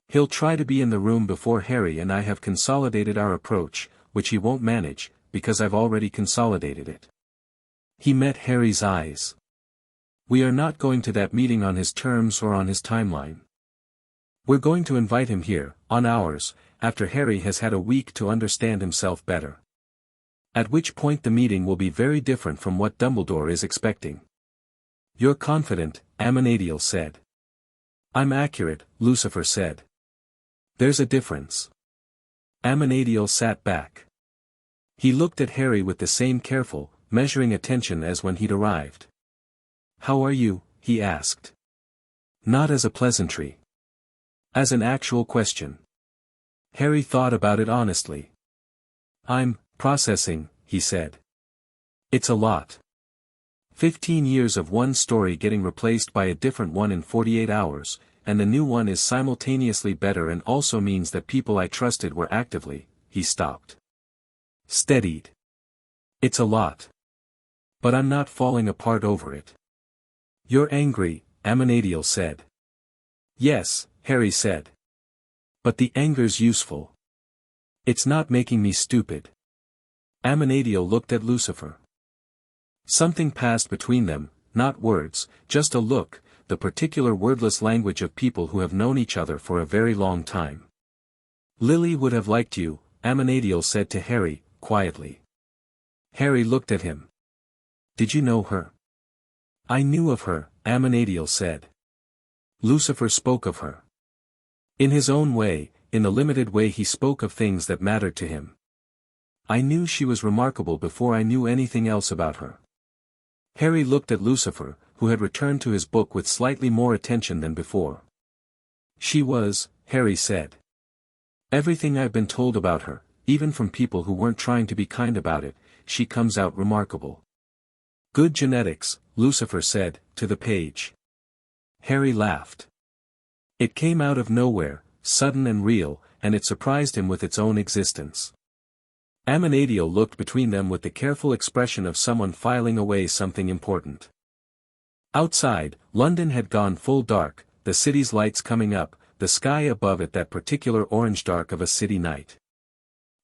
He'll try to be in the room before Harry and I have consolidated our approach, which he won't manage, because I've already consolidated it. He met Harry's eyes. We are not going to that meeting on his terms or on his timeline. We're going to invite him here, on ours, after Harry has had a week to understand himself better. At which point the meeting will be very different from what Dumbledore is expecting. You're confident, Amanadiel said. I'm accurate, Lucifer said. There's a difference. Amanadiel sat back. He looked at Harry with the same careful, measuring attention as when he'd arrived. How are you? He asked. Not as a pleasantry. As an actual question. Harry thought about it honestly. I'm processing, he said. It's a lot. 15 years of one story getting replaced by a different one in 48 hours, and the new one is simultaneously better and also means that people I trusted were actively, he stopped. Steadied. It's a lot. But I'm not falling apart over it. You're angry, Amanadiel said. Yes, Harry said. But the anger's useful. It's not making me stupid. Amanadiel looked at Lucifer. Something passed between them, not words, just a look, the particular wordless language of people who have known each other for a very long time. Lily would have liked you, Amanadiel said to Harry, quietly. Harry looked at him. Did you know her? I knew of her, Amanadiel said. Lucifer spoke of her. In his own way, in the limited way he spoke of things that mattered to him. I knew she was remarkable before I knew anything else about her. Harry looked at Lucifer, who had returned to his book with slightly more attention than before. She was, Harry said. Everything I've been told about her, even from people who weren't trying to be kind about it, she comes out remarkable. Good genetics, Lucifer said, to the page. Harry laughed. It came out of nowhere, sudden and real, and it surprised him with its own existence. Amanadiel looked between them with the careful expression of someone filing away something important. Outside, London had gone full dark, the city's lights coming up, the sky above it that particular orange dark of a city night.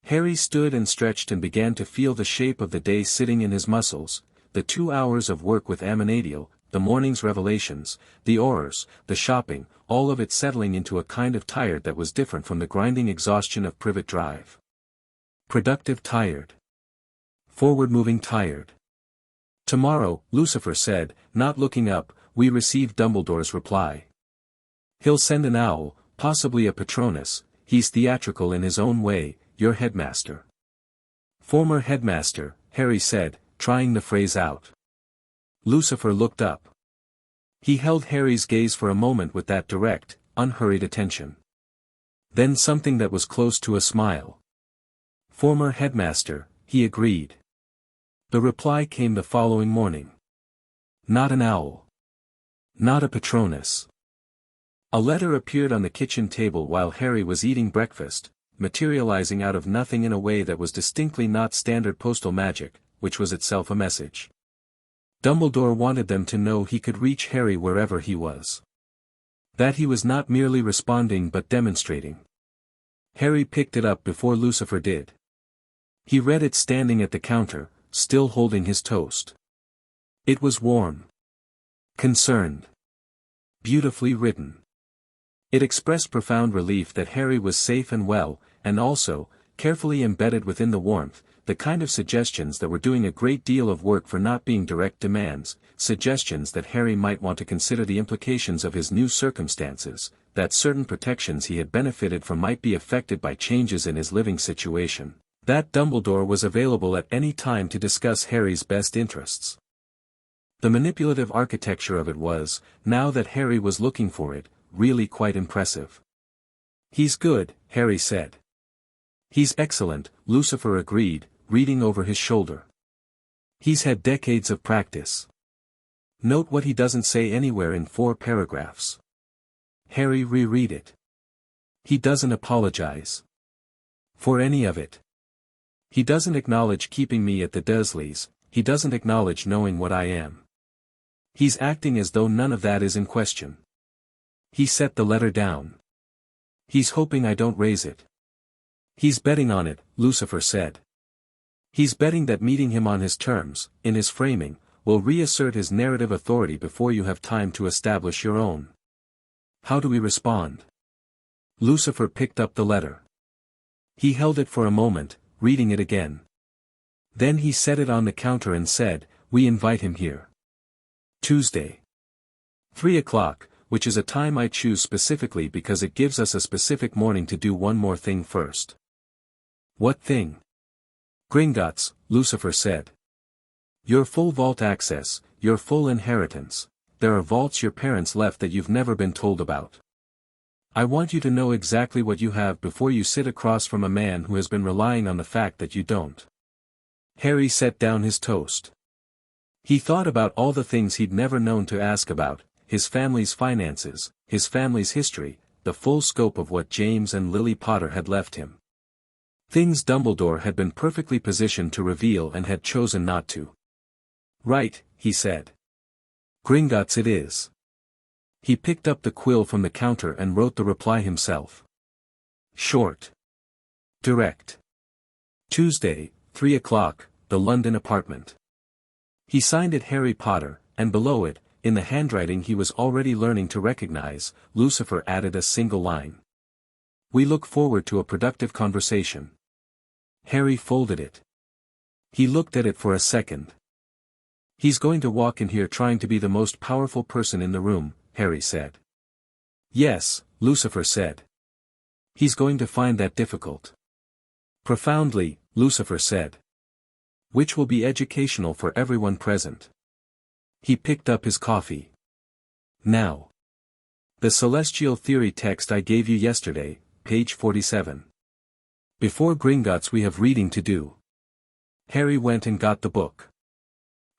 Harry stood and stretched and began to feel the shape of the day sitting in his muscles, the 2 hours of work with Amanadiel, the morning's revelations, the horrors, the shopping, all of it settling into a kind of tired that was different from the grinding exhaustion of Privet Drive. Productive tired. Forward-moving tired. Tomorrow, Lucifer said, not looking up, we received Dumbledore's reply. He'll send an owl, possibly a Patronus, he's theatrical in his own way, your headmaster. Former headmaster, Harry said, trying the phrase out. Lucifer looked up. He held Harry's gaze for a moment with that direct, unhurried attention. Then something that was close to a smile. Former headmaster, he agreed. The reply came the following morning. Not an owl. Not a Patronus. A letter appeared on the kitchen table while Harry was eating breakfast, materializing out of nothing in a way that was distinctly not standard postal magic, which was itself a message. Dumbledore wanted them to know he could reach Harry wherever he was. That he was not merely responding but demonstrating. Harry picked it up before Lucifer did. He read it standing at the counter, still holding his toast. It was warm. Concerned. Beautifully written. It expressed profound relief that Harry was safe and well, and also, carefully embedded within the warmth, the kind of suggestions that were doing a great deal of work for not being direct demands, suggestions that Harry might want to consider the implications of his new circumstances, that certain protections he had benefited from might be affected by changes in his living situation, that Dumbledore was available at any time to discuss Harry's best interests. The manipulative architecture of it was, now that Harry was looking for it, really quite impressive. "He's good," Harry said. "He's excellent," Lucifer agreed, reading over his shoulder. "He's had decades of practice. Note what he doesn't say anywhere in 4 paragraphs." Harry reread it. "He doesn't apologize for any of it. He doesn't acknowledge keeping me at the Dursleys, he doesn't acknowledge knowing what I am. He's acting as though none of that is in question. He set the letter down. He's hoping I don't raise it. He's betting on it," Lucifer said. "He's betting that meeting him on his terms, in his framing, will reassert his narrative authority before you have time to establish your own. How do we respond?" Lucifer picked up the letter. He held it for a moment, reading it again. Then he set it on the counter and said, "We invite him here. Tuesday. 3 o'clock, which is a time I choose specifically because it gives us a specific morning to do one more thing first." "What thing?" "Gringotts," Lucifer said. "Your full vault access, your full inheritance. There are vaults your parents left that you've never been told about. I want you to know exactly what you have before you sit across from a man who has been relying on the fact that you don't." Harry set down his toast. He thought about all the things he'd never known to ask about, his family's finances, his family's history, the full scope of what James and Lily Potter had left him. Things Dumbledore had been perfectly positioned to reveal and had chosen not to. "Right," he said. "Gringotts it is." He picked up the quill from the counter and wrote the reply himself. Short. Direct. Tuesday, 3 o'clock, the London apartment. He signed it Harry Potter, and below it, in the handwriting he was already learning to recognize, Lucifer added a single line. "We look forward to a productive conversation." Harry folded it. He looked at it for a second. "He's going to walk in here trying to be the most powerful person in the room," Harry said. "Yes," Lucifer said. "He's going to find that difficult." "Profoundly," Lucifer said. "Which will be educational for everyone present." He picked up his coffee. "Now. The Celestial Theory text I gave you yesterday, page 47. Before Gringotts we have reading to do." Harry went and got the book.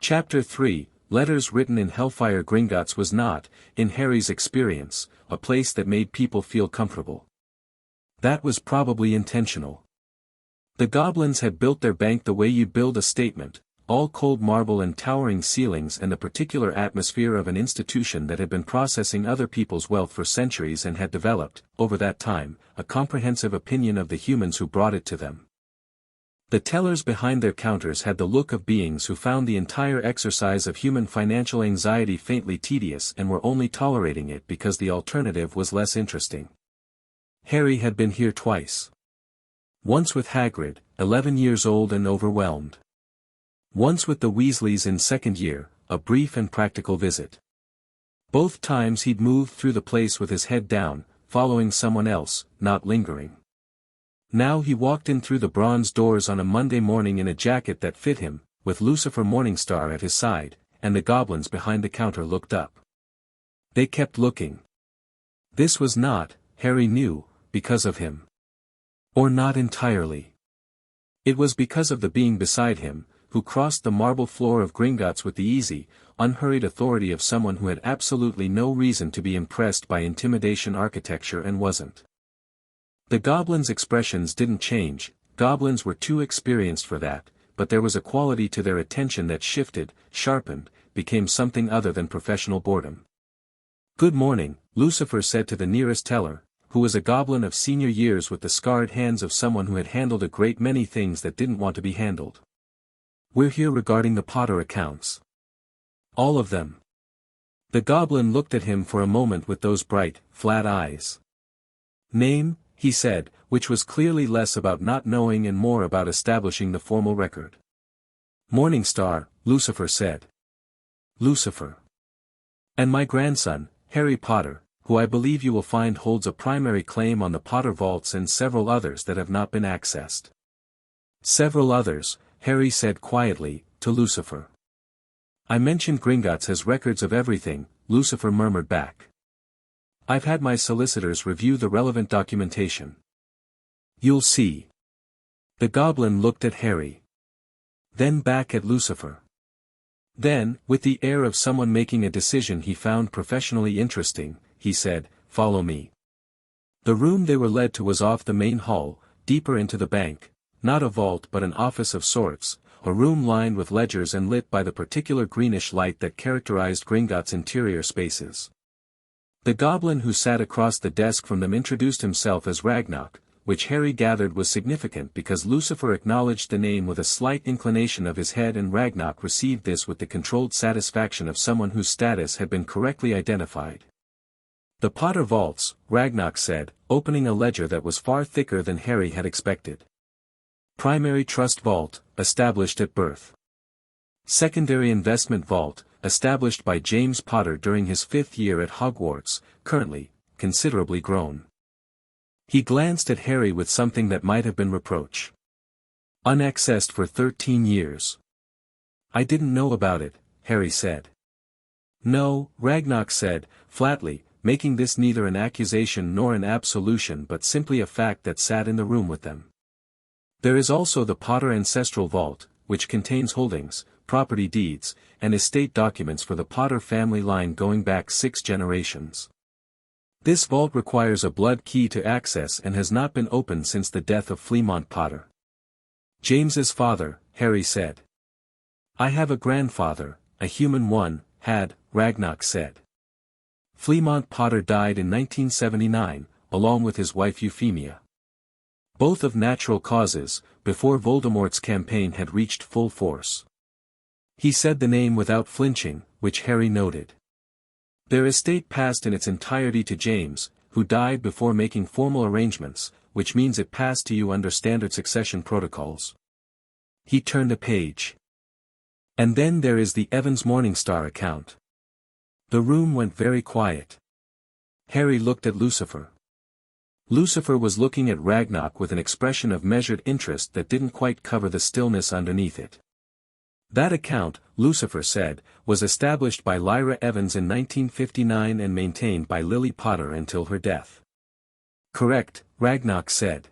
Chapter 3, Letters Written in Hellfire. Gringotts was not, in Harry's experience, a place that made people feel comfortable. That was probably intentional. The goblins had built their bank the way you'd build a statement, all cold marble and towering ceilings and the particular atmosphere of an institution that had been processing other people's wealth for centuries and had developed, over that time, a comprehensive opinion of the humans who brought it to them. The tellers behind their counters had the look of beings who found the entire exercise of human financial anxiety faintly tedious and were only tolerating it because the alternative was less interesting. Harry had been here twice. Once with Hagrid, 11 years old and overwhelmed. Once with the Weasleys in second year, a brief and practical visit. Both times he'd moved through the place with his head down, following someone else, not lingering. Now he walked in through the bronze doors on a Monday morning in a jacket that fit him, with Lucifer Morningstar at his side, and the goblins behind the counter looked up. They kept looking. This was not, Harry knew, because of him. Or not entirely. It was because of the being beside him, who crossed the marble floor of Gringotts with the easy, unhurried authority of someone who had absolutely no reason to be impressed by intimidation architecture and wasn't. The goblins' expressions didn't change, goblins were too experienced for that, but there was a quality to their attention that shifted, sharpened, became something other than professional boredom. "Good morning," Lucifer said to the nearest teller, who was a goblin of senior years with the scarred hands of someone who had handled a great many things that didn't want to be handled. "We're here regarding the Potter accounts." "All of them?" The goblin looked at him for a moment with those bright, flat eyes. "Name?" he said, which was clearly less about not knowing and more about establishing the formal record. Morningstar, Lucifer said. Lucifer. And my grandson, Harry Potter, who I believe you will find holds a primary claim on the Potter vaults and several others that have not been accessed. Several others, Harry said quietly, to Lucifer. I mentioned Gringotts has records of everything, Lucifer murmured back. I've had my solicitors review the relevant documentation. You'll see. The goblin looked at Harry. Then back at Lucifer. Then, with the air of someone making a decision he found professionally interesting, he said, follow me. The room they were led to was off the main hall, deeper into the bank, not a vault but an office of sorts, a room lined with ledgers and lit by the particular greenish light that characterized Gringotts' interior spaces. The goblin who sat across the desk from them introduced himself as Ragnarok, which Harry gathered was significant because Lucifer acknowledged the name with a slight inclination of his head and Ragnarok received this with the controlled satisfaction of someone whose status had been correctly identified. The Potter vaults, Ragnarok said, opening a ledger that was far thicker than Harry had expected. Primary Trust Vault, established at birth. Secondary Investment Vault, established by James Potter during his 5th year at Hogwarts, currently, considerably grown. He glanced at Harry with something that might have been reproach. Unaccessed for 13 years. I didn't know about it, Harry said. No, Ragnarok said, flatly, making this neither an accusation nor an absolution but simply a fact that sat in the room with them. There is also the Potter Ancestral Vault, which contains holdings, property deeds, and estate documents for the Potter family line going back 6 generations. This vault requires a blood key to access and has not been opened since the death of Fleamont Potter. James's father, Harry said. I have a grandfather, a human one, had, Ragnarok said. Fleamont Potter died in 1979, along with his wife Euphemia. Both of natural causes, before Voldemort's campaign had reached full force. He said the name without flinching, which Harry noted. Their estate passed in its entirety to James, who died before making formal arrangements, which means it passed to you under standard succession protocols. He turned a page. And then there is the Evans Morningstar account. The room went very quiet. Harry looked at Lucifer. Lucifer was looking at Ragnarok with an expression of measured interest that didn't quite cover the stillness underneath it. That account, Lucifer said, was established by Lyra Evans in 1959 and maintained by Lily Potter until her death. Correct, Ragnarok said.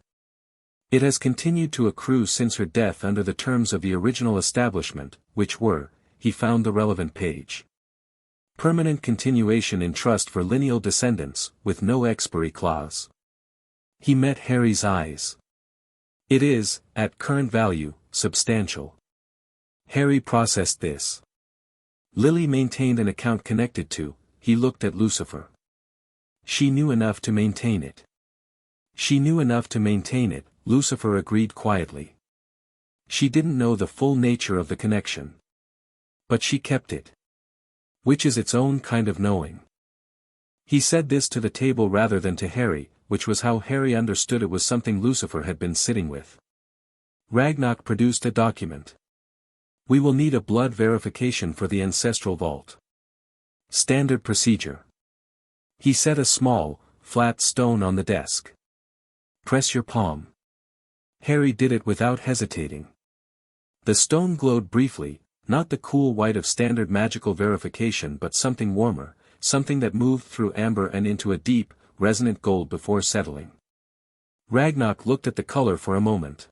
It has continued to accrue since her death under the terms of the original establishment, which were, he found the relevant page. Permanent continuation in trust for lineal descendants, with no expiry clause. He met Harry's eyes. It is, at current value, substantial. Harry processed this. Lily maintained an account connected to, he looked at Lucifer. She knew enough to maintain it. She knew enough to maintain it, Lucifer agreed quietly. She didn't know the full nature of the connection. But she kept it. Which is its own kind of knowing. He said this to the table rather than to Harry, which was how Harry understood it was something Lucifer had been sitting with. Ragnarok produced a document. We will need a blood verification for the ancestral vault. Standard procedure. He set a small, flat stone on the desk. Press your palm. Harry did it without hesitating. The stone glowed briefly, not the cool white of standard magical verification but something warmer, something that moved through amber and into a deep, resonant gold before settling. Ragnarok looked at the color for a moment.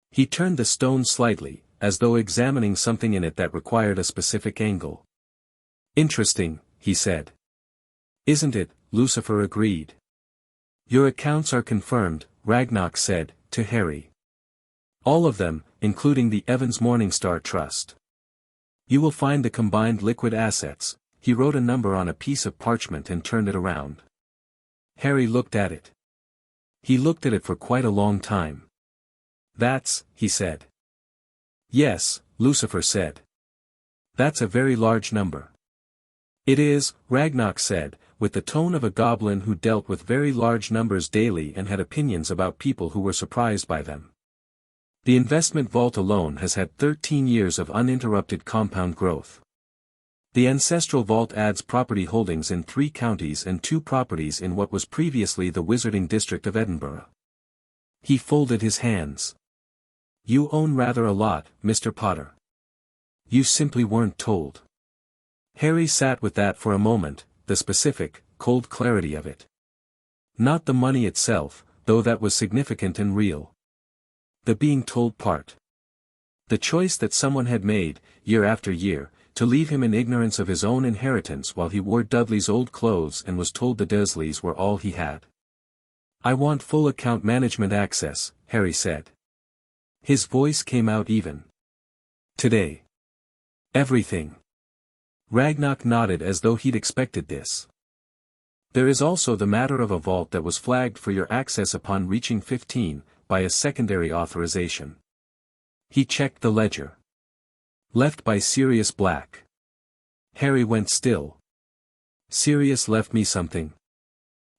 He turned the stone slightly, as though examining something in it that required a specific angle. Interesting, he said. Isn't it? Lucifer agreed. Your accounts are confirmed, Ragnarok said, to Harry. All of them, including the Evans Morningstar Trust. You will find the combined liquid assets. He wrote a number on a piece of parchment and turned it around. Harry looked at it. He looked at it for quite a long time. That's, he said. Yes, Lucifer said. That's a very large number. It is, Ragnarok said, with the tone of a goblin who dealt with very large numbers daily and had opinions about people who were surprised by them. The investment vault alone has had 13 years of uninterrupted compound growth. The ancestral vault adds property holdings in 3 counties and 2 properties in what was previously the Wizarding District of Edinburgh. He folded his hands. You own rather a lot, Mr. Potter. You simply weren't told. Harry sat with that for a moment, the specific, cold clarity of it. Not the money itself, though that was significant and real. The being told part. The choice that someone had made, year after year, to leave him in ignorance of his own inheritance while he wore Dudley's old clothes and was told the Dursleys were all he had. I want full account management access, Harry said. His voice came out even. Today. Everything. Ragnock nodded as though he'd expected this. There is also the matter of a vault that was flagged for your access upon reaching 15, by a secondary authorization. He checked the ledger. Left by Sirius Black. Harry went still. Sirius left me something.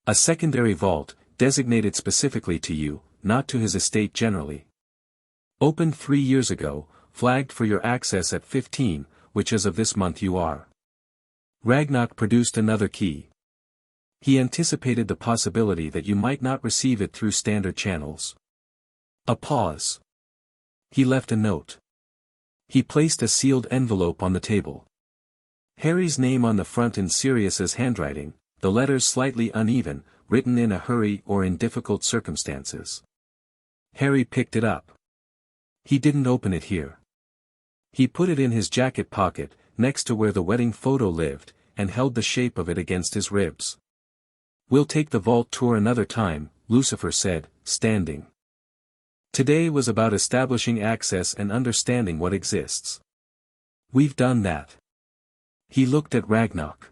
A secondary vault, designated specifically to you, not to his estate generally. Opened 3 years ago, flagged for your access at 15, which as of this month you are. Ragnock produced another key. He anticipated the possibility that you might not receive it through standard channels. A pause. He left a note. He placed a sealed envelope on the table. Harry's name on the front in Sirius's handwriting, the letters slightly uneven, written in a hurry or in difficult circumstances. Harry picked it up. He didn't open it here. He put it in his jacket pocket, next to where the wedding photo lived, and held the shape of it against his ribs. We'll take the vault tour another time, Lucifer said, standing. Today was about establishing access and understanding what exists. We've done that. He looked at Ragnock.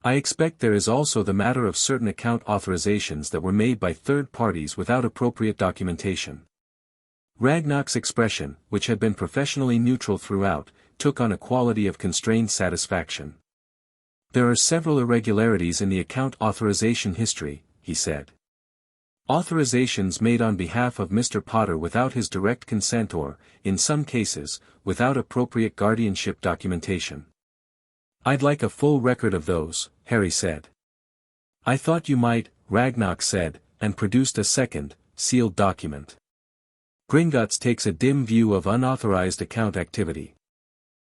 I expect there is also the matter of certain account authorizations that were made by third parties without appropriate documentation. Ragnock's expression, which had been professionally neutral throughout, took on a quality of constrained satisfaction. There are several irregularities in the account authorization history, he said. Authorizations made on behalf of Mr. Potter without his direct consent or, in some cases, without appropriate guardianship documentation. I'd like a full record of those, Harry said. I thought you might, Ragnock said, and produced a second, sealed document. Gringotts takes a dim view of unauthorized account activity.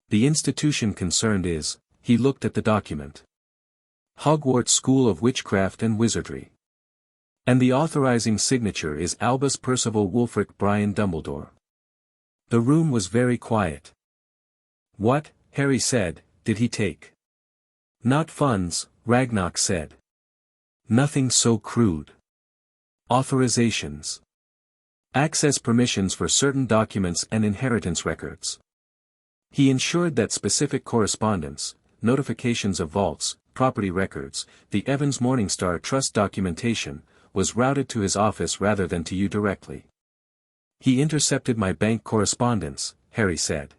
The institution concerned is, he looked at the document. Hogwarts School of Witchcraft and Wizardry. And the authorizing signature is Albus Percival Wulfric Brian Dumbledore. The room was very quiet. What, Harry said, did he take? Not funds, Ragnock said. Nothing so crude. Authorizations. Access permissions for certain documents and inheritance records. He ensured that specific correspondence, notifications of vaults, property records, the Evans Morningstar Trust documentation, was routed to his office rather than to you directly. He intercepted my bank correspondence, Harry said.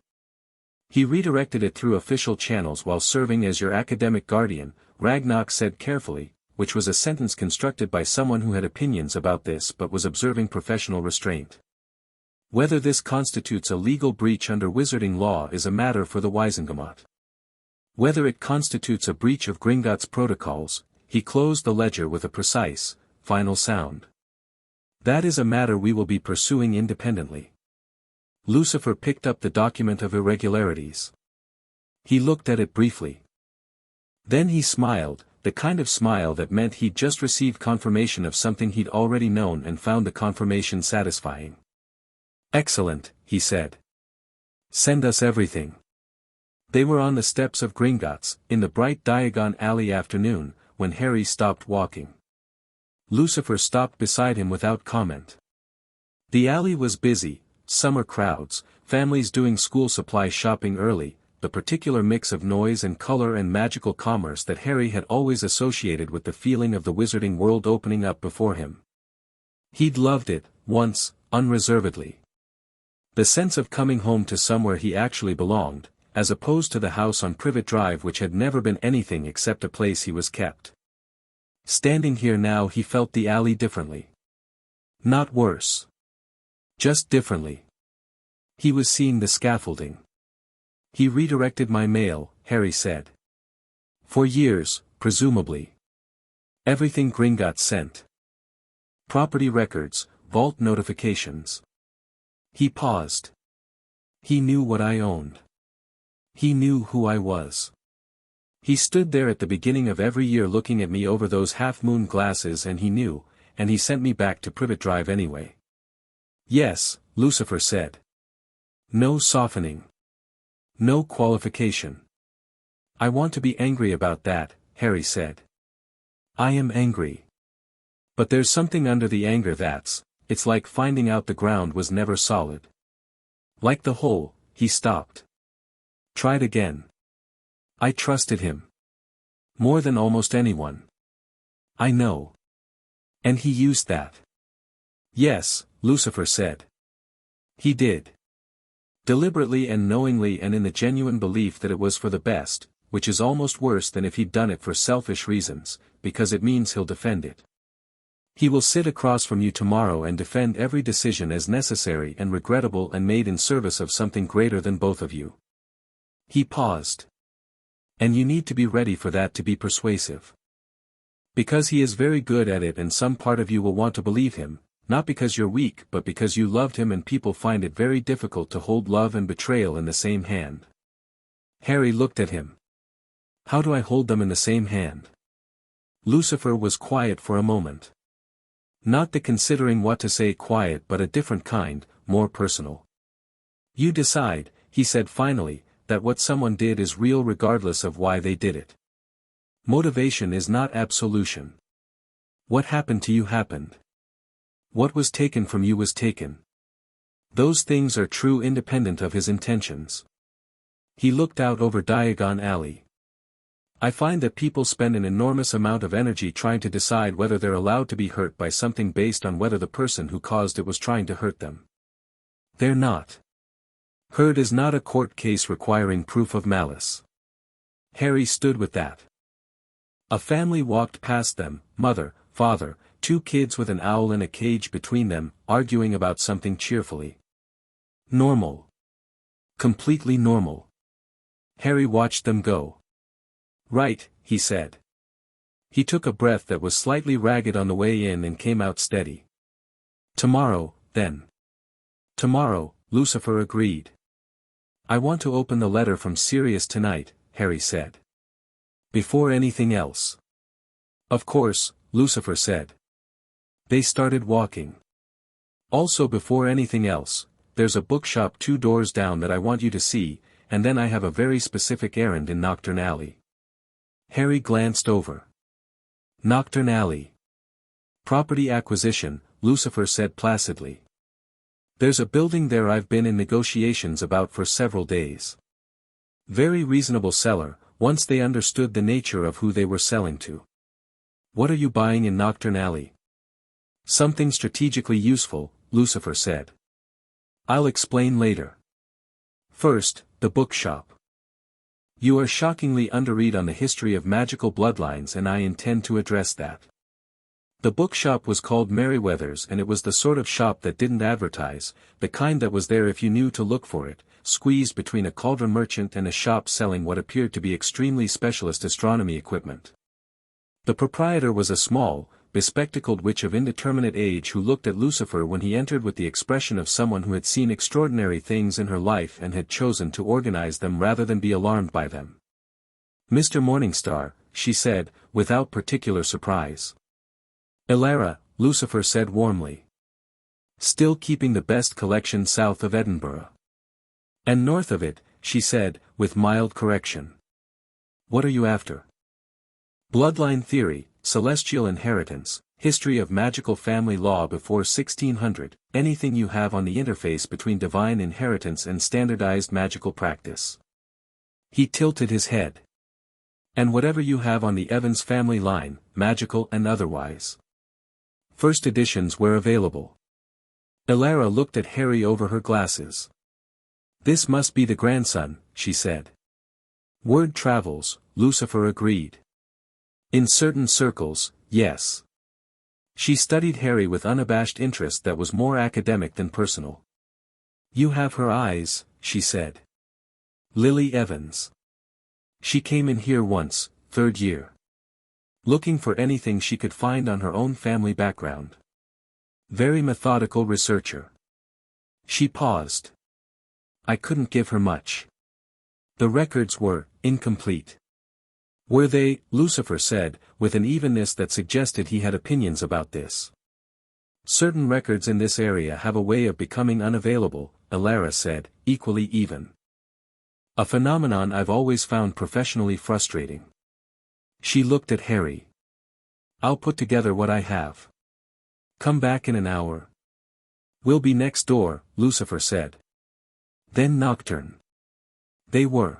He redirected it through official channels while serving as your academic guardian, Ragnock said carefully, which was a sentence constructed by someone who had opinions about this but was observing professional restraint. Whether this constitutes a legal breach under wizarding law is a matter for the Wisengamot. Whether it constitutes a breach of Gringotts protocols, he closed the ledger with a precise, final sound. That is a matter we will be pursuing independently. Lucifer picked up the document of irregularities. He looked at it briefly. Then he smiled, the kind of smile that meant he'd just received confirmation of something he'd already known and found the confirmation satisfying. Excellent, he said. Send us everything. They were on the steps of Gringotts, in the bright Diagon Alley afternoon, when Harry stopped walking. Lucifer stopped beside him without comment. The alley was busy, summer crowds, families doing school supply shopping early, the particular mix of noise and color and magical commerce that Harry had always associated with the feeling of the wizarding world opening up before him. He'd loved it, once, unreservedly. The sense of coming home to somewhere he actually belonged, as opposed to the house on Privet Drive which had never been anything except a place he was kept. Standing here now he felt the alley differently. Not worse. Just differently. He was seeing the scaffolding. He redirected my mail, Harry said. For years, presumably. Everything Gringotts sent. Property records, vault notifications. He paused. He knew what I owned. He knew who I was. He stood there at the beginning of every year looking at me over those half-moon glasses and he knew, and he sent me back to Privet Drive anyway. Yes, Lucifer said. No softening. No qualification. I want to be angry about that, Harry said. I am angry. But there's something under the anger it's like finding out the ground was never solid. Like the hole, he stopped. Tried again. I trusted him. More than almost anyone. I know. And he used that. Yes, Lucifer said. He did. Deliberately and knowingly and in the genuine belief that it was for the best, which is almost worse than if he'd done it for selfish reasons, because it means he'll defend it. He will sit across from you tomorrow and defend every decision as necessary and regrettable and made in service of something greater than both of you. He paused. And you need to be ready for that to be persuasive. Because he is very good at it and some part of you will want to believe him, not because you're weak but because you loved him and people find it very difficult to hold love and betrayal in the same hand. Harry looked at him. How do I hold them in the same hand? Lucifer was quiet for a moment. Not the considering what to say quiet but a different kind, more personal. You decide, he said finally, that what someone did is real regardless of why they did it. Motivation is not absolution. What happened to you happened. What was taken from you was taken. Those things are true independent of his intentions. He looked out over Diagon Alley. I find that people spend an enormous amount of energy trying to decide whether they're allowed to be hurt by something based on whether the person who caused it was trying to hurt them. They're not. Hurt is not a court case requiring proof of malice. Harry stood with that. A family walked past them, mother, father, 2 kids with an owl in a cage between them, arguing about something cheerfully. Normal. Completely normal. Harry watched them go. Right, he said. He took a breath that was slightly ragged on the way in and came out steady. Tomorrow, then. Tomorrow, Lucifer agreed. I want to open the letter from Sirius tonight, Harry said. Before anything else. Of course, Lucifer said. They started walking. Also before anything else, there's a bookshop 2 doors down that I want you to see, and then I have a very specific errand in Nocturne Alley. Harry glanced over. Nocturne Alley. Property acquisition, Lucifer said placidly. There's a building there I've been in negotiations about for several days. Very reasonable seller, once they understood the nature of who they were selling to. What are you buying in Nocturne Alley? Something strategically useful, Lucifer said. I'll explain later. First, the bookshop. You are shockingly underread on the history of magical bloodlines and I intend to address that. The bookshop was called Merryweather's and it was the sort of shop that didn't advertise, the kind that was there if you knew to look for it, squeezed between a cauldron merchant and a shop selling what appeared to be extremely specialist astronomy equipment. The proprietor was a small, bespectacled witch of indeterminate age who looked at Lucifer when he entered with the expression of someone who had seen extraordinary things in her life and had chosen to organize them rather than be alarmed by them. Mr. Morningstar, she said, without particular surprise. Elara, Lucifer said warmly. Still keeping the best collection south of Edinburgh. And north of it, she said, with mild correction. What are you after? Bloodline theory, celestial inheritance, history of magical family law before 1600, anything you have on the interface between divine inheritance and standardized magical practice. He tilted his head. And whatever you have on the Evans family line, magical and otherwise. First editions were available. Elara looked at Harry over her glasses. This must be the grandson, she said. Word travels, Lucifer agreed. In certain circles, yes. She studied Harry with unabashed interest that was more academic than personal. You have her eyes, she said. Lily Evans. She came in here once, 3rd year. Looking for anything she could find on her own family background. Very methodical researcher. She paused. I couldn't give her much. The records were incomplete. Were they? Lucifer said, with an evenness that suggested he had opinions about this. Certain records in this area have a way of becoming unavailable, Elara said, equally even. A phenomenon I've always found professionally frustrating. She looked at Harry. I'll put together what I have. Come back in an hour. We'll be next door, Lucifer said. Then Nocturne. They were.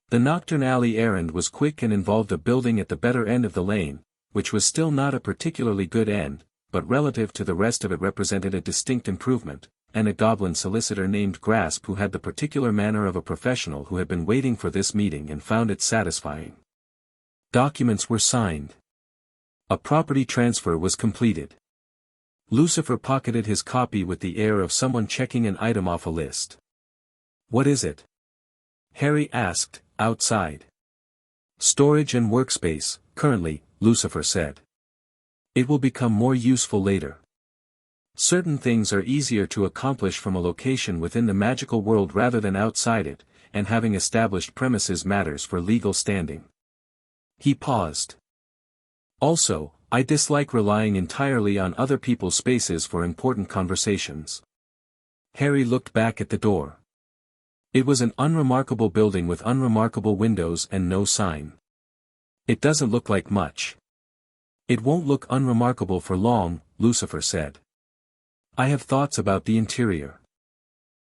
The Nocturne alley errand was quick and involved a building at the better end of the lane, which was still not a particularly good end, but relative to the rest of it represented a distinct improvement, and a goblin solicitor named Grasp who had the particular manner of a professional who had been waiting for this meeting and found it satisfying. Documents were signed. A property transfer was completed. Lucifer pocketed his copy with the air of someone checking an item off a list. What is it? Harry asked, outside. Storage and workspace, currently, Lucifer said. It will become more useful later. Certain things are easier to accomplish from a location within the magical world rather than outside it, and having established premises matters for legal standing. He paused. Also, I dislike relying entirely on other people's spaces for important conversations. Harry looked back at the door. It was an unremarkable building with unremarkable windows and no sign. It doesn't look like much. It won't look unremarkable for long, Lucifer said. I have thoughts about the interior.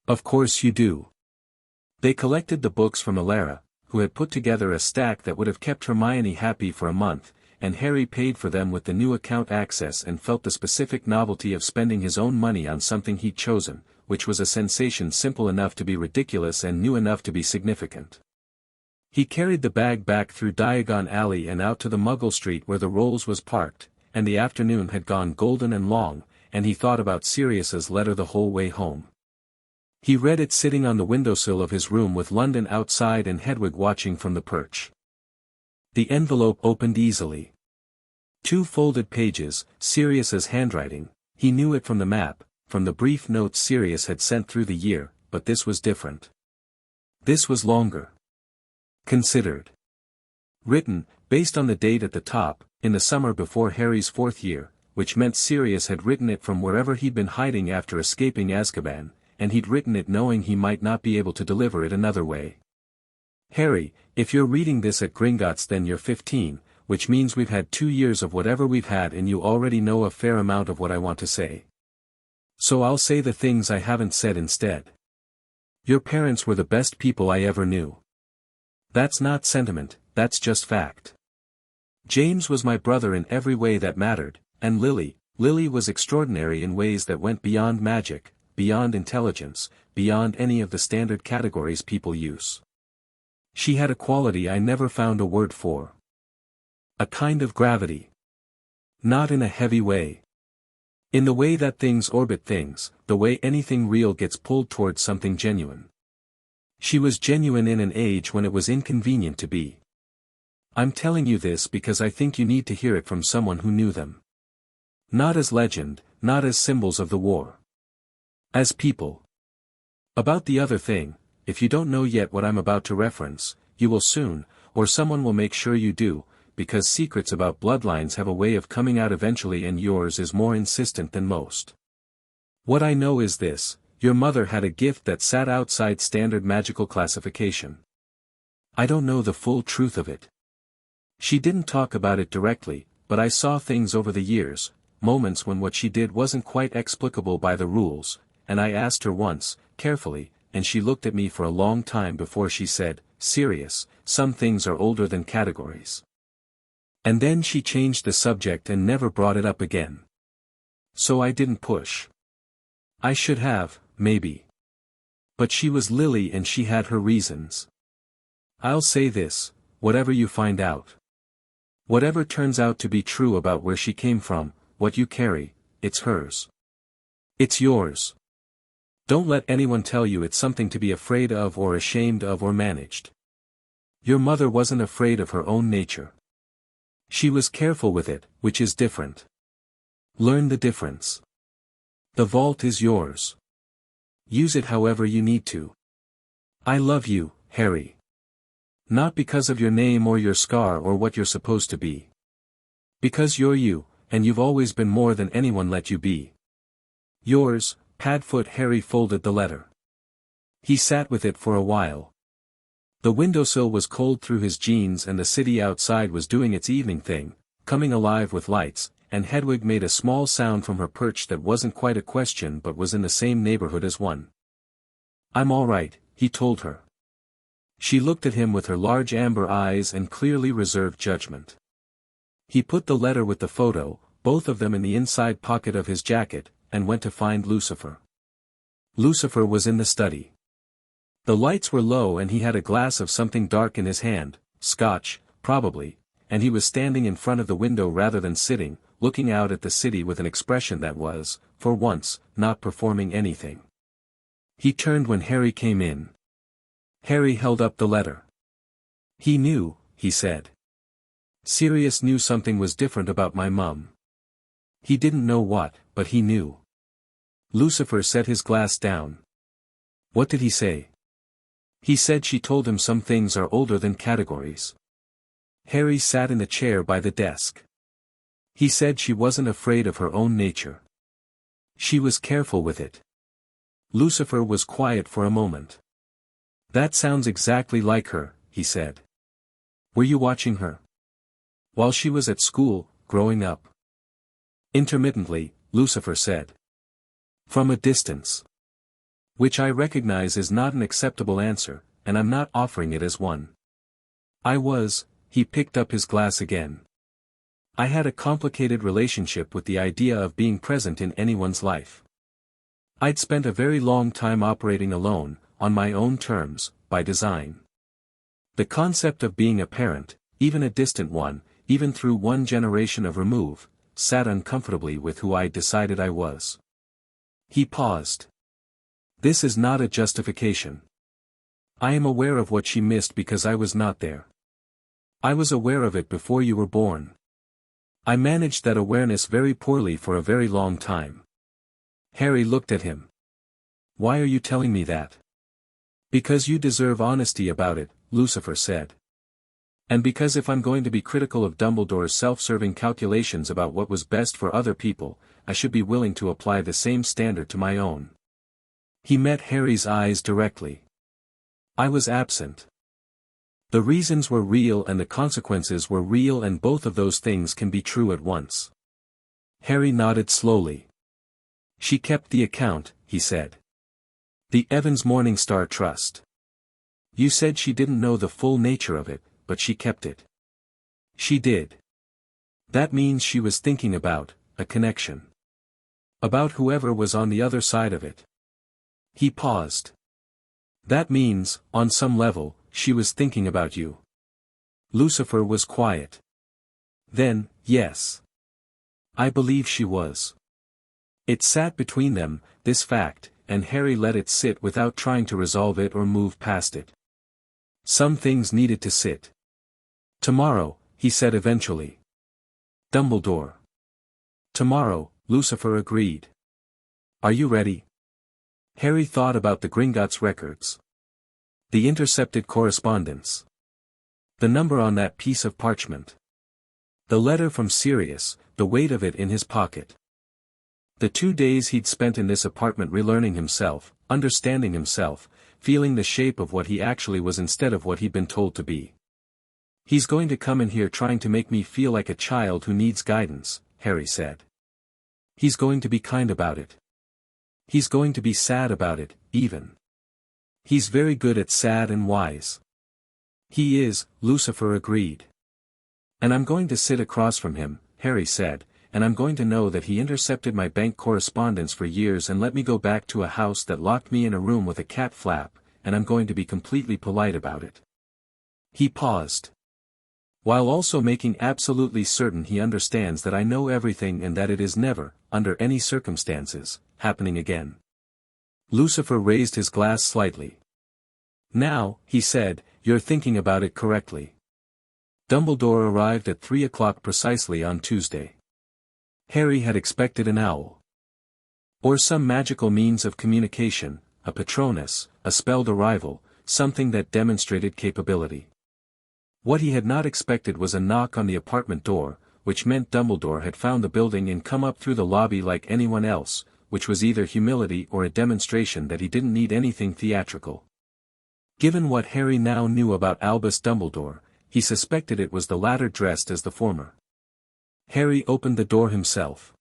Of course you do. They collected the books from Elara, who had put together a stack that would have kept Hermione happy for a month, and Harry paid for them with the new account access and felt the specific novelty of spending his own money on something he'd chosen, which was a sensation simple enough to be ridiculous and new enough to be significant. He carried the bag back through Diagon Alley and out to the Muggle Street where the Rolls was parked, and the afternoon had gone golden and long, and he thought about Sirius's letter the whole way home. He read it sitting on the windowsill of his room with London outside and Hedwig watching from the perch. The envelope opened easily. 2 folded pages, Sirius's handwriting. He knew it from the map, from the brief notes Sirius had sent through the year, but this was different. This was longer. Considered. Written, based on the date at the top, in the summer before Harry's 4th year, which meant Sirius had written it from wherever he'd been hiding after escaping Azkaban, and he'd written it knowing he might not be able to deliver it another way. Harry, if you're reading this at Gringotts then you're 15, which means we've had 2 years of whatever we've had and you already know a fair amount of what I want to say. So I'll say the things I haven't said instead. Your parents were the best people I ever knew. That's not sentiment, that's just fact. James was my brother in every way that mattered, and Lily was extraordinary in ways that went beyond magic, beyond intelligence, beyond any of the standard categories people use. She had a quality I never found a word for. A kind of gravity. Not in a heavy way. In the way that things orbit things, the way anything real gets pulled towards something genuine. She was genuine in an age when it was inconvenient to be. I'm telling you this because I think you need to hear it from someone who knew them. Not as legend, not as symbols of the war. As people. About the other thing, if you don't know yet what I'm about to reference, you will soon, or someone will make sure you do, because secrets about bloodlines have a way of coming out eventually and yours is more insistent than most. What I know is this, your mother had a gift that sat outside standard magical classification. I don't know the full truth of it. She didn't talk about it directly, but I saw things over the years, moments when what she did wasn't quite explicable by the rules, and I asked her once, carefully, and she looked at me for a long time before she said, Sirius, some things are older than categories. And then she changed the subject and never brought it up again. So I didn't push. I should have, maybe. But she was Lily and she had her reasons. I'll say this, whatever you find out. Whatever turns out to be true about where she came from, what you carry, it's hers. It's yours. Don't let anyone tell you it's something to be afraid of or ashamed of or managed. Your mother wasn't afraid of her own nature. She was careful with it, which is different. Learn the difference. The vault is yours. Use it however you need to. I love you, Harry. Not because of your name or your scar or what you're supposed to be. Because you're you, and you've always been more than anyone let you be. Yours, Padfoot. Harry folded the letter. He sat with it for a while. The windowsill was cold through his jeans and the city outside was doing its evening thing, coming alive with lights, and Hedwig made a small sound from her perch that wasn't quite a question but was in the same neighborhood as one. I'm all right, he told her. She looked at him with her large amber eyes and clearly reserved judgment. He put the letter with the photo, both of them in the inside pocket of his jacket, and went to find Lucifer. Lucifer was in the study. The lights were low and he had a glass of something dark in his hand, scotch, probably, and he was standing in front of the window rather than sitting, looking out at the city with an expression that was, for once, not performing anything. He turned when Harry came in. Harry held up the letter. He knew, he said. Sirius knew something was different about my mum. He didn't know what, but he knew. Lucifer set his glass down. What did he say? He said she told him some things are older than categories. Harry sat in the chair by the desk. He said she wasn't afraid of her own nature. She was careful with it. Lucifer was quiet for a moment. That sounds exactly like her, he said. Were you watching her? While she was at school, growing up? Intermittently, Lucifer said. From a distance. Which I recognize is not an acceptable answer, and I'm not offering it as one. He picked up his glass again. I had a complicated relationship with the idea of being present in anyone's life. I'd spent a very long time operating alone, on my own terms, by design. The concept of being a parent, even a distant one, even through one generation of remove, sat uncomfortably with who I decided I was. He paused. This is not a justification. I am aware of what she missed because I was not there. I was aware of it before you were born. I managed that awareness very poorly for a very long time. Harry looked at him. Why are you telling me that? Because you deserve honesty about it, Lucifer said. And because if I'm going to be critical of Dumbledore's self-serving calculations about what was best for other people, I should be willing to apply the same standard to my own. He met Harry's eyes directly. I was absent. The reasons were real and the consequences were real, and both of those things can be true at once. Harry nodded slowly. She kept the account, he said. The Evans Morningstar Trust. You said she didn't know the full nature of it, but she kept it. She did. That means she was thinking about a connection. About whoever was on the other side of it. He paused. That means, on some level, she was thinking about you. Lucifer was quiet. Then, yes. I believe she was. It sat between them, this fact, and Harry let it sit without trying to resolve it or move past it. Some things needed to sit. Tomorrow, he said eventually. Dumbledore. Tomorrow, Lucifer agreed. Are you ready? Harry thought about the Gringotts records. The intercepted correspondence. The number on that piece of parchment. The letter from Sirius, the weight of it in his pocket. The 2 days he'd spent in this apartment relearning himself, understanding himself, feeling the shape of what he actually was instead of what he'd been told to be. He's going to come in here trying to make me feel like a child who needs guidance, Harry said. He's going to be kind about it. He's going to be sad about it, even. He's very good at sad and wise. He is, Lucifer agreed. And I'm going to sit across from him, Harry said, and I'm going to know that he intercepted my bank correspondence for years and let me go back to a house that locked me in a room with a cat flap, and I'm going to be completely polite about it." He paused. "While also making absolutely certain he understands that I know everything and that it is never, under any circumstances, happening again." Lucifer raised his glass slightly. "Now," he said, "you're thinking about it correctly. Dumbledore arrived at 3 o'clock precisely on Tuesday. Harry had expected an owl. Or some magical means of communication, a Patronus, a spelled arrival, something that demonstrated capability. What he had not expected was a knock on the apartment door, which meant Dumbledore had found the building and come up through the lobby like anyone else, which was either humility or a demonstration that he didn't need anything theatrical. Given what Harry now knew about Albus Dumbledore, he suspected it was the latter dressed as the former. Harry opened the door himself.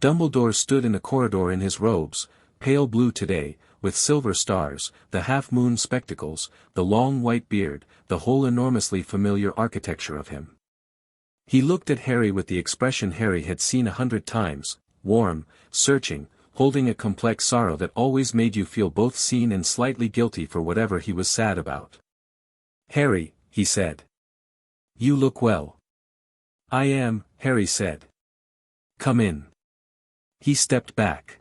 Dumbledore stood in the corridor in his robes, pale blue today, with silver stars, the half-moon spectacles, the long white beard, the whole enormously familiar architecture of him. He looked at Harry with the expression Harry had seen 100 times, warm, searching, holding a complex sorrow that always made you feel both seen and slightly guilty for whatever he was sad about. "Harry," he said. "You look well." "I am," Harry said. "Come in." He stepped back.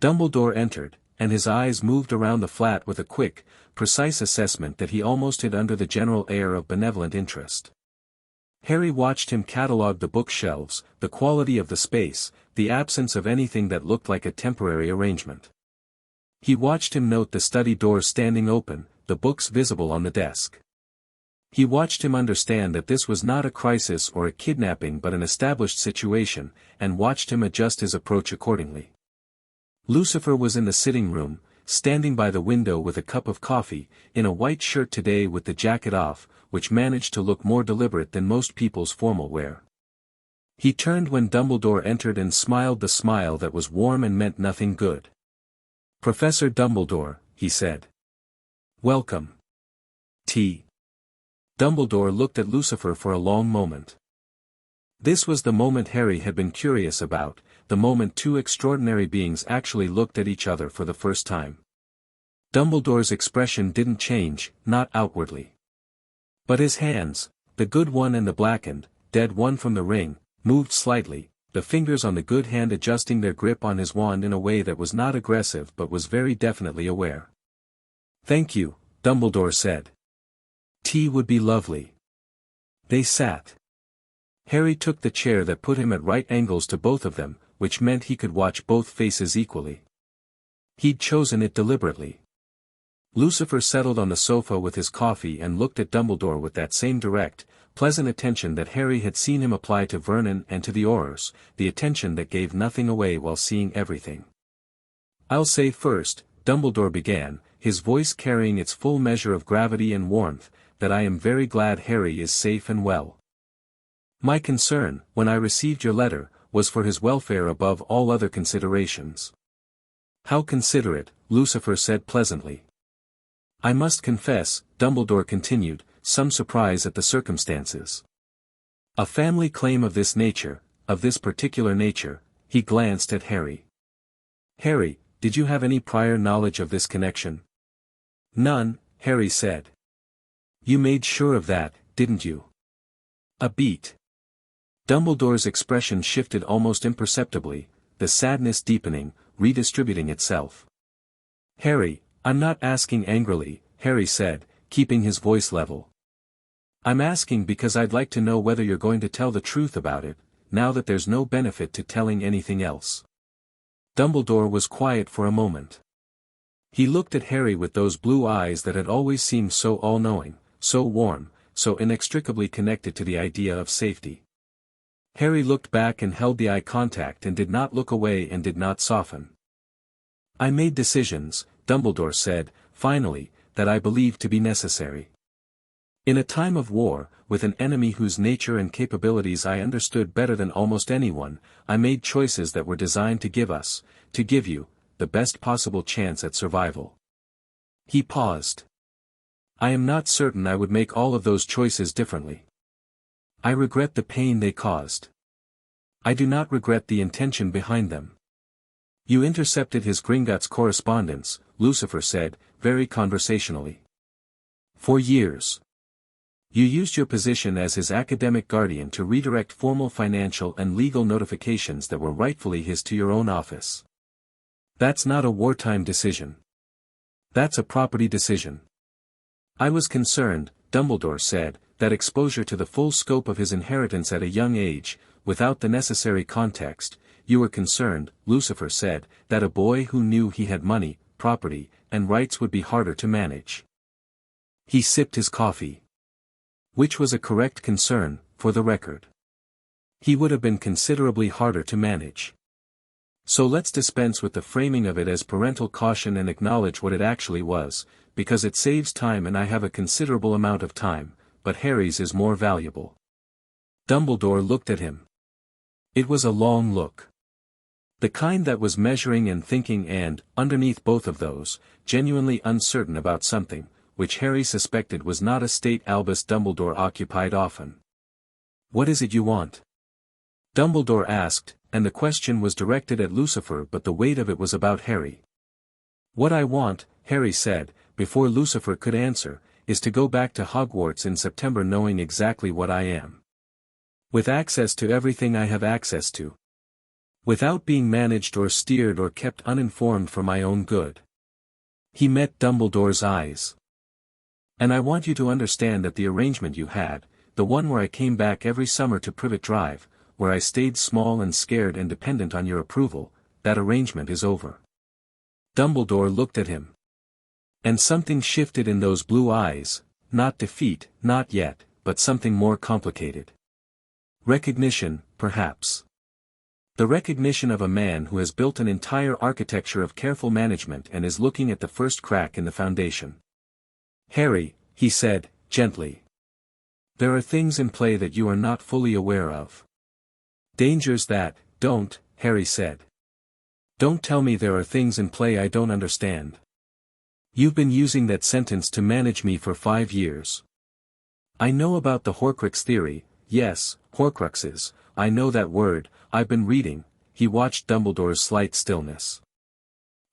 Dumbledore entered, and his eyes moved around the flat with a quick, precise assessment that he almost hid under the general air of benevolent interest. Harry watched him catalogue the bookshelves, the quality of the space, the absence of anything that looked like a temporary arrangement. He watched him note the study door standing open, the books visible on the desk. He watched him understand that this was not a crisis or a kidnapping but an established situation, and watched him adjust his approach accordingly. Lucifer was in the sitting room, standing by the window with a cup of coffee, in a white shirt today with the jacket off, which managed to look more deliberate than most people's formal wear. He turned when Dumbledore entered and smiled the smile that was warm and meant nothing good. "Professor Dumbledore," he said. "Welcome. Tea." Dumbledore looked at Lucifer for a long moment. This was the moment Harry had been curious about, the moment two extraordinary beings actually looked at each other for the first time. Dumbledore's expression didn't change, not outwardly. But his hands, the good one and the blackened, dead one from the ring, moved slightly, the fingers on the good hand adjusting their grip on his wand in a way that was not aggressive but was very definitely aware. "Thank you," Dumbledore said. "Tea would be lovely." They sat. Harry took the chair that put him at right angles to both of them, which meant he could watch both faces equally. He'd chosen it deliberately. Lucifer settled on the sofa with his coffee and looked at Dumbledore with that same direct, pleasant attention that Harry had seen him apply to Vernon and to the Aurors, the attention that gave nothing away while seeing everything. "I'll say first," Dumbledore began, his voice carrying its full measure of gravity and warmth, "that I am very glad Harry is safe and well. My concern, when I received your letter, was for his welfare above all other considerations." "How considerate," Lucifer said pleasantly. "I must confess," Dumbledore continued, some surprise at the circumstances. "A family claim of this nature, of this particular nature," he glanced at Harry. "Harry, did you have any prior knowledge of this connection?" "None," Harry said. "You made sure of that, didn't you?" "A beat." Dumbledore's expression shifted almost imperceptibly, the sadness deepening, redistributing itself. "Harry, I'm not asking angrily," Harry said, keeping his voice level. "I'm asking because I'd like to know whether you're going to tell the truth about it, now that there's no benefit to telling anything else." Dumbledore was quiet for a moment. He looked at Harry with those blue eyes that had always seemed so all-knowing, so warm, so inextricably connected to the idea of safety. Harry looked back and held the eye contact and did not look away and did not soften. "I made decisions," Dumbledore said, finally, "that I believed to be necessary. In a time of war, with an enemy whose nature and capabilities I understood better than almost anyone, I made choices that were designed to give us, to give you, the best possible chance at survival." He paused. "I am not certain I would make all of those choices differently. I regret the pain they caused. I do not regret the intention behind them. You intercepted his Gringotts correspondence, Lucifer said, very conversationally. For years. You used your position as his academic guardian to redirect formal financial and legal notifications that were rightfully his to your own office. That's not a wartime decision. That's a property decision. I was concerned, Dumbledore said, that exposure to the full scope of his inheritance at a young age, without the necessary context. You were concerned, Lucifer said, that a boy who knew he had money, property, and rights would be harder to manage. He sipped his coffee. Which was a correct concern, for the record. He would have been considerably harder to manage. So let's dispense with the framing of it as parental caution and acknowledge what it actually was, because it saves time and I have a considerable amount of time, but Harry's is more valuable. Dumbledore looked at him. It was a long look. The kind that was measuring and thinking and, underneath both of those, genuinely uncertain about something, which Harry suspected was not a state Albus Dumbledore occupied often. What is it you want? Dumbledore asked, and the question was directed at Lucifer but the weight of it was about Harry. What I want, Harry said, before Lucifer could answer, is to go back to Hogwarts in September knowing exactly what I am. With access to everything I have access to. Without being managed or steered or kept uninformed for my own good. He met Dumbledore's eyes. And I want you to understand that the arrangement you had, the one where I came back every summer to Privet Drive, where I stayed small and scared and dependent on your approval, that arrangement is over. Dumbledore looked at him. And something shifted in those blue eyes, not defeat, not yet, but something more complicated. Recognition, perhaps. The recognition of a man who has built an entire architecture of careful management and is looking at the first crack in the foundation. Harry, he said, gently. There are things in play that you are not fully aware of. Dangers that, don't, Harry said. Don't tell me there are things in play I don't understand. You've been using that sentence to manage me for 5 years. I know about the Horcrux theory, yes, Horcruxes, I know that word, I've been reading, he watched Dumbledore's slight stillness.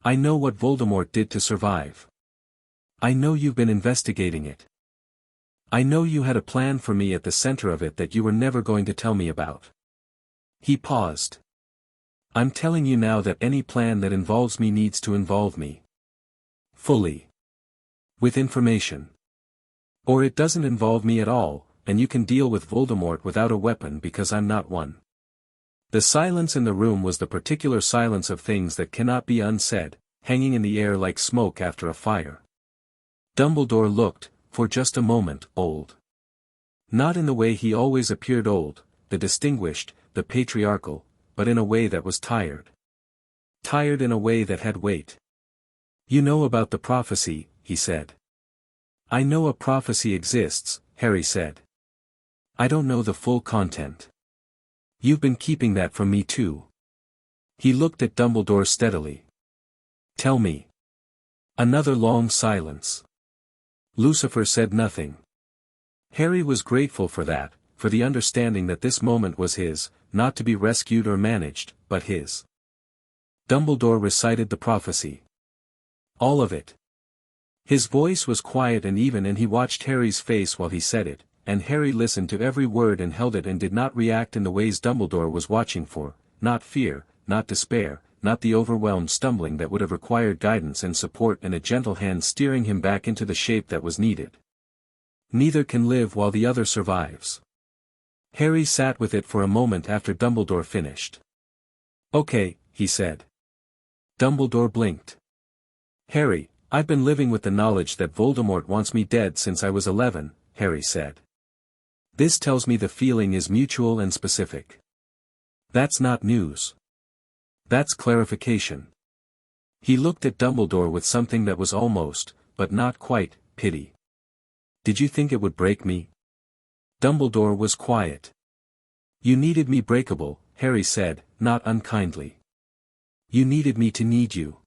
I know what Voldemort did to survive. I know you've been investigating it. I know you had a plan for me at the center of it that you were never going to tell me about. He paused. I'm telling you now that any plan that involves me needs to involve me. Fully. With information. Or it doesn't involve me at all, and you can deal with Voldemort without a weapon because I'm not one. The silence in the room was the particular silence of things that cannot be unsaid, hanging in the air like smoke after a fire. Dumbledore looked, for just a moment, old. Not in the way he always appeared old, the distinguished, the patriarchal, but in a way that was tired. Tired in a way that had weight. You know about the prophecy, he said. I know a prophecy exists, Harry said. I don't know the full content. You've been keeping that from me too. He looked at Dumbledore steadily. Tell me. Another long silence. Lucifer said nothing. Harry was grateful for that, for the understanding that this moment was his, not to be rescued or managed, but his. Dumbledore recited the prophecy. All of it. His voice was quiet and even and he watched Harry's face while he said it, and Harry listened to every word and held it and did not react in the ways Dumbledore was watching for, not fear, not despair, not the overwhelmed stumbling that would have required guidance and support and a gentle hand steering him back into the shape that was needed. Neither can live while the other survives. Harry sat with it for a moment after Dumbledore finished. Okay, he said. Dumbledore blinked. Harry, I've been living with the knowledge that Voldemort wants me dead since I was 11, Harry said. This tells me the feeling is mutual and specific. That's not news. That's clarification. He looked at Dumbledore with something that was almost, but not quite, pity. Did you think it would break me? Dumbledore was quiet. You needed me breakable, Harry said, not unkindly. You needed me to need you.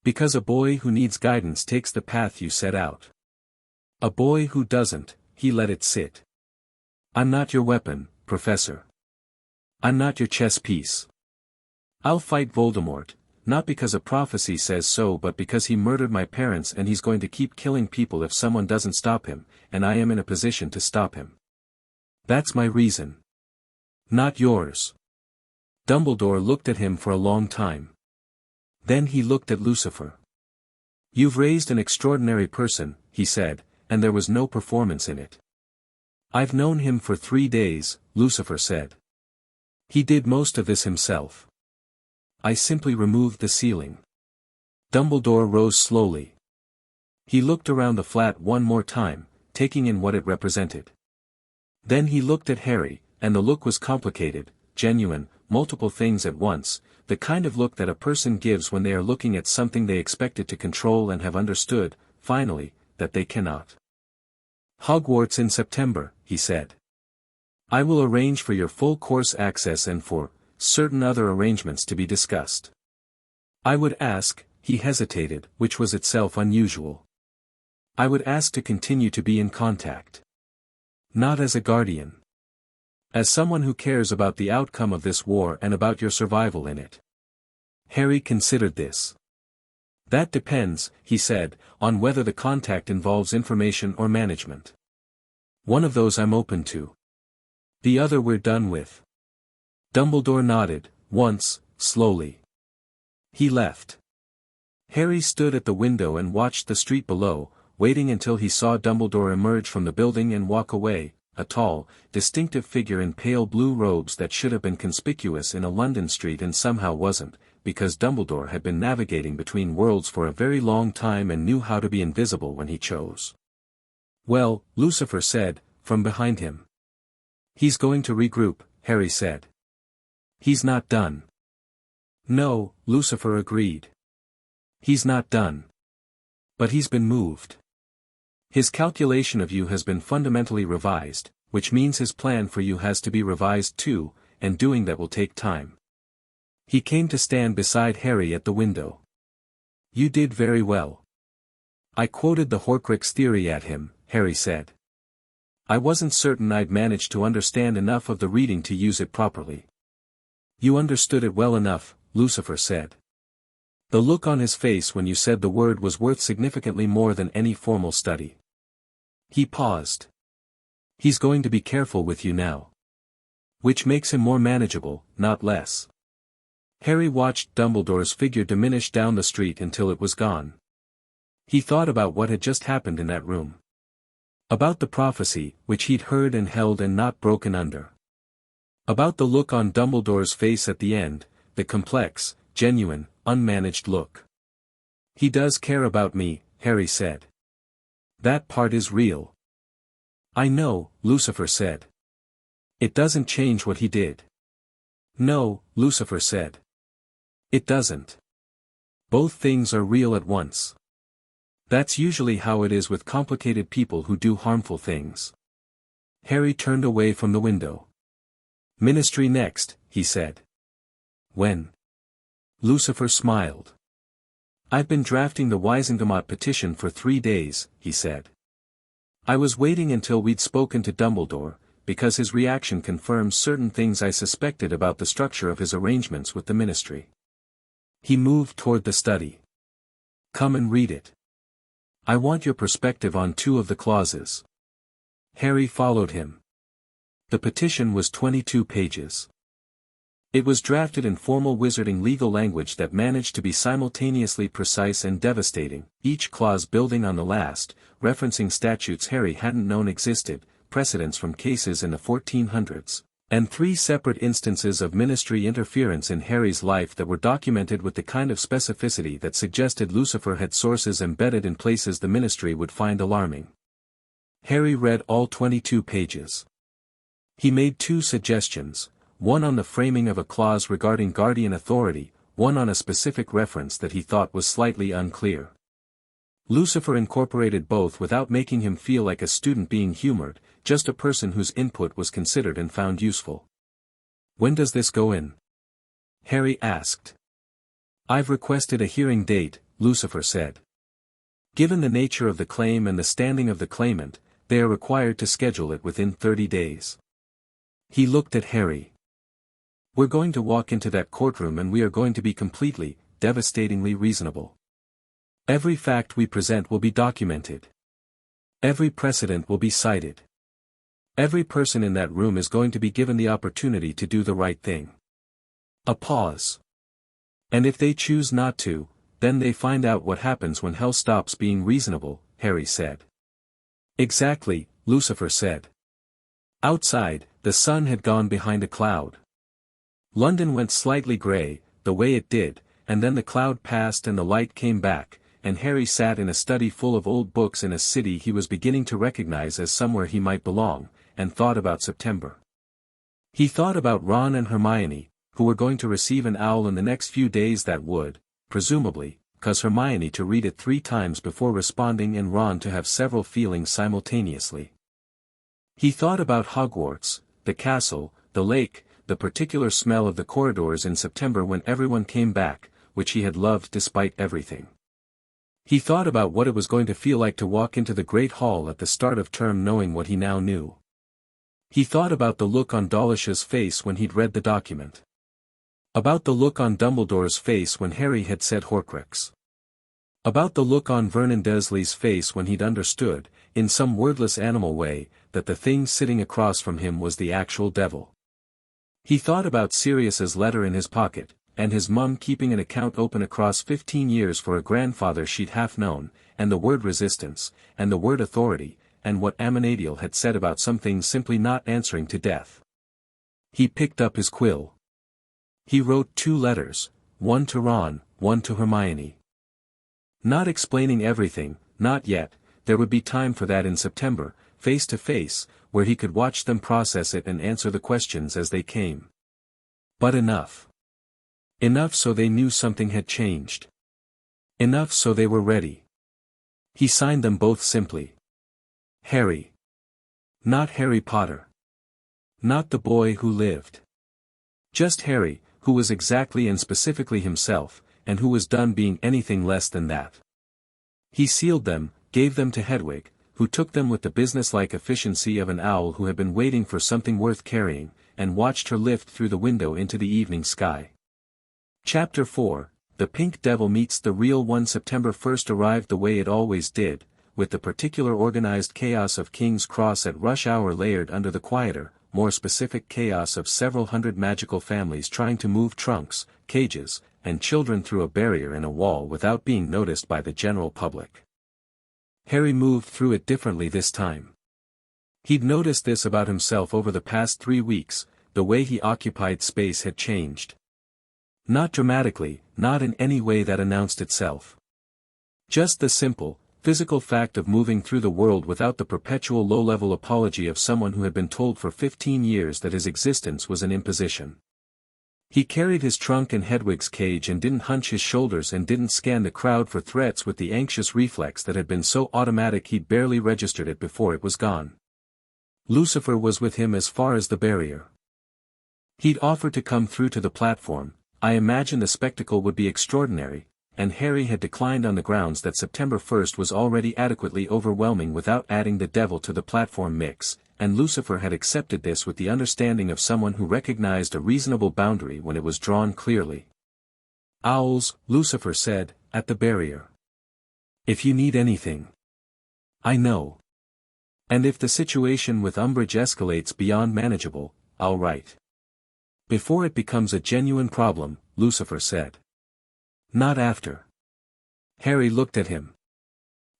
Because a boy who needs guidance takes the path you set out. A boy who doesn't, he let it sit. I'm not your weapon, Professor. I'm not your chess piece. I'll fight Voldemort, not because a prophecy says so but because he murdered my parents and he's going to keep killing people if someone doesn't stop him, and I am in a position to stop him. That's my reason. Not yours. Dumbledore looked at him for a long time. Then he looked at Lucifer. You've raised an extraordinary person, he said, and there was no performance in it. I've known him for 3 days, Lucifer said. He did most of this himself. I simply removed the ceiling. Dumbledore rose slowly. He looked around the flat one more time, taking in what it represented. Then he looked at Harry, and the look was complicated, genuine, multiple things at once, the kind of look that a person gives when they are looking at something they expected to control and have understood, finally, that they cannot. Hogwarts in September, he said. I will arrange for your full course access and for certain other arrangements to be discussed. I would ask, he hesitated, which was itself unusual. I would ask to continue to be in contact. Not as a guardian. As someone who cares about the outcome of this war and about your survival in it. Harry considered this. That depends, he said, on whether the contact involves information or management. One of those I'm open to. The other we're done with. Dumbledore nodded, once, slowly. He left. Harry stood at the window and watched the street below, waiting until he saw Dumbledore emerge from the building and walk away, a tall, distinctive figure in pale blue robes that should have been conspicuous in a London street and somehow wasn't, because Dumbledore had been navigating between worlds for a very long time and knew how to be invisible when he chose. Well, Lucifer said, from behind him. He's going to regroup, Harry said. He's not done. No, Lucifer agreed. He's not done. But he's been moved. His calculation of you has been fundamentally revised, which means his plan for you has to be revised too, and doing that will take time. He came to stand beside Harry at the window. You did very well. I quoted the Horcrux theory at him, Harry said. I wasn't certain I'd managed to understand enough of the reading to use it properly. You understood it well enough, Lucifer said. The look on his face when you said the word was worth significantly more than any formal study. He paused. He's going to be careful with you now. Which makes him more manageable, not less. Harry watched Dumbledore's figure diminish down the street until it was gone. He thought about what had just happened in that room. About the prophecy, which he'd heard and held and not broken under. About the look on Dumbledore's face at the end, the complex, genuine, unmanaged look. He does care about me, Harry said. That part is real. I know, Lucifer said. It doesn't change what he did. No, Lucifer said. It doesn't. Both things are real at once. That's usually how it is with complicated people who do harmful things. Harry turned away from the window. Ministry next, he said. When? Lucifer smiled. I've been drafting the Wisengamot petition for 3 days, he said. I was waiting until we'd spoken to Dumbledore, because his reaction confirms certain things I suspected about the structure of his arrangements with the Ministry. He moved toward the study. Come and read it. I want your perspective on 2 of the clauses. Harry followed him. The petition was 22 pages. It was drafted in formal wizarding legal language that managed to be simultaneously precise and devastating, each clause building on the last, referencing statutes Harry hadn't known existed, precedents from cases in the 1400s, and 3 separate instances of Ministry interference in Harry's life that were documented with the kind of specificity that suggested Lucifer had sources embedded in places the Ministry would find alarming. Harry read all 22 pages. He made 2 suggestions. One on the framing of a clause regarding guardian authority, one on a specific reference that he thought was slightly unclear. Lucifer incorporated both without making him feel like a student being humored, just a person whose input was considered and found useful. When does this go in? Harry asked. I've requested a hearing date, Lucifer said. Given the nature of the claim and the standing of the claimant, they are required to schedule it within 30 days. He looked at Harry. We're going to walk into that courtroom and we are going to be completely, devastatingly reasonable. Every fact we present will be documented. Every precedent will be cited. Every person in that room is going to be given the opportunity to do the right thing. A pause. And if they choose not to, then they find out what happens when hell stops being reasonable, Harry said. Exactly, Lucifer said. Outside, the sun had gone behind a cloud. London went slightly grey, the way it did, and then the cloud passed and the light came back, and Harry sat in a study full of old books in a city he was beginning to recognize as somewhere he might belong, and thought about September. He thought about Ron and Hermione, who were going to receive an owl in the next few days that would, presumably, cause Hermione to read it 3 times before responding and Ron to have several feelings simultaneously. He thought about Hogwarts, the castle, the lake, the particular smell of the corridors in September when everyone came back, which he had loved despite everything. He thought about what it was going to feel like to walk into the Great Hall at the start of term knowing what he now knew. He thought about the look on Dawlish's face when he'd read the document. About the look on Dumbledore's face when Harry had said Horcrux. About the look on Vernon Dursley's face when he'd understood, in some wordless animal way, that the thing sitting across from him was the actual devil. He thought about Sirius's letter in his pocket, and his mum keeping an account open across 15 years for a grandfather she'd half known, and the word resistance, and the word authority, and what Amenadiel had said about some things simply not answering to death. He picked up his quill. He wrote 2 letters, one to Ron, one to Hermione. Not explaining everything, not yet, there would be time for that in September, face to face, where he could watch them process it and answer the questions as they came. But enough. Enough so they knew something had changed. Enough so they were ready. He signed them both simply. Harry. Not Harry Potter. Not the boy who lived. Just Harry, who was exactly and specifically himself, and who was done being anything less than that. He sealed them, gave them to Hedwig, who took them with the businesslike efficiency of an owl who had been waiting for something worth carrying, and watched her lift through the window into the evening sky. Chapter 4, The Pink Devil Meets the Real One. September 1st arrived the way it always did, with the particular organized chaos of King's Cross at rush hour layered under the quieter, more specific chaos of several hundred magical families trying to move trunks, cages, and children through a barrier in a wall without being noticed by the general public. Harry moved through it differently this time. He'd noticed this about himself over the past 3 weeks, the way he occupied space had changed. Not dramatically, not in any way that announced itself. Just the simple, physical fact of moving through the world without the perpetual low-level apology of someone who had been told for 15 years that his existence was an imposition. He carried his trunk in Hedwig's cage and didn't hunch his shoulders and didn't scan the crowd for threats with the anxious reflex that had been so automatic he'd barely registered it before it was gone. Lucifer was with him as far as the barrier. He'd offered to come through to the platform. I imagined the spectacle would be extraordinary, and Harry had declined on the grounds that September 1st was already adequately overwhelming without adding the devil to the platform mix, and Lucifer had accepted this with the understanding of someone who recognized a reasonable boundary when it was drawn clearly. Owls, Lucifer said, at the barrier. If you need anything. I know. And if the situation with Umbridge escalates beyond manageable, I'll write. Before it becomes a genuine problem, Lucifer said. Not after. Harry looked at him.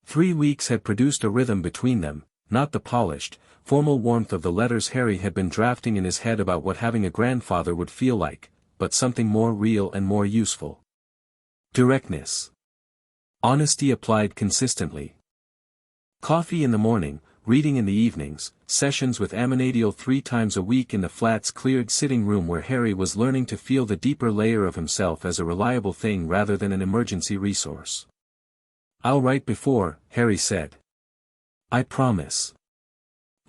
3 weeks had produced a rhythm between them, not the polished, formal warmth of the letters Harry had been drafting in his head about what having a grandfather would feel like, but something more real and more useful. Directness. Honesty applied consistently. Coffee in the morning, reading in the evenings, sessions with Amenadiel 3 times a week in the flat's cleared sitting room where Harry was learning to feel the deeper layer of himself as a reliable thing rather than an emergency resource. I'll write before, Harry said. I promise.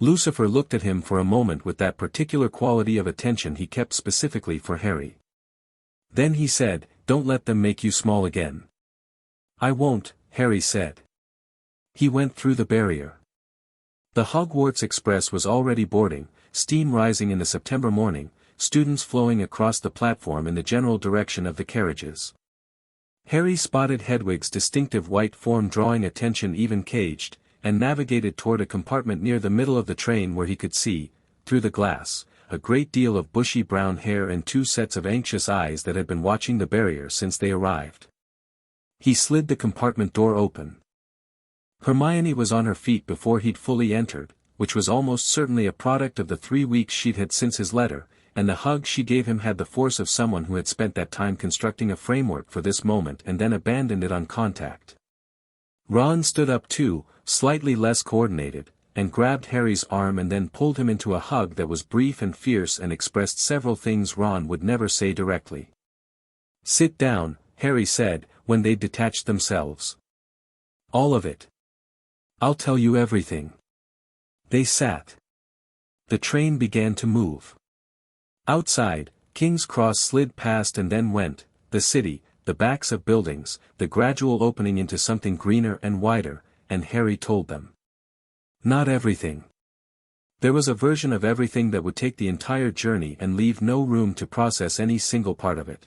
Lucifer looked at him for a moment with that particular quality of attention he kept specifically for Harry. Then he said, don't let them make you small again. I won't, Harry said. He went through the barrier. The Hogwarts Express was already boarding, steam rising in the September morning, students flowing across the platform in the general direction of the carriages. Harry spotted Hedwig's distinctive white form drawing attention even caged, and navigated toward a compartment near the middle of the train where he could see, through the glass, a great deal of bushy brown hair and two sets of anxious eyes that had been watching the barrier since they arrived. He slid the compartment door open. Hermione was on her feet before he'd fully entered, which was almost certainly a product of the 3 weeks she'd had since his letter, and the hug she gave him had the force of someone who had spent that time constructing a framework for this moment and then abandoned it on contact. Ron stood up too, slightly less coordinated, and grabbed Harry's arm and then pulled him into a hug that was brief and fierce and expressed several things Ron would never say directly. "Sit down," Harry said, when they'd detached themselves. "All of it. I'll tell you everything." They sat. The train began to move. Outside, King's Cross slid past and then went, the city, the backs of buildings, the gradual opening into something greener and wider, and Harry told them. Not everything. There was a version of everything that would take the entire journey and leave no room to process any single part of it.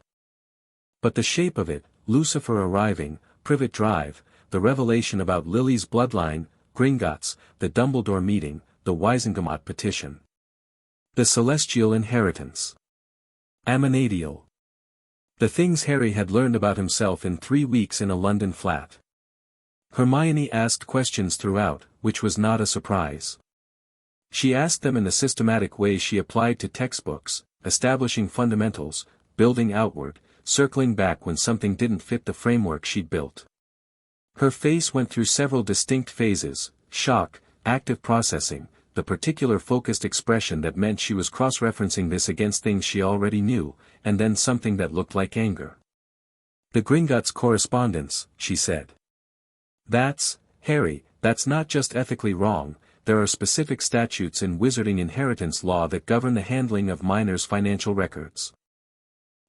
But the shape of it, Lucifer arriving, Privet Drive, the revelation about Lily's bloodline, Gringotts, the Dumbledore meeting, the Wisengamot petition. The celestial inheritance. Amanadial. The things Harry had learned about himself in 3 weeks in a London flat. Hermione asked questions throughout, which was not a surprise. She asked them in the systematic way she applied to textbooks, establishing fundamentals, building outward, circling back when something didn't fit the framework she'd built. Her face went through several distinct phases: shock, active processing, the particular focused expression that meant she was cross-referencing this against things she already knew, and then something that looked like anger. "The Gringotts correspondence," she said. Harry, that's not just ethically wrong, there are specific statutes in wizarding inheritance law that govern the handling of minors' financial records.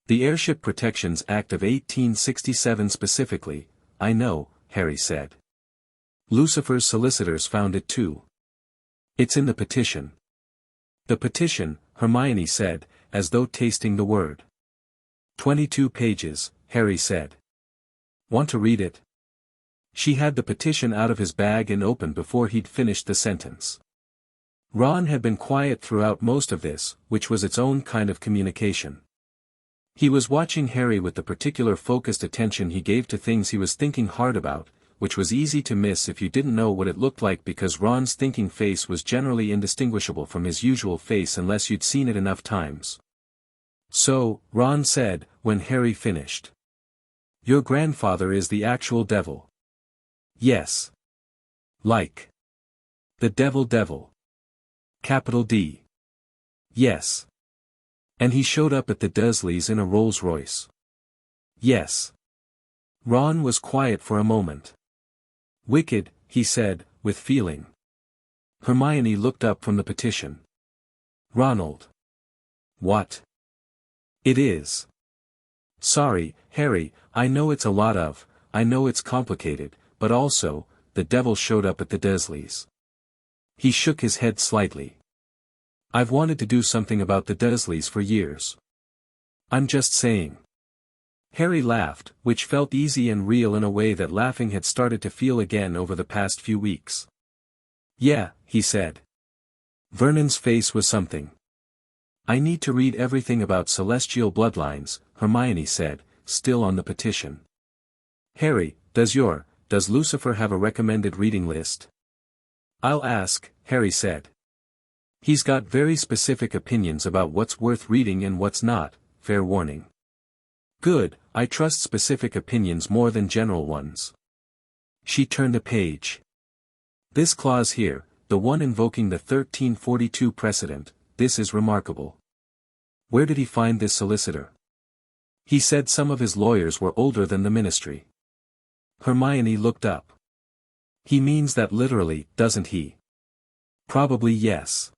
The Heirship Protections Act of 1867 specifically, I know, Harry said. Lucifer's solicitors found it too. It's in the petition. The petition, Hermione said, as though tasting the word. 22 pages, Harry said. Want to read it? She had the petition out of his bag and open before he'd finished the sentence. Ron had been quiet throughout most of this, which was its own kind of communication. He was watching Harry with the particular focused attention he gave to things he was thinking hard about, which was easy to miss if you didn't know what it looked like because Ron's thinking face was generally indistinguishable from his usual face unless you'd seen it enough times. "So," Ron said, when Harry finished. "Your grandfather is the actual devil." "Yes. Like. The devil. Capital D. Yes. And he showed up at the Dursleys in a Rolls-Royce." "Yes." Ron was quiet for a moment. "Wicked," he said, with feeling. Hermione looked up from the petition. "Ronald." "What?" "It is. Sorry, Harry, I know it's a lot of, I know it's complicated, but also, the devil showed up at the Dursleys." He shook his head slightly. "I've wanted to do something about the Dursleys for years. I'm just saying." Harry laughed, which felt easy and real in a way that laughing had started to feel again over the past few weeks. "Yeah," he said. Vernon's face was something. "I need to read everything about celestial bloodlines," Hermione said, still on the petition. "Harry, does Lucifer have a recommended reading list?" "I'll ask," Harry said. "He's got very specific opinions about what's worth reading and what's not, fair warning." "Good, I trust specific opinions more than general ones." She turned a page. "This clause here, the one invoking the 1342 precedent, this is remarkable. Where did he find this solicitor?" "He said some of his lawyers were older than the ministry." Hermione looked up. "He means that literally, doesn't he?" "Probably yes."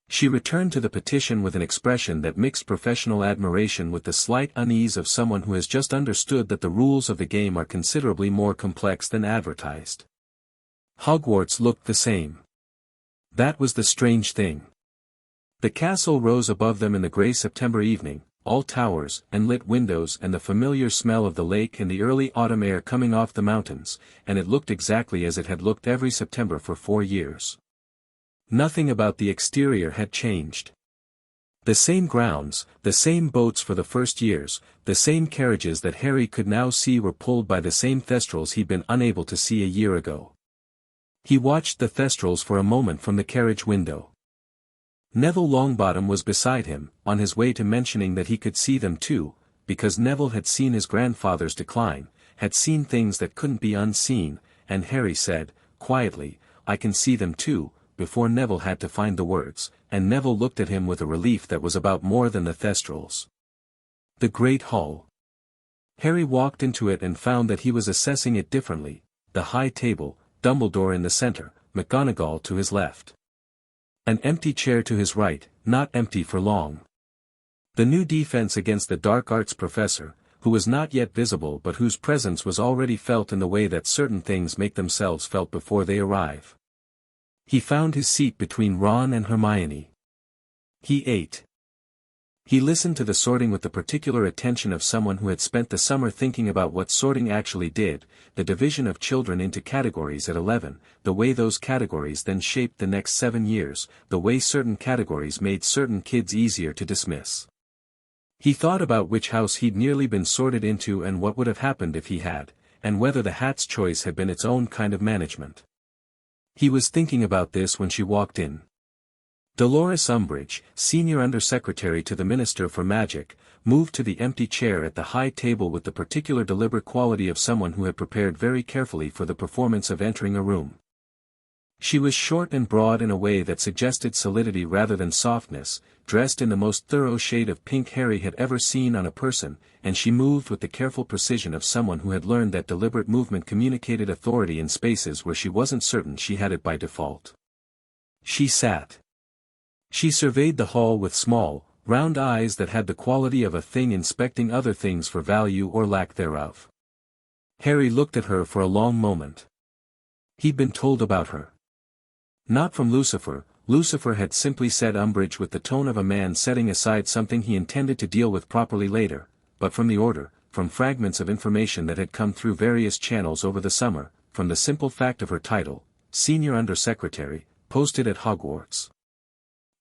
She returned to the petition with an expression that mixed professional admiration with the slight unease of someone who has just understood that the rules of the game are considerably more complex than advertised. Hogwarts looked the same. That was the strange thing. The castle rose above them in the grey September evening, all towers and lit windows and the familiar smell of the lake and the early autumn air coming off the mountains, and it looked exactly as it had looked every September for 4 years. Nothing about the exterior had changed. The same grounds, the same boats for the first years, the same carriages that Harry could now see were pulled by the same thestrals he'd been unable to see a year ago. He watched the thestrals for a moment from the carriage window. Neville Longbottom was beside him, on his way to mentioning that he could see them too, because Neville had seen his grandfather's decline, had seen things that couldn't be unseen, and Harry said, quietly, "I can see them too," before Neville had to find the words, and Neville looked at him with a relief that was about more than the thestrals. The great hall. Harry walked into it and found that he was assessing it differently, the high table, Dumbledore in the center, McGonagall to his left. An empty chair to his right, not empty for long. The new defense against the dark arts professor, who was not yet visible but whose presence was already felt in the way that certain things make themselves felt before they arrive. He found his seat between Ron and Hermione. He ate. He listened to the sorting with the particular attention of someone who had spent the summer thinking about what sorting actually did, the division of children into categories at 11, the way those categories then shaped the next 7 years, the way certain categories made certain kids easier to dismiss. He thought about which house he'd nearly been sorted into and what would have happened if he had, and whether the hat's choice had been its own kind of management. He was thinking about this when she walked in. Dolores Umbridge, senior undersecretary to the Minister for Magic, moved to the empty chair at the high table with the particular deliberate quality of someone who had prepared very carefully for the performance of entering a room. She was short and broad in a way that suggested solidity rather than softness, dressed in the most thorough shade of pink Harry had ever seen on a person, and she moved with the careful precision of someone who had learned that deliberate movement communicated authority in spaces where she wasn't certain she had it by default. She sat. She surveyed the hall with small, round eyes that had the quality of a thing inspecting other things for value or lack thereof. Harry looked at her for a long moment. He'd been told about her. Not from Lucifer. Lucifer had simply said Umbridge with the tone of a man setting aside something he intended to deal with properly later, but from the Order, from fragments of information that had come through various channels over the summer, from the simple fact of her title, Senior Undersecretary, posted at Hogwarts.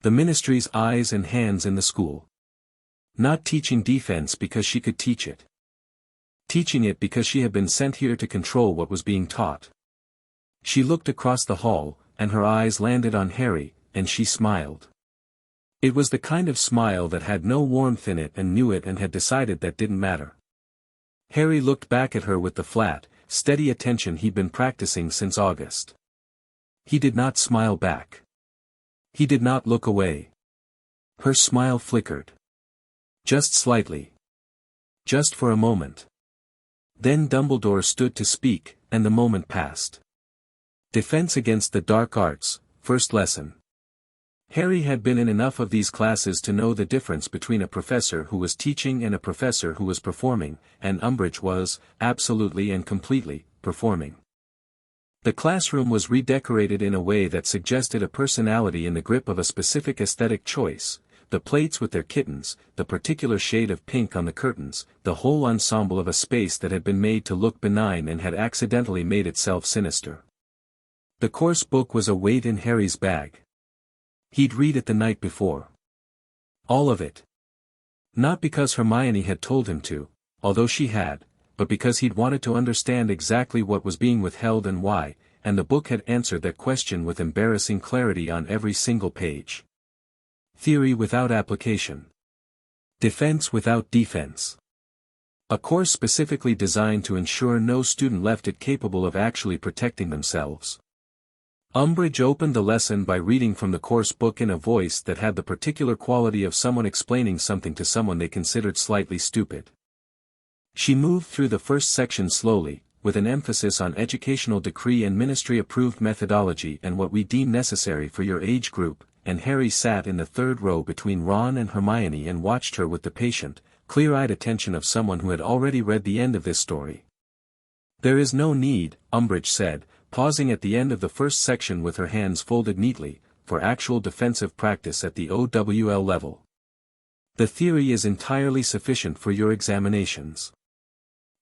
The Ministry's eyes and hands in the school. Not teaching defense because she could teach it. Teaching it because she had been sent here to control what was being taught. She looked across the hall, and her eyes landed on Harry, and she smiled. It was the kind of smile that had no warmth in it and knew it and had decided that didn't matter. Harry looked back at her with the flat, steady attention he'd been practicing since August. He did not smile back. He did not look away. Her smile flickered. Just slightly. Just for a moment. Then Dumbledore stood to speak, and the moment passed. Defense against the Dark Arts, first lesson. Harry had been in enough of these classes to know the difference between a professor who was teaching and a professor who was performing, and Umbridge was, absolutely and completely, performing. The classroom was redecorated in a way that suggested a personality in the grip of a specific aesthetic choice, the plates with their kittens, the particular shade of pink on the curtains, the whole ensemble of a space that had been made to look benign and had accidentally made itself sinister. The course book was a weight in Harry's bag. He'd read it the night before. All of it. Not because Hermione had told him to, although she had, but because he'd wanted to understand exactly what was being withheld and why, and the book had answered that question with embarrassing clarity on every single page. Theory without application. Defense without defense. A course specifically designed to ensure no student left it capable of actually protecting themselves. Umbridge opened the lesson by reading from the course book in a voice that had the particular quality of someone explaining something to someone they considered slightly stupid. She moved through the first section slowly, with an emphasis on educational decree and ministry-approved methodology and what we deem necessary for your age group, and Harry sat in the third row between Ron and Hermione and watched her with the patient, clear-eyed attention of someone who had already read the end of this story. "There is no need," Umbridge said, pausing at the end of the first section with her hands folded neatly, for actual defensive practice at the OWL level. The theory is entirely sufficient for your examinations.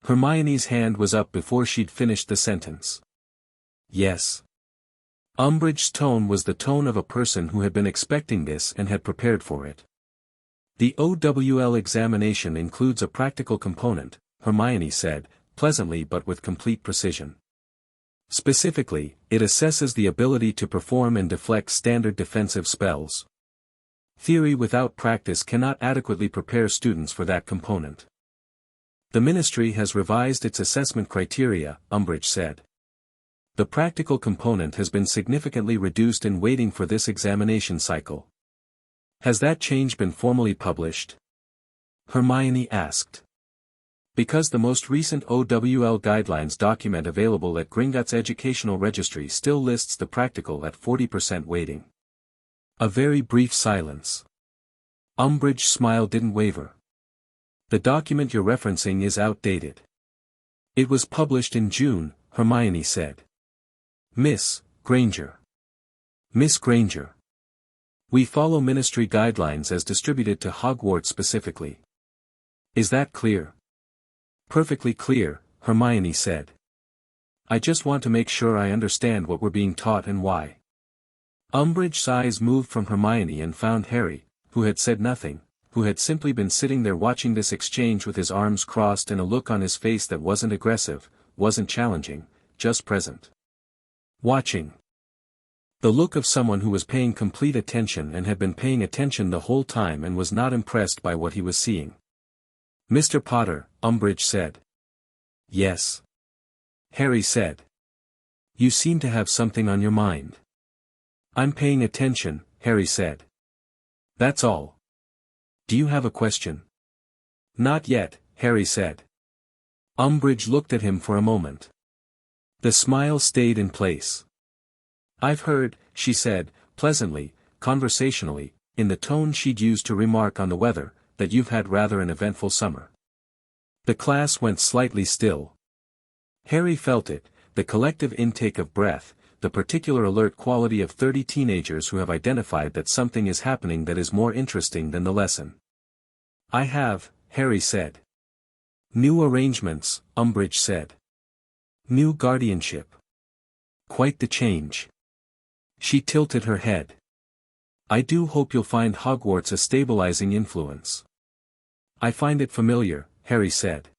Hermione's hand was up before she'd finished the sentence. Yes. Umbridge's tone was the tone of a person who had been expecting this and had prepared for it. The OWL examination includes a practical component, Hermione said, pleasantly but with complete precision. Specifically, it assesses the ability to perform and deflect standard defensive spells. Theory without practice cannot adequately prepare students for that component. The Ministry has revised its assessment criteria, Umbridge said. The practical component has been significantly reduced in weighting for this examination cycle. Has that change been formally published? Hermione asked. Because the most recent OWL guidelines document available at Gringotts Educational Registry still lists the practical at 40% weighting. A very brief silence. Umbridge's smile didn't waver. The document you're referencing is outdated. It was published in June, Hermione said. Miss Granger. Miss Granger. We follow Ministry guidelines as distributed to Hogwarts specifically. Is that clear? Perfectly clear, Hermione said. I just want to make sure I understand what we're being taught and why. Umbridge's eyes moved from Hermione and found Harry, who had said nothing, who had simply been sitting there watching this exchange with his arms crossed and a look on his face that wasn't aggressive, wasn't challenging, just present. Watching. The look of someone who was paying complete attention and had been paying attention the whole time and was not impressed by what he was seeing. Mr. Potter, Umbridge said. Yes. Harry said. You seem to have something on your mind. I'm paying attention, Harry said. That's all. Do you have a question? Not yet, Harry said. Umbridge looked at him for a moment. The smile stayed in place. I've heard, she said, pleasantly, conversationally, in the tone she'd used to remark on the weather, that you've had rather an eventful summer. The class went slightly still. Harry felt it, the collective intake of breath, the particular alert quality of 30 teenagers who have identified that something is happening that is more interesting than the lesson. I have, Harry said. New arrangements, Umbridge said. New guardianship. Quite the change. She tilted her head. I do hope you'll find Hogwarts a stabilizing influence. I find it familiar, Harry said.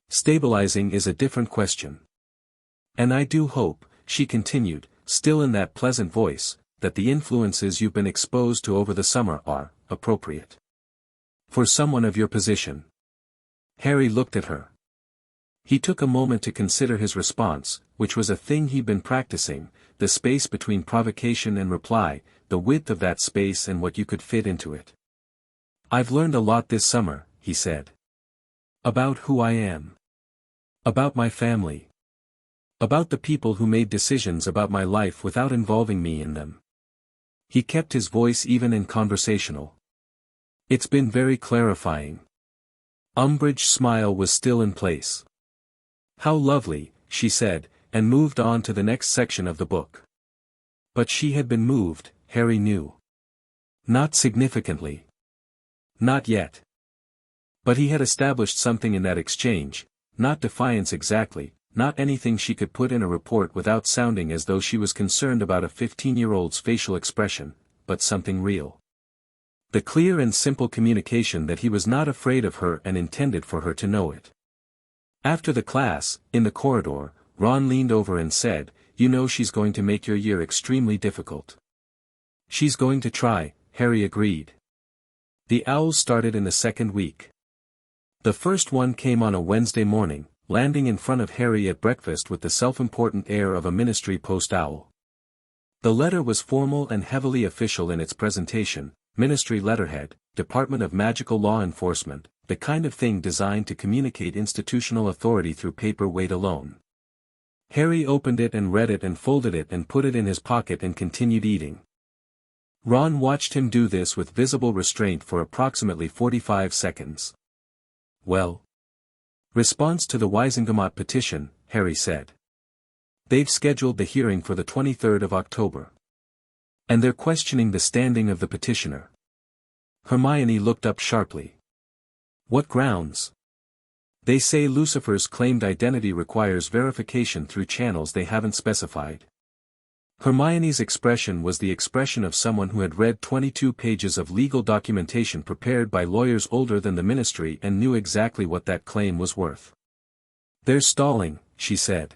Stabilizing is a different question. And I do hope, she continued, still in that pleasant voice, that the influences you've been exposed to over the summer are appropriate. For someone of your position. Harry looked at her. He took a moment to consider his response, which was a thing he'd been practicing, the space between provocation and reply, the width of that space and what you could fit into it. I've learned a lot this summer, he said. About who I am. About my family. About the people who made decisions about my life without involving me in them. He kept his voice even and conversational. It's been very clarifying. Umbridge's smile was still in place. How lovely, she said, and moved on to the next section of the book. But she had been moved, Harry knew. Not significantly. Not yet. But he had established something in that exchange, not defiance exactly, not anything she could put in a report without sounding as though she was concerned about a 15-year-old's facial expression, but something real. The clear and simple communication that he was not afraid of her and intended for her to know it. After the class, in the corridor, Ron leaned over and said, You know she's going to make your year extremely difficult. She's going to try, Harry agreed. The owls started in the second week. The first one came on a Wednesday morning, landing in front of Harry at breakfast with the self-important air of a Ministry post-owl. The letter was formal and heavily official in its presentation, Ministry letterhead, Department of Magical Law Enforcement, the kind of thing designed to communicate institutional authority through paper weight alone. Harry opened it and read it and folded it and put it in his pocket and continued eating. Ron watched him do this with visible restraint for approximately 45 seconds. Well? Response to the Wisengamot petition, Harry said. They've scheduled the hearing for the 23rd of October. And they're questioning the standing of the petitioner. Hermione looked up sharply. What grounds? They say Lucifer's claimed identity requires verification through channels they haven't specified. Hermione's expression was the expression of someone who had read 22 pages of legal documentation prepared by lawyers older than the ministry and knew exactly what that claim was worth. They're stalling, she said.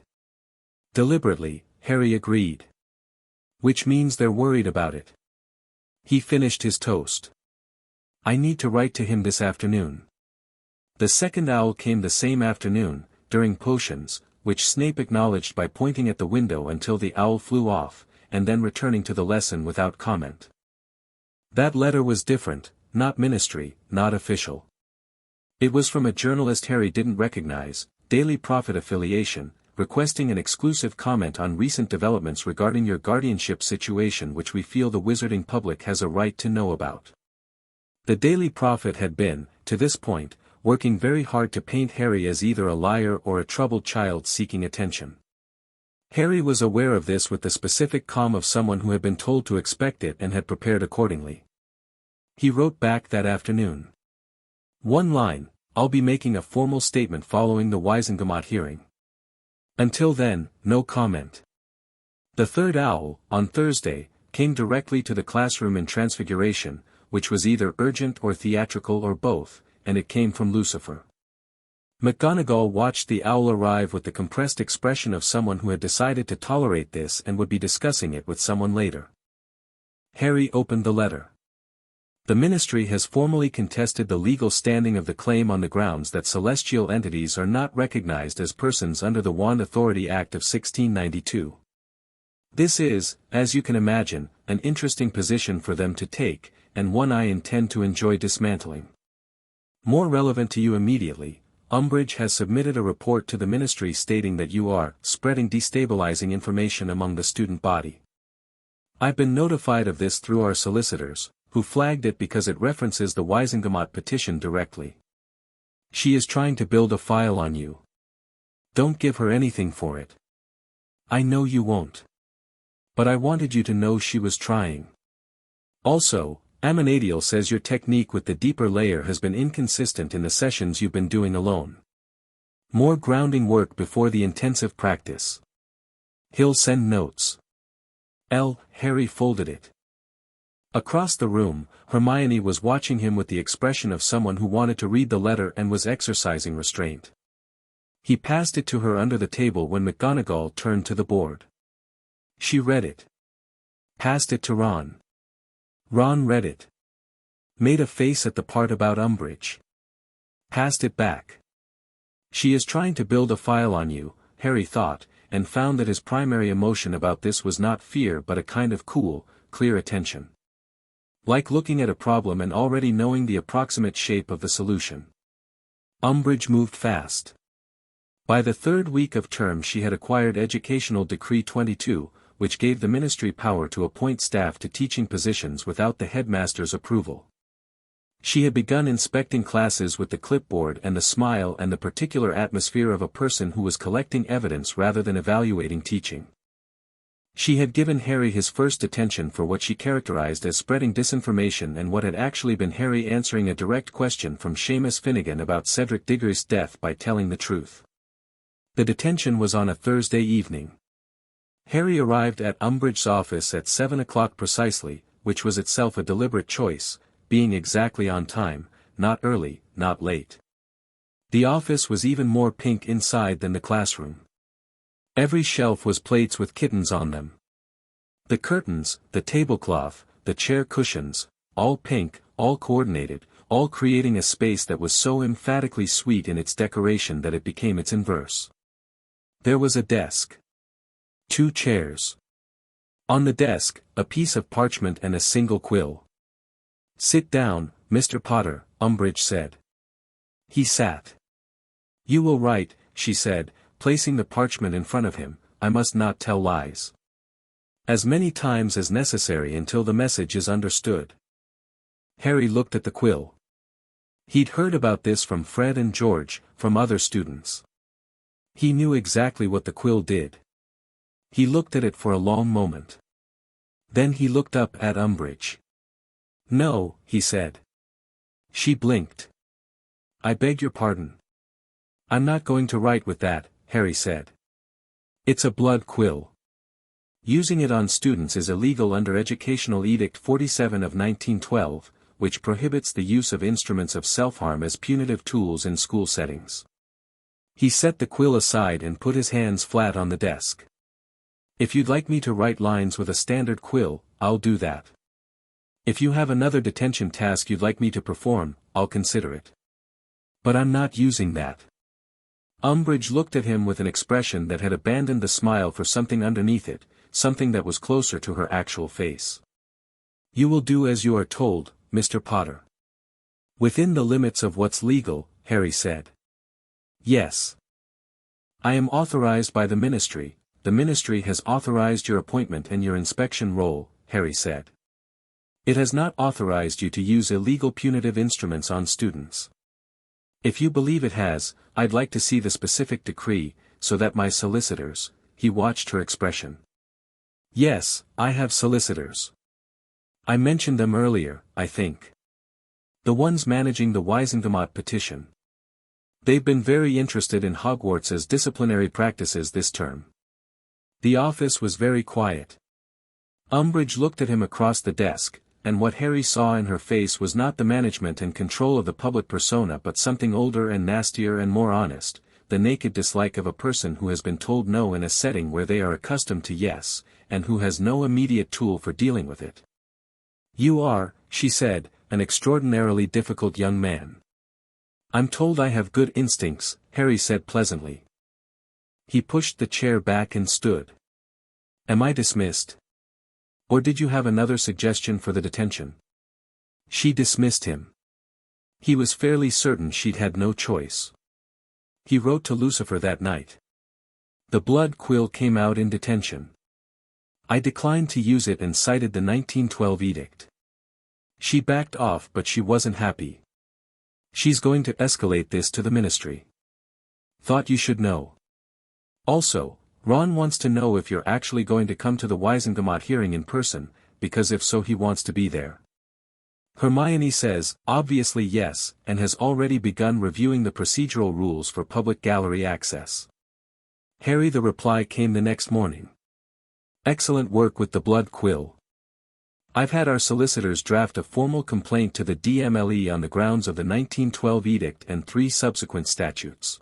Deliberately, Harry agreed. Which means they're worried about it. He finished his toast. I need to write to him this afternoon. The second owl came the same afternoon, during potions, which Snape acknowledged by pointing at the window until the owl flew off, and then returning to the lesson without comment. That letter was different, not ministry, not official. It was from a journalist Harry didn't recognize, Daily Prophet affiliation, requesting an exclusive comment on recent developments regarding your guardianship situation which we feel the wizarding public has a right to know about. The Daily Prophet had been, to this point, working very hard to paint Harry as either a liar or a troubled child seeking attention. Harry was aware of this with the specific calm of someone who had been told to expect it and had prepared accordingly. He wrote back that afternoon. One line, I'll be making a formal statement following the Wisengamot hearing. Until then, no comment. The third owl, on Thursday, came directly to the classroom in Transfiguration, which was either urgent or theatrical or both, and it came from Lucifer. McGonagall watched the owl arrive with the compressed expression of someone who had decided to tolerate this and would be discussing it with someone later. Harry opened the letter. The ministry has formally contested the legal standing of the claim on the grounds that celestial entities are not recognized as persons under the Wand Authority Act of 1692. This is, as you can imagine, an interesting position for them to take, and one I intend to enjoy dismantling. More relevant to you immediately, Umbridge has submitted a report to the ministry stating that you are spreading destabilizing information among the student body. I've been notified of this through our solicitors, who flagged it because it references the Wisengamot petition directly. She is trying to build a file on you. Don't give her anything for it. I know you won't. But I wanted you to know she was trying. Also, Aminadiel says your technique with the deeper layer has been inconsistent in the sessions you've been doing alone. More grounding work before the intensive practice. He'll send notes. Harry folded it. Across the room, Hermione was watching him with the expression of someone who wanted to read the letter and was exercising restraint. He passed it to her under the table when McGonagall turned to the board. She read it. Passed it to Ron. Ron read it. Made a face at the part about Umbridge. Passed it back. She is trying to build a file on you, Harry thought, and found that his primary emotion about this was not fear but a kind of cool, clear attention. Like looking at a problem and already knowing the approximate shape of the solution. Umbridge moved fast. By the third week of term she had acquired Educational Decree 22, which gave the ministry power to appoint staff to teaching positions without the headmaster's approval. She had begun inspecting classes with the clipboard and the smile and the particular atmosphere of a person who was collecting evidence rather than evaluating teaching. She had given Harry his first attention for what she characterized as spreading disinformation and what had actually been Harry answering a direct question from Seamus Finnegan about Cedric Diggory's death by telling the truth. The detention was on a Thursday evening. Harry arrived at Umbridge's office at 7 o'clock precisely, which was itself a deliberate choice, being exactly on time, not early, not late. The office was even more pink inside than the classroom. Every shelf was plates with kittens on them. The curtains, the tablecloth, the chair cushions, all pink, all coordinated, all creating a space that was so emphatically sweet in its decoration that it became its inverse. There was a desk. 2 chairs. On the desk, a piece of parchment and a single quill. "Sit down, Mr. Potter," Umbridge said. He sat. "You will write," she said, placing the parchment in front of him, "I must not tell lies. As many times as necessary until the message is understood." Harry looked at the quill. He'd heard about this from Fred and George, from other students. He knew exactly what the quill did. He looked at it for a long moment. Then he looked up at Umbridge. "No," he said. She blinked. "I beg your pardon. I'm not going to write with that," Harry said. "It's a blood quill. Using it on students is illegal under Educational Edict 47 of 1912, which prohibits the use of instruments of self-harm as punitive tools in school settings." He set the quill aside and put his hands flat on the desk. "If you'd like me to write lines with a standard quill, I'll do that. If you have another detention task you'd like me to perform, I'll consider it. But I'm not using that." Umbridge looked at him with an expression that had abandoned the smile for something underneath it, something that was closer to her actual face. "You will do as you are told, Mr. Potter." "Within the limits of what's legal," Harry said. "Yes. I am authorized by the ministry. The ministry has authorized your appointment and your inspection roll," Harry said. "It has not authorized you to use illegal punitive instruments on students. If you believe it has, I'd like to see the specific decree, so that my solicitors—" He watched her expression. "Yes, I have solicitors. I mentioned them earlier, I think. The ones managing the Wisengamot petition. They've been very interested in Hogwarts's disciplinary practices this term." The office was very quiet. Umbridge looked at him across the desk, and what Harry saw in her face was not the management and control of the public persona but something older and nastier and more honest, the naked dislike of a person who has been told no in a setting where they are accustomed to yes, and who has no immediate tool for dealing with it. "You are," she said, "an extraordinarily difficult young man." "I'm told I have good instincts," Harry said pleasantly. He pushed the chair back and stood. "Am I dismissed? Or did you have another suggestion for the detention?" She dismissed him. He was fairly certain she'd had no choice. He wrote to Lucifer that night. The blood quill came out in detention. I declined to use it and cited the 1912 edict. She backed off but she wasn't happy. She's going to escalate this to the ministry. Thought you should know. Also, Ron wants to know if you're actually going to come to the Wisengamot hearing in person, because if so he wants to be there. Hermione says, obviously yes, and has already begun reviewing the procedural rules for public gallery access. Harry, the reply came the next morning. Excellent work with the blood quill. I've had our solicitors draft a formal complaint to the DMLE on the grounds of the 1912 edict and 3 subsequent statutes.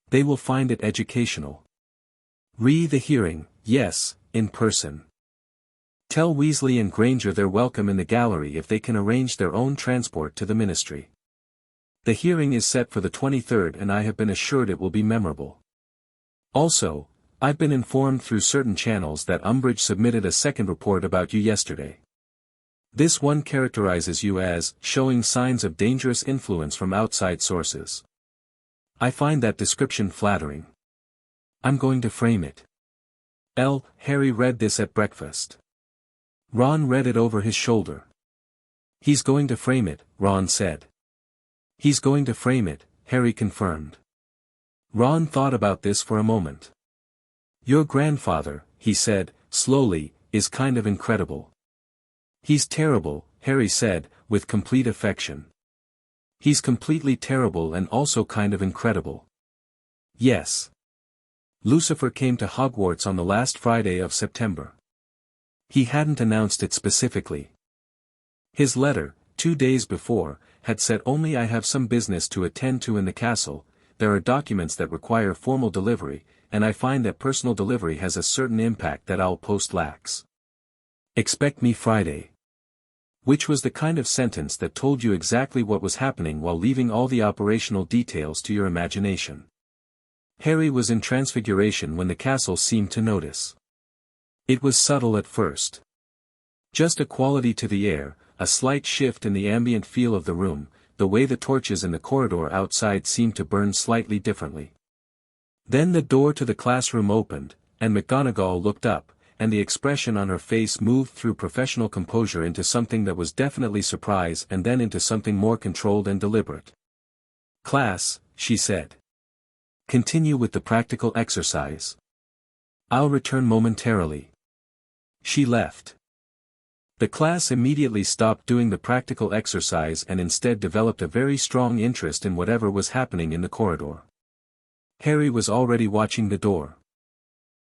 They will find it educational. The hearing, yes, in person. Tell Weasley and Granger they're welcome in the gallery if they can arrange their own transport to the ministry. The hearing is set for the 23rd and I have been assured it will be memorable. Also, I've been informed through certain channels that Umbridge submitted a second report about you yesterday. This one characterizes you as showing signs of dangerous influence from outside sources. I find that description flattering. I'm going to frame it. Harry read this at breakfast. Ron read it over his shoulder. He's going to frame it, Ron said. He's going to frame it, Harry confirmed. Ron thought about this for a moment. Your grandfather, he said, slowly, is kind of incredible. He's terrible, Harry said, with complete affection. He's completely terrible and also kind of incredible. Yes. Lucifer came to Hogwarts on the last Friday of September. He hadn't announced it specifically. His letter, 2 days before, had said only I have some business to attend to in the castle, there are documents that require formal delivery, and I find that personal delivery has a certain impact that our post lacks. Expect me Friday. Which was the kind of sentence that told you exactly what was happening while leaving all the operational details to your imagination. Harry was in transfiguration when the castle seemed to notice. It was subtle at first. Just a quality to the air, a slight shift in the ambient feel of the room, the way the torches in the corridor outside seemed to burn slightly differently. Then the door to the classroom opened, and McGonagall looked up, and the expression on her face moved through professional composure into something that was definitely surprise and then into something more controlled and deliberate. Class, she said. Continue with the practical exercise. I'll return momentarily. She left. The class immediately stopped doing the practical exercise and instead developed a very strong interest in whatever was happening in the corridor. Harry was already watching the door.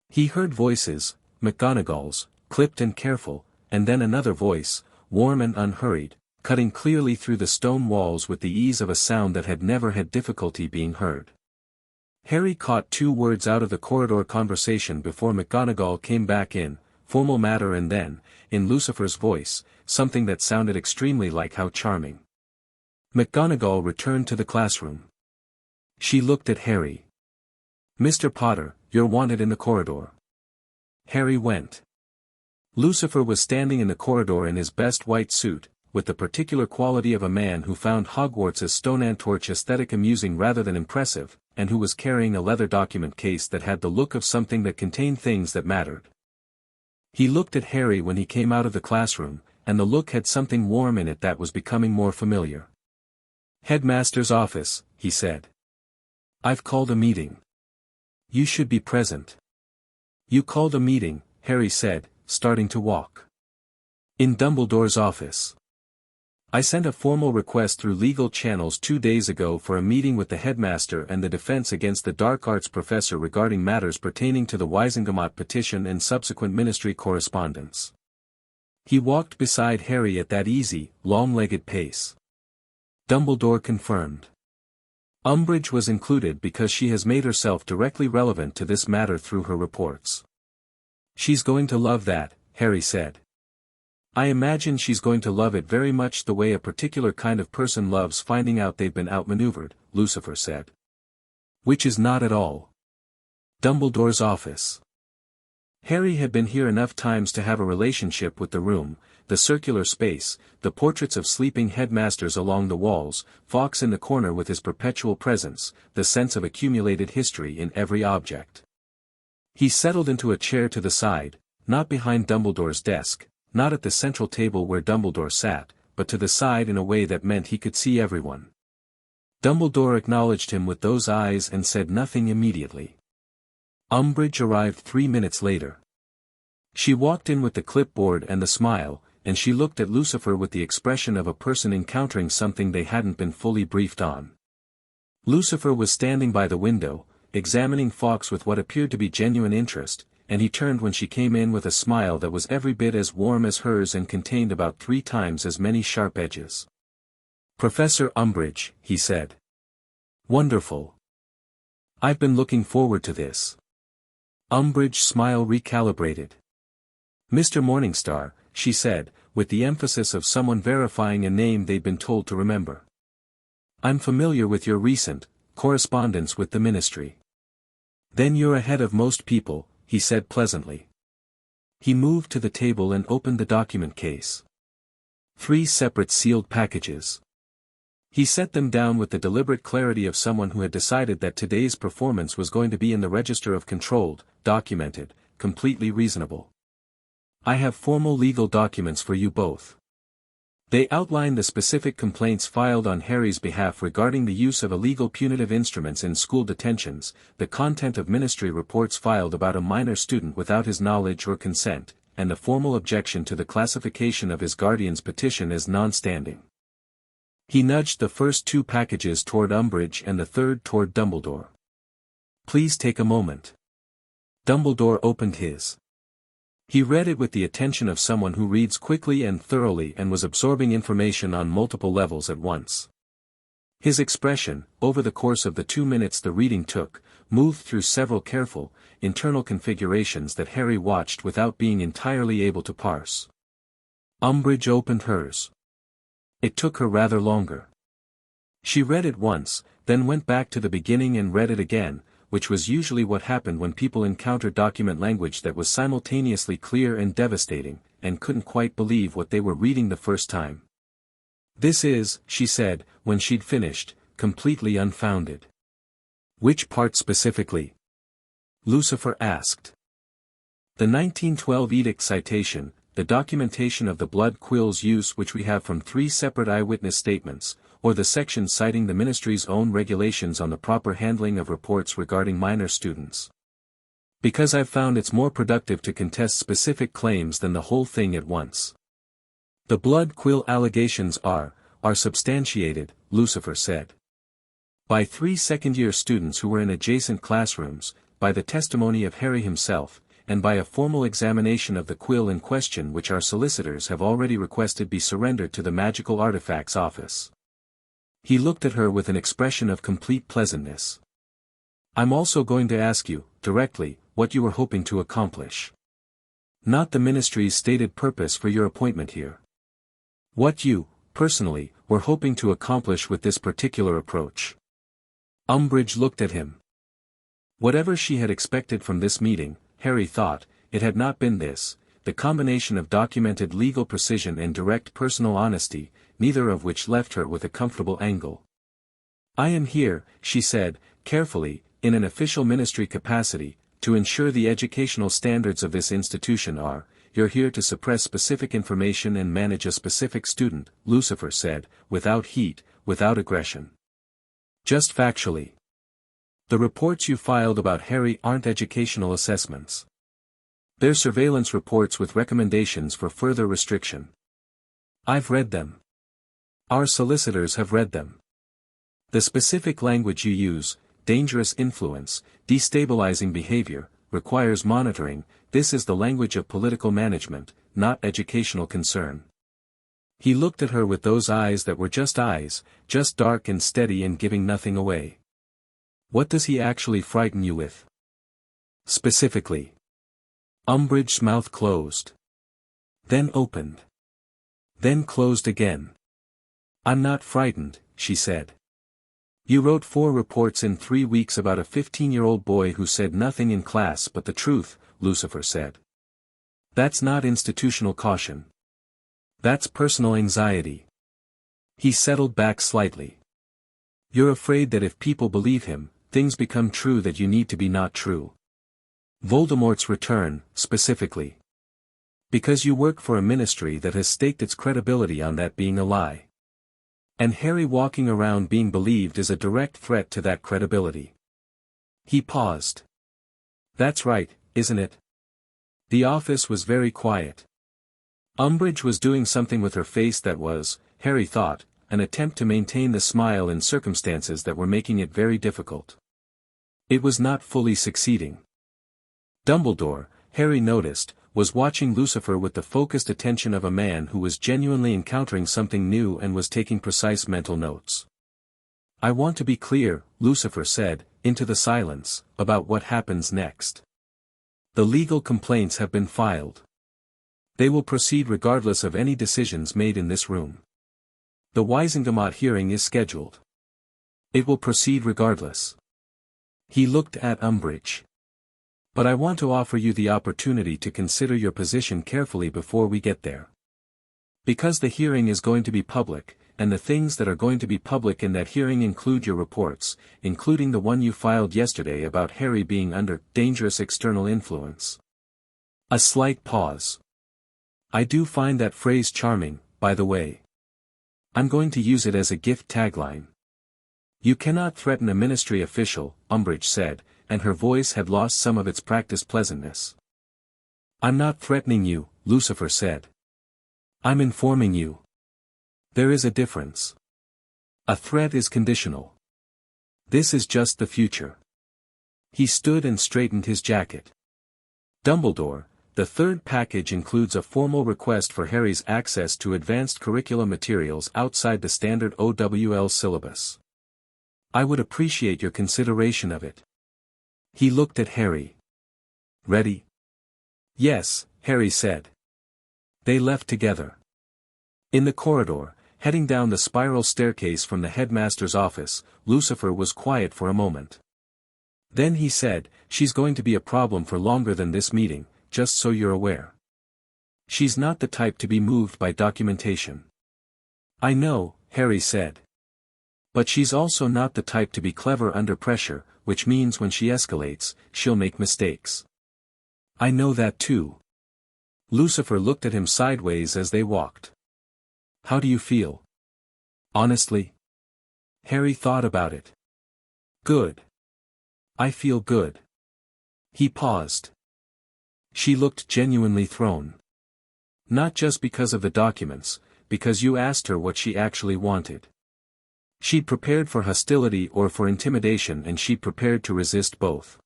He heard voices, McGonagall's, clipped and careful, and then another voice, warm and unhurried, cutting clearly through the stone walls with the ease of a sound that had never had difficulty being heard. Harry caught 2 words out of the corridor conversation before McGonagall came back in, formal matter, and then, in Lucifer's voice, something that sounded extremely like how charming. McGonagall returned to the classroom. She looked at Harry. "Mr. Potter, you're wanted in the corridor." Harry went. Lucifer was standing in the corridor in his best white suit, with the particular quality of a man who found Hogwarts' Stone Torch aesthetic amusing rather than impressive, and who was carrying a leather document case that had the look of something that contained things that mattered. He looked at Harry when he came out of the classroom, and the look had something warm in it that was becoming more familiar. "Headmaster's office," he said. "I've called a meeting. You should be present." "You called a meeting," Harry said, starting to walk. "In Dumbledore's office. I sent a formal request through legal channels 2 days ago for a meeting with the headmaster and the defense against the dark arts professor regarding matters pertaining to the Wizengamot petition and subsequent ministry correspondence." He walked beside Harry at that easy, long-legged pace. Dumbledore confirmed. "Umbridge was included because she has made herself directly relevant to this matter through her reports." "She's going to love that," Harry said. "I imagine she's going to love it very much the way a particular kind of person loves finding out they've been outmaneuvered," Lucifer said. "Which is not at all Dumbledore's office." Harry had been here enough times to have a relationship with the room, the circular space, the portraits of sleeping headmasters along the walls, Fawkes in the corner with his perpetual presence, the sense of accumulated history in every object. He settled into a chair to the side, not behind Dumbledore's desk, not at the central table where Dumbledore sat, but to the side in a way that meant he could see everyone. Dumbledore acknowledged him with those eyes and said nothing immediately. Umbridge arrived 3 minutes later. She walked in with the clipboard and the smile, and she looked at Lucifer with the expression of a person encountering something they hadn't been fully briefed on. Lucifer was standing by the window, examining Fawkes with what appeared to be genuine interest, and he turned when she came in with a smile that was every bit as warm as hers and contained about 3 times as many sharp edges. "Professor Umbridge," he said. "Wonderful. I've been looking forward to this." Umbridge's smile recalibrated. "Mr. Morningstar," she said, with the emphasis of someone verifying a name they'd been told to remember. "I'm familiar with your recent correspondence with the ministry." "Then you're ahead of most people," he said pleasantly. He moved to the table and opened the document case. 3 separate sealed packages. He set them down with the deliberate clarity of someone who had decided that today's performance was going to be in the register of controlled, documented, completely reasonable. "I have formal legal documents for you both." They outlined the specific complaints filed on Harry's behalf regarding the use of illegal punitive instruments in school detentions, the content of ministry reports filed about a minor student without his knowledge or consent, and the formal objection to the classification of his guardian's petition as non-standing. He nudged the first 2 packages toward Umbridge and the third toward Dumbledore. "Please take a moment." Dumbledore opened his. He read it with the attention of someone who reads quickly and thoroughly and was absorbing information on multiple levels at once. His expression, over the course of the 2 minutes the reading took, moved through several careful, internal configurations that Harry watched without being entirely able to parse. Umbridge opened hers. It took her rather longer. She read it once, then went back to the beginning and read it again, which was usually what happened when people encountered document language that was simultaneously clear and devastating, and couldn't quite believe what they were reading the first time. "This is," she said, when she'd finished, "completely unfounded." "Which part specifically?" Lucifer asked. "The 1912 edict citation, the documentation of the blood quill's use which we have from 3 separate eyewitness statements, or the section citing the ministry's own regulations on the proper handling of reports regarding minor students. Because I've found it's more productive to contest specific claims than the whole thing at once." The blood quill allegations are substantiated, Lucifer said. By 3 second-year students who were in adjacent classrooms, by the testimony of Harry himself, and by a formal examination of the quill in question which our solicitors have already requested be surrendered to the Magical Artifacts Office. He looked at her with an expression of complete pleasantness. I'm also going to ask you, directly, what you were hoping to accomplish. Not the ministry's stated purpose for your appointment here. What you, personally, were hoping to accomplish with this particular approach. Umbridge looked at him. Whatever she had expected from this meeting, Harry thought, it had not been this, the combination of documented legal precision and direct personal honesty, neither of which left her with a comfortable angle. I am here, she said, carefully, in an official ministry capacity, to ensure the educational standards of this institution are, you're here to suppress specific information and manage a specific student, Lucifer said, without heat, without aggression. Just factually. The reports you filed about Harry aren't educational assessments. They're surveillance reports with recommendations for further restriction. I've read them. Our solicitors have read them. The specific language you use, dangerous influence, destabilizing behavior, requires monitoring, this is the language of political management, not educational concern. He looked at her with those eyes that were just eyes, just dark and steady and giving nothing away. What does he actually frighten you with? Specifically. Umbridge's mouth closed. Then opened. Then closed again. I'm not frightened, she said. You wrote 4 reports in 3 weeks about a 15-year-old boy who said nothing in class but the truth, Lucifer said. That's not institutional caution. That's personal anxiety. He settled back slightly. You're afraid that if people believe him, things become true that you need to be not true. Voldemort's return, specifically. Because you work for a ministry that has staked its credibility on that being a lie. And Harry walking around being believed is a direct threat to that credibility. He paused. That's right, isn't it? The office was very quiet. Umbridge was doing something with her face that was, Harry thought, an attempt to maintain the smile in circumstances that were making it very difficult. It was not fully succeeding. Dumbledore, Harry noticed, was watching Lucifer with the focused attention of a man who was genuinely encountering something new and was taking precise mental notes. I want to be clear, Lucifer said, into the silence, about what happens next. The legal complaints have been filed. They will proceed regardless of any decisions made in this room. The Wisingamot hearing is scheduled. It will proceed regardless. He looked at Umbridge. But I want to offer you the opportunity to consider your position carefully before we get there. Because the hearing is going to be public, and the things that are going to be public in that hearing include your reports, including the one you filed yesterday about Harry being under dangerous external influence. A slight pause. I do find that phrase charming, by the way. I'm going to use it as a gift tagline. You cannot threaten a ministry official, Umbridge said, and her voice had lost some of its practiced pleasantness. I'm not threatening you, Lucifer said. I'm informing you. There is a difference. A threat is conditional. This is just the future. He stood and straightened his jacket. Dumbledore, the third package includes a formal request for Harry's access to advanced curriculum materials outside the standard OWL syllabus. I would appreciate your consideration of it. He looked at Harry. Ready? Yes, Harry said. They left together. In the corridor, heading down the spiral staircase from the headmaster's office, Lucifer was quiet for a moment. Then he said, she's going to be a problem for longer than this meeting, just so you're aware. She's not the type to be moved by documentation. I know, Harry said. But she's also not the type to be clever under pressure, which means when she escalates, she'll make mistakes. I know that too. Lucifer looked at him sideways as they walked. How do you feel? Honestly? Harry thought about it. Good. I feel good. He paused. She looked genuinely thrown. Not just because of the documents, because you asked her what she actually wanted. She'd prepared for hostility or for intimidation, and she'd prepared to resist both.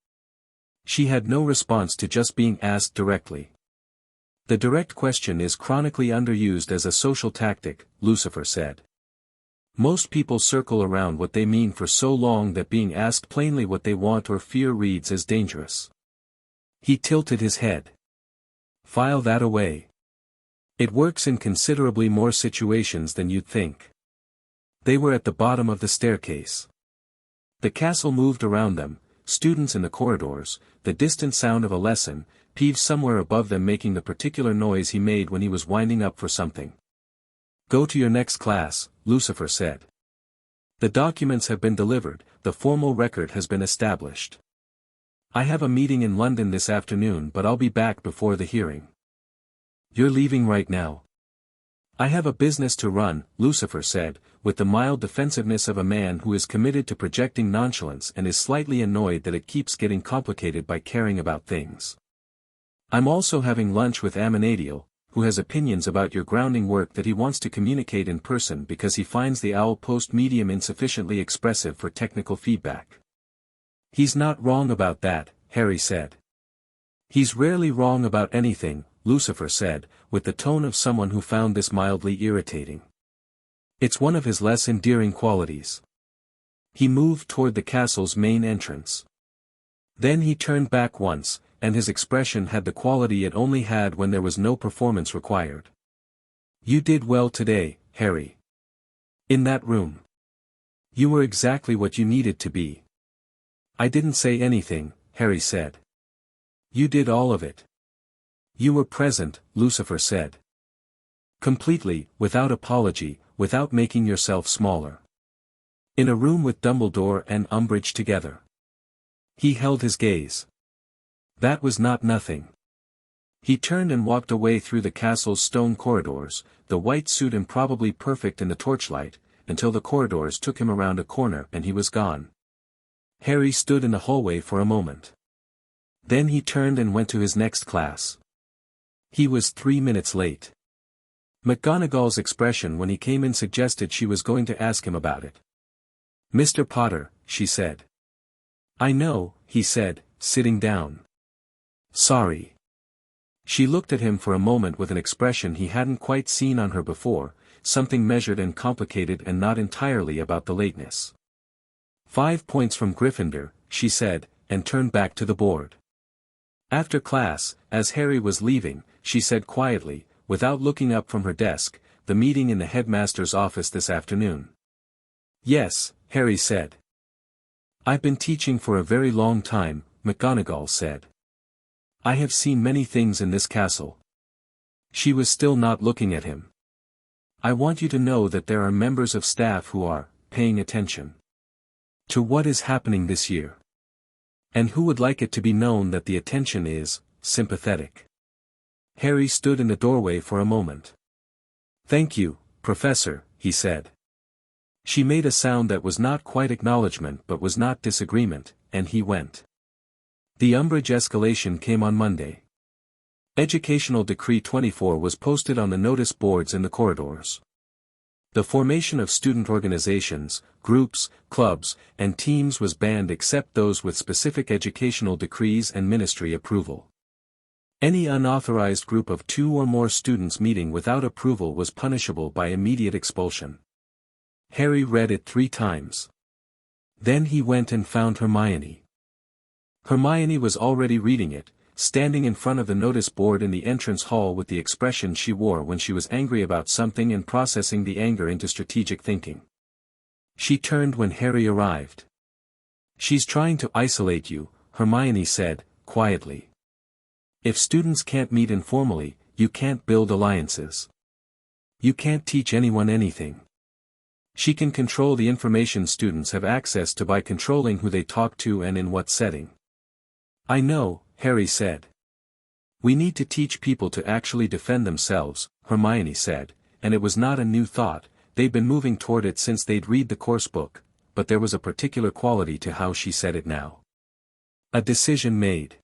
She had no response to just being asked directly. The direct question is chronically underused as a social tactic, Lucifer said. Most people circle around what they mean for so long that being asked plainly what they want or fear reads as dangerous. He tilted his head. File that away. It works in considerably more situations than you'd think. They were at the bottom of the staircase. The castle moved around them, students in the corridors, the distant sound of a lesson, Peeves somewhere above them making the particular noise he made when he was winding up for something. Go to your next class, Lucifer said. The documents have been delivered, the formal record has been established. I have a meeting in London this afternoon, but I'll be back before the hearing. You're leaving right now? I have a business to run, Lucifer said, with the mild defensiveness of a man who is committed to projecting nonchalance and is slightly annoyed that it keeps getting complicated by caring about things. I'm also having lunch with Aminadiel, who has opinions about your grounding work that he wants to communicate in person because he finds the OWL Post medium insufficiently expressive for technical feedback. He's not wrong about that, Harry said. He's rarely wrong about anything, Lucifer said, with the tone of someone who found this mildly irritating. It's one of his less endearing qualities. He moved toward the castle's main entrance. Then he turned back once, and his expression had the quality it only had when there was no performance required. You did well today, Harry. In that room. You were exactly what you needed to be. I didn't say anything, Harry said. You did all of it. You were present, Lucifer said. Completely, without apology, without making yourself smaller. In a room with Dumbledore and Umbridge together. He held his gaze. That was not nothing. He turned and walked away through the castle's stone corridors, the white suit improbably perfect in the torchlight, until the corridors took him around a corner and he was gone. Harry stood in the hallway for a moment. Then he turned and went to his next class. He was 3 minutes late. McGonagall's expression when he came in suggested she was going to ask him about it. Mr. Potter, she said. I know, he said, sitting down. Sorry. She looked at him for a moment with an expression he hadn't quite seen on her before, something measured and complicated and not entirely about the lateness. 5 points from Gryffindor, she said, and turned back to the board. After class, as Harry was leaving, she said quietly, without looking up from her desk, the meeting in the headmaster's office this afternoon. Yes, Harry said. I've been teaching for a very long time, McGonagall said. I have seen many things in this castle. She was still not looking at him. I want you to know that there are members of staff who are paying attention to what is happening this year. And who would like it to be known that the attention is sympathetic. Harry stood in the doorway for a moment. Thank you, Professor, he said. She made a sound that was not quite acknowledgement but was not disagreement, and he went. The Umbridge escalation came on Monday. Educational Decree 24 was posted on the notice boards in the corridors. The formation of student organizations, groups, clubs, and teams was banned except those with specific educational decrees and ministry approval. Any unauthorized group of 2 or more students meeting without approval was punishable by immediate expulsion. Harry read it 3 times. Then he went and found Hermione. Hermione was already reading it, standing in front of the notice board in the entrance hall with the expression she wore when she was angry about something and processing the anger into strategic thinking. She turned when Harry arrived. She's trying to isolate you, Hermione said, quietly. If students can't meet informally, you can't build alliances. You can't teach anyone anything. She can control the information students have access to by controlling who they talk to and in what setting. I know, Harry said. We need to teach people to actually defend themselves, Hermione said, and it was not a new thought, they'd been moving toward it since they'd read the course book, but there was a particular quality to how she said it now. A decision made.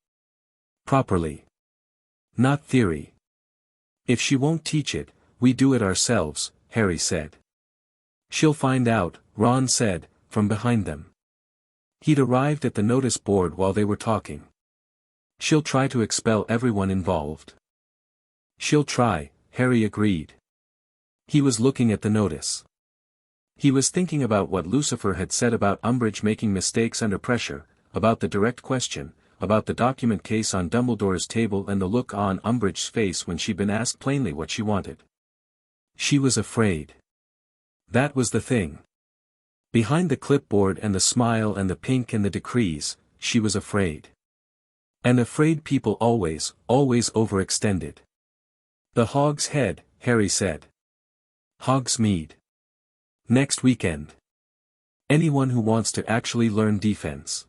Properly. Not theory. If she won't teach it, we do it ourselves, Harry said. She'll find out, Ron said, from behind them. He'd arrived at the notice board while they were talking. She'll try to expel everyone involved. She'll try, Harry agreed. He was looking at the notice. He was thinking about what Lucifer had said about Umbridge making mistakes under pressure, about the direct question, about the document case on Dumbledore's table and the look on Umbridge's face when she'd been asked plainly what she wanted. She was afraid. That was the thing. Behind the clipboard and the smile and the pink and the decrees, she was afraid. And afraid people always overextended. The Hog's Head, Harry said. Hogsmeade. Next weekend. Anyone who wants to actually learn defense.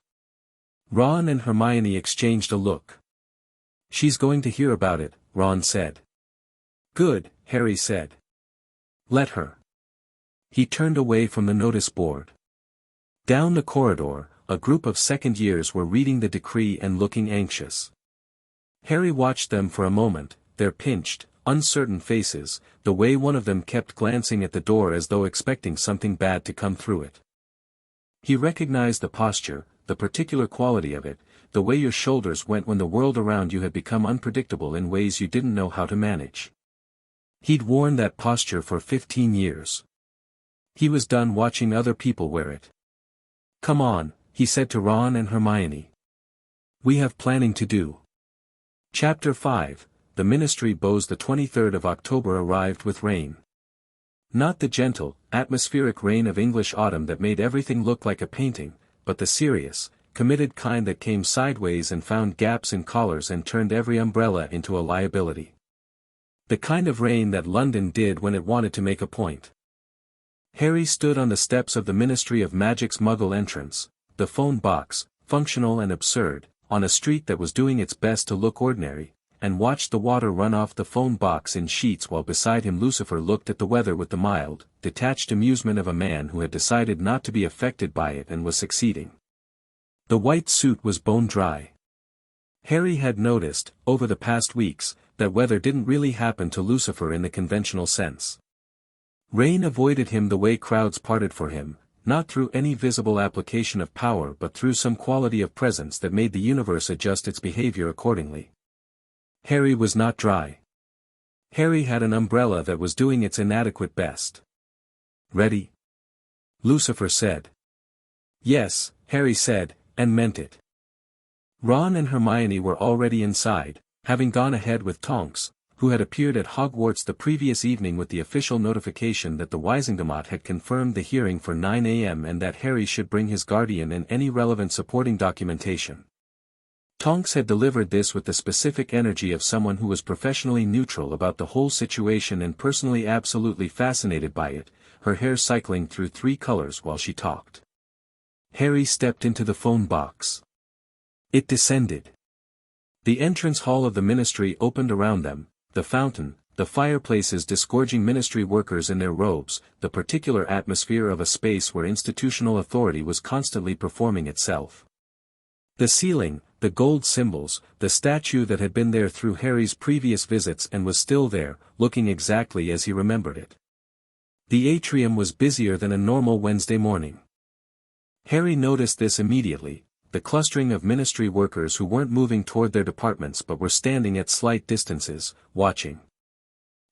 Ron and Hermione exchanged a look. She's going to hear about it, Ron said. Good, Harry said. Let her. He turned away from the notice board. Down the corridor, a group of second years were reading the decree and looking anxious. Harry watched them for a moment, their pinched, uncertain faces, the way one of them kept glancing at the door as though expecting something bad to come through it. He recognized the posture, the particular quality of it, the way your shoulders went when the world around you had become unpredictable in ways you didn't know how to manage. He'd worn that posture for 15 years. He was done watching other people wear it. Come on, he said to Ron and Hermione. We have planning to do. Chapter 5, The Ministry Bows. The 23rd of October arrived with rain. Not the gentle, atmospheric rain of English autumn that made everything look like a painting, but the serious, committed kind that came sideways and found gaps in collars and turned every umbrella into a liability. The kind of rain that London did when it wanted to make a point. Harry stood on the steps of the Ministry of Magic's Muggle entrance, the phone box, functional and absurd, on a street that was doing its best to look ordinary, and watched the water run off the phone box in sheets while beside him Lucifer looked at the weather with the mild, detached amusement of a man who had decided not to be affected by it and was succeeding. The white suit was bone dry. Harry had noticed, over the past weeks, that weather didn't really happen to Lucifer in the conventional sense. Rain avoided him the way crowds parted for him, not through any visible application of power but through some quality of presence that made the universe adjust its behavior accordingly. Harry was not dry. Harry had an umbrella that was doing its inadequate best. Ready? Lucifer said. Yes, Harry said, and meant it. Ron and Hermione were already inside, having gone ahead with Tonks, who had appeared at Hogwarts the previous evening with the official notification that the Wisengamot had confirmed the hearing for 9 a.m. and that Harry should bring his guardian and any relevant supporting documentation. Tonks had delivered this with the specific energy of someone who was professionally neutral about the whole situation and personally absolutely fascinated by it, her hair cycling through 3 colors while she talked. Harry stepped into the phone box. It descended. The entrance hall of the ministry opened around them, the fountain, the fireplaces disgorging ministry workers in their robes, the particular atmosphere of a space where institutional authority was constantly performing itself. The ceiling, the gold symbols, the statue that had been there through Harry's previous visits and was still there, looking exactly as he remembered it. The atrium was busier than a normal Wednesday morning. Harry noticed this immediately, the clustering of ministry workers who weren't moving toward their departments but were standing at slight distances, watching.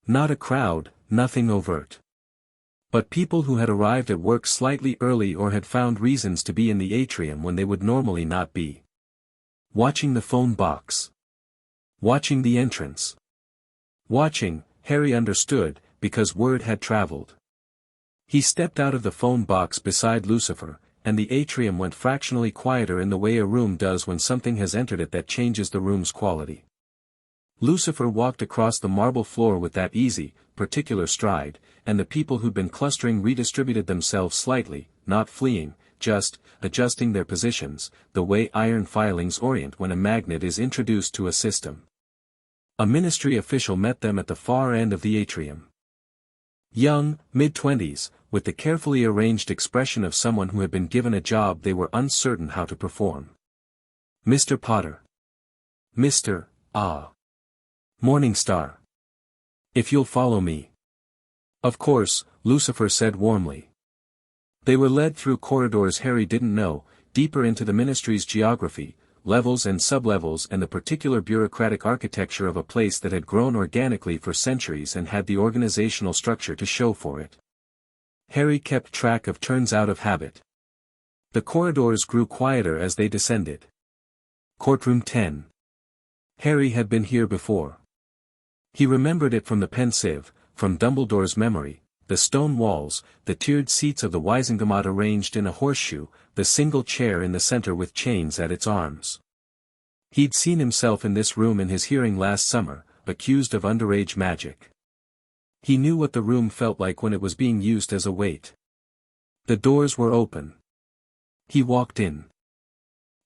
Not a crowd, nothing overt. But people who had arrived at work slightly early or had found reasons to be in the atrium when they would normally not be. Watching the phone box. Watching the entrance. Watching, Harry understood, because word had traveled. He stepped out of the phone box beside Lucifer, and the atrium went fractionally quieter in the way a room does when something has entered it that changes the room's quality. Lucifer walked across the marble floor with that easy, particular stride, and the people who'd been clustering redistributed themselves slightly, not fleeing, just adjusting their positions, the way iron filings orient when a magnet is introduced to a system. A ministry official met them at the far end of the atrium. Young, mid-20s, with the carefully arranged expression of someone who had been given a job they were uncertain how to perform. Mr. Potter. Mr. Morningstar. If you'll follow me. Of course, Lucifer said warmly. They were led through corridors Harry didn't know, deeper into the ministry's geography, levels and sublevels and the particular bureaucratic architecture of a place that had grown organically for centuries and had the organizational structure to show for it. Harry kept track of turns out of habit. The corridors grew quieter as they descended. Courtroom 10. Harry had been here before. He remembered it from the pensieve, from Dumbledore's memory, the stone walls, the tiered seats of the Wisingamat arranged in a horseshoe, the single chair in the center with chains at its arms. He'd seen himself in this room in his hearing last summer, accused of underage magic. He knew what the room felt like when it was being used as a weight. The doors were open. He walked in.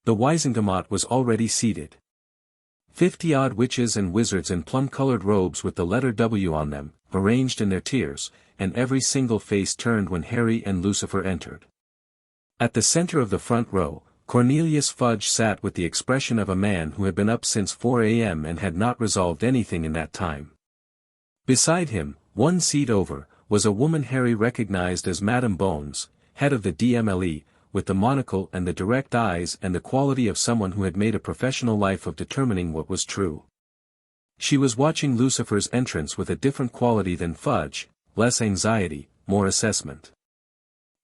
The Wisingamat was already seated. 50-odd witches and wizards in plum-colored robes with the letter W on them, arranged in their tiers, and every single face turned when Harry and Lucifer entered. At the center of the front row, Cornelius Fudge sat with the expression of a man who had been up since 4 a.m. and had not resolved anything in that time. Beside him, one seat over, was a woman Harry recognized as Madame Bones, head of the DMLE, with the monocle and the direct eyes and the quality of someone who had made a professional life of determining what was true. She was watching Lucifer's entrance with a different quality than Fudge, less anxiety, more assessment.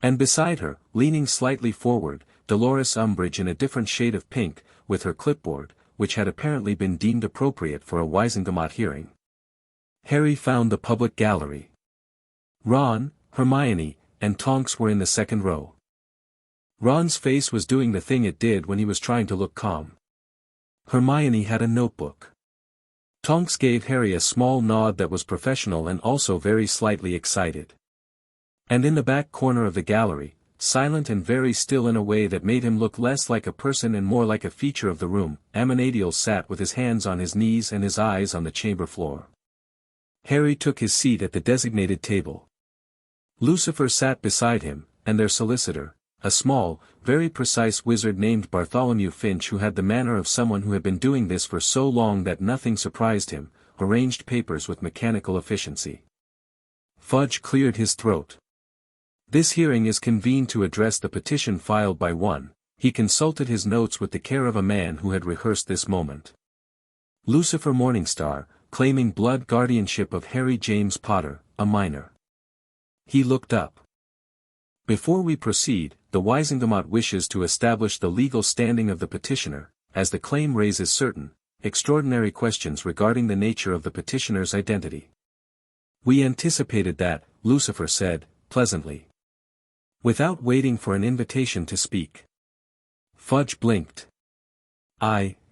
And beside her, leaning slightly forward, Dolores Umbridge in a different shade of pink, with her clipboard, which had apparently been deemed appropriate for a Wisingamat hearing. Harry found the public gallery. Ron, Hermione, and Tonks were in the second row. Ron's face was doing the thing it did when he was trying to look calm. Hermione had a notebook. Tonks gave Harry a small nod that was professional and also very slightly excited. And in the back corner of the gallery, silent and very still in a way that made him look less like a person and more like a feature of the room, Amanadiel sat with his hands on his knees and his eyes on the chamber floor. Harry took his seat at the designated table. Lucifer sat beside him, and their solicitor, a small, very precise wizard named Bartholomew Finch who had the manner of someone who had been doing this for so long that nothing surprised him, arranged papers with mechanical efficiency. Fudge cleared his throat. This hearing is convened to address the petition filed by one. He consulted his notes with the care of a man who had rehearsed this moment. Lucifer Morningstar, claiming blood guardianship of Harry James Potter, a minor. He looked up. Before we proceed, the Wisingamat wishes to establish the legal standing of the petitioner, as the claim raises certain, extraordinary questions regarding the nature of the petitioner's identity. We anticipated that, Lucifer said, pleasantly. Without waiting for an invitation to speak. Fudge blinked.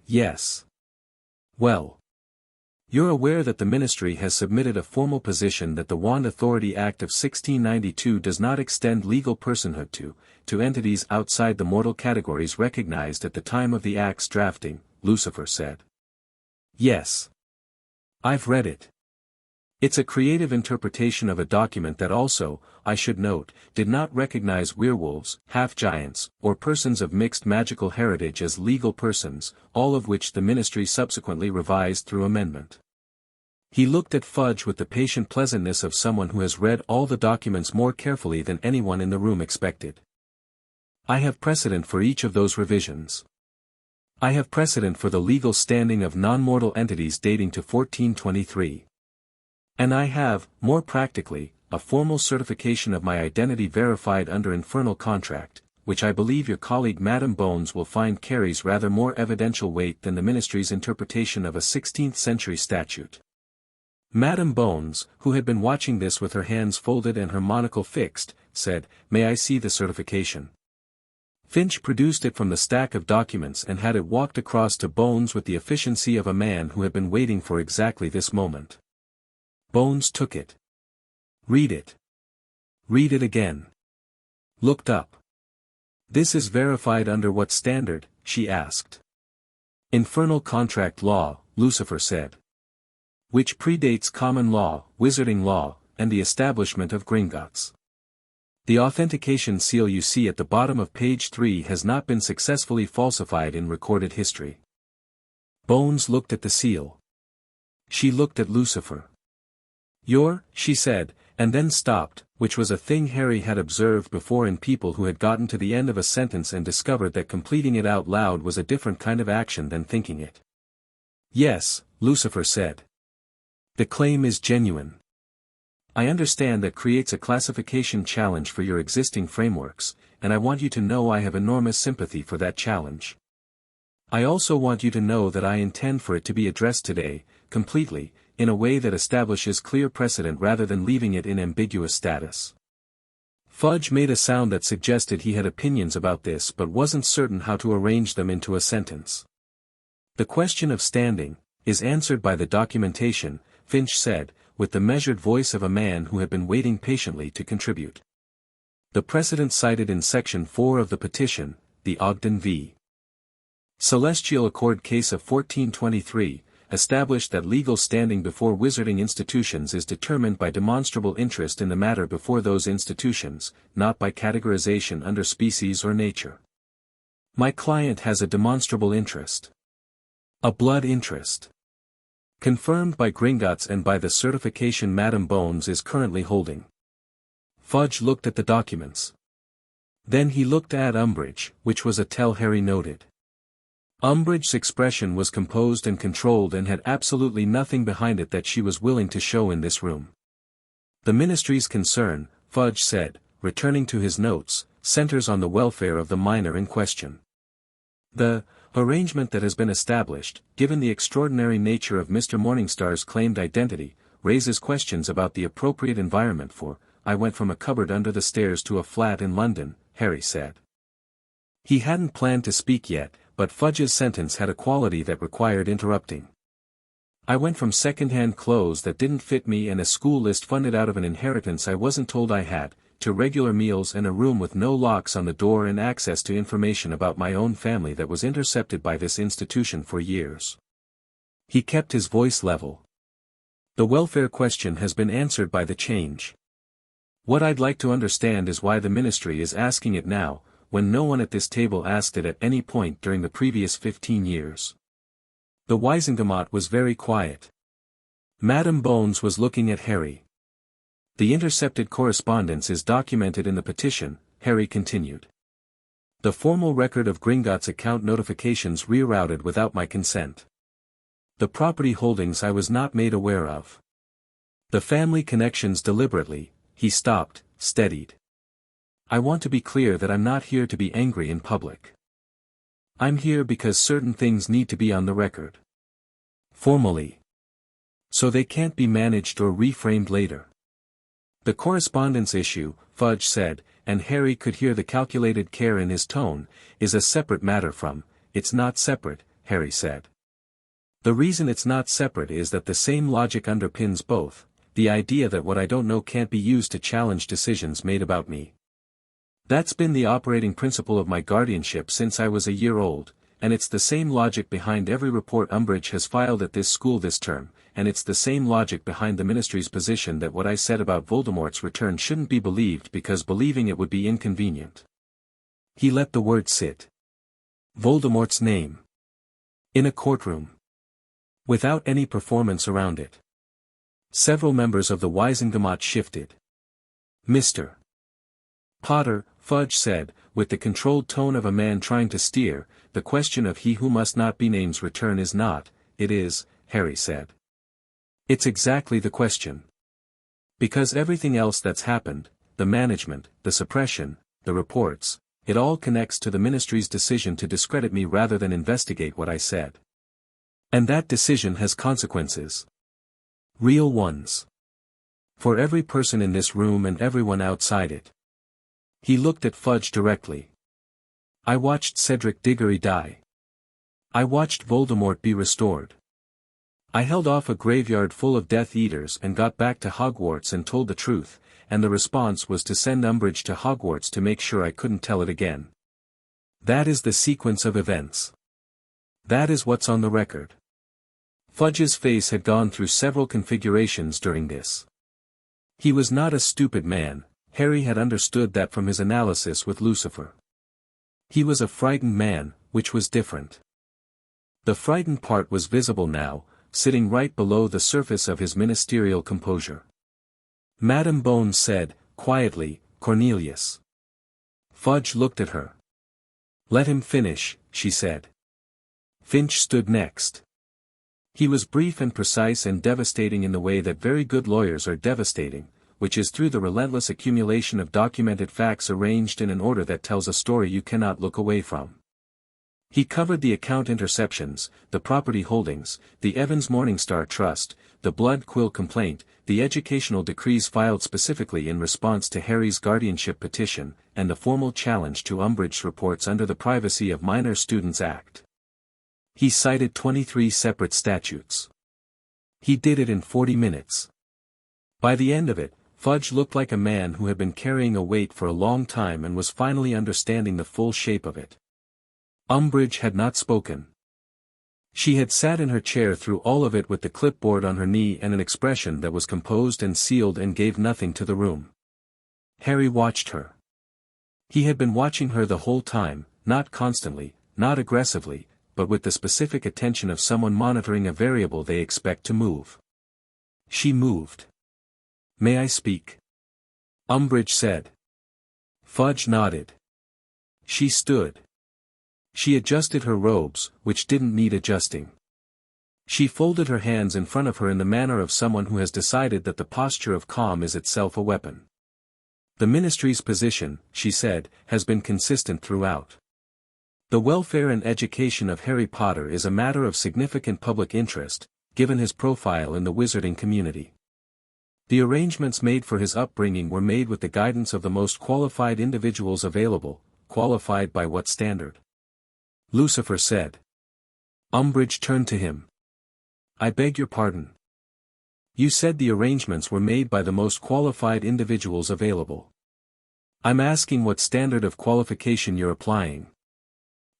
Yes. Well. You're aware that the ministry has submitted a formal position that the Wand Authority Act of 1692 does not extend legal personhood to entities outside the mortal categories recognized at the time of the Act's drafting, Lucifer said. Yes. I've read it. It's a creative interpretation of a document that also, I should note, did not recognize werewolves, half-giants, or persons of mixed magical heritage as legal persons, all of which the ministry subsequently revised through amendment. He looked at Fudge with the patient pleasantness of someone who has read all the documents more carefully than anyone in the room expected. I have precedent for each of those revisions. I have precedent for the legal standing of non-mortal entities dating to 1423. And I have, more practically, a formal certification of my identity verified under infernal contract, which I believe your colleague Madame Bones will find carries rather more evidential weight than the ministry's interpretation of a 16th-century statute. Madame Bones, who had been watching this with her hands folded and her monocle fixed, said, "May I see the certification?" Finch produced it from the stack of documents and had it walked across to Bones with the efficiency of a man who had been waiting for exactly this moment. Bones took it. Read it. Read it again. Looked up. This is verified under what standard? She asked. Infernal contract law, Lucifer said. Which predates common law, wizarding law, and the establishment of Gringotts. The authentication seal you see at the bottom of page 3 has not been successfully falsified in recorded history. Bones looked at the seal. She looked at Lucifer. She said, and then stopped, which was a thing Harry had observed before in people who had gotten to the end of a sentence and discovered that completing it out loud was a different kind of action than thinking it. Yes, Lucifer said. The claim is genuine. I understand that creates a classification challenge for your existing frameworks, and I want you to know I have enormous sympathy for that challenge. I also want you to know that I intend for it to be addressed today, completely, in a way that establishes clear precedent rather than leaving it in ambiguous status. Fudge made a sound that suggested he had opinions about this but wasn't certain how to arrange them into a sentence. The question of standing is answered by the documentation, Finch said, with the measured voice of a man who had been waiting patiently to contribute. The precedent cited in Section 4 of the petition, the Ogden v. Celestial Accord case of 1423, established that legal standing before wizarding institutions is determined by demonstrable interest in the matter before those institutions, not by categorization under species or nature. My client has a demonstrable interest. A blood interest. Confirmed by Gringotts and by the certification Madame Bones is currently holding. Fudge looked at the documents. Then he looked at Umbridge, which was a tell Harry noted. Umbridge's expression was composed and controlled and had absolutely nothing behind it that she was willing to show in this room. The ministry's concern, Fudge said, returning to his notes, centers on the welfare of the minor in question. The arrangement that has been established, given the extraordinary nature of Mr. Morningstar's claimed identity, raises questions about the appropriate environment for, I went from a cupboard under the stairs to a flat in London, Harry said. He hadn't planned to speak yet, but Fudge's sentence had a quality that required interrupting. I went from second-hand clothes that didn't fit me and a school list funded out of an inheritance I wasn't told I had, to regular meals and a room with no locks on the door and access to information about my own family that was intercepted by this institution for years. He kept his voice level. The welfare question has been answered by the change. What I'd like to understand is why the ministry is asking it now, when no one at this table asked it at any point during the previous 15 years. The Wisengamot was very quiet. Madame Bones was looking at Harry. The intercepted correspondence is documented in the petition, Harry continued. The formal record of Gringotts' account notifications rerouted without my consent. The property holdings I was not made aware of. The family connections deliberately, he stopped, steadied. I want to be clear that I'm not here to be angry in public. I'm here because certain things need to be on the record. Formally. So they can't be managed or reframed later. The correspondence issue, Fudge said, and Harry could hear the calculated care in his tone, is a separate matter from, it's not separate, Harry said. The reason it's not separate is that the same logic underpins both, the idea that what I don't know can't be used to challenge decisions made about me. That's been the operating principle of my guardianship since I was a year old, and it's the same logic behind every report Umbridge has filed at this school this term, and it's the same logic behind the ministry's position that what I said about Voldemort's return shouldn't be believed because believing it would be inconvenient. He let the word sit. Voldemort's name. In a courtroom. Without any performance around it. Several members of the Wisengamot shifted. Mr. Potter, Fudge said, with the controlled tone of a man trying to steer, the question of he who must not be named's return is not, it is, Harry said. It's exactly the question. Because everything else that's happened, the management, the suppression, the reports, it all connects to the ministry's decision to discredit me rather than investigate what I said. And that decision has consequences. Real ones. For every person in this room and everyone outside it. He looked at Fudge directly. I watched Cedric Diggory die. I watched Voldemort be restored. I held off a graveyard full of Death Eaters and got back to Hogwarts and told the truth, and the response was to send Umbridge to Hogwarts to make sure I couldn't tell it again. That is the sequence of events. That is what's on the record. Fudge's face had gone through several configurations during this. He was not a stupid man, Harry had understood that from his analysis with Lucifer. He was a frightened man, which was different. The frightened part was visible now, sitting right below the surface of his ministerial composure. Madam Bones said, quietly, Cornelius. Fudge looked at her. Let him finish, she said. Finch stood next. He was brief and precise and devastating in the way that very good lawyers are devastating, which is through the relentless accumulation of documented facts arranged in an order that tells a story you cannot look away from. He covered the account interceptions, the property holdings, the Evans Morningstar Trust, the blood quill complaint, the educational decrees filed specifically in response to Harry's guardianship petition, and the formal challenge to Umbridge's reports under the Privacy of Minor Students Act. He cited 23 separate statutes. He did it in 40 minutes. By the end of it, Fudge looked like a man who had been carrying a weight for a long time and was finally understanding the full shape of it. Umbridge had not spoken. She had sat in her chair through all of it with the clipboard on her knee and an expression that was composed and sealed and gave nothing to the room. Harry watched her. He had been watching her the whole time, not constantly, not aggressively, but with the specific attention of someone monitoring a variable they expect to move. She moved. May I speak? Umbridge said. Fudge nodded. She stood. She adjusted her robes, which didn't need adjusting. She folded her hands in front of her in the manner of someone who has decided that the posture of calm is itself a weapon. The ministry's position, she said, has been consistent throughout. The welfare and education of Harry Potter is a matter of significant public interest, given his profile in the wizarding community. The arrangements made for his upbringing were made with the guidance of the most qualified individuals available. Qualified by what standard? Lucifer said. Umbridge turned to him. I beg your pardon. You said the arrangements were made by the most qualified individuals available. I'm asking what standard of qualification you're applying.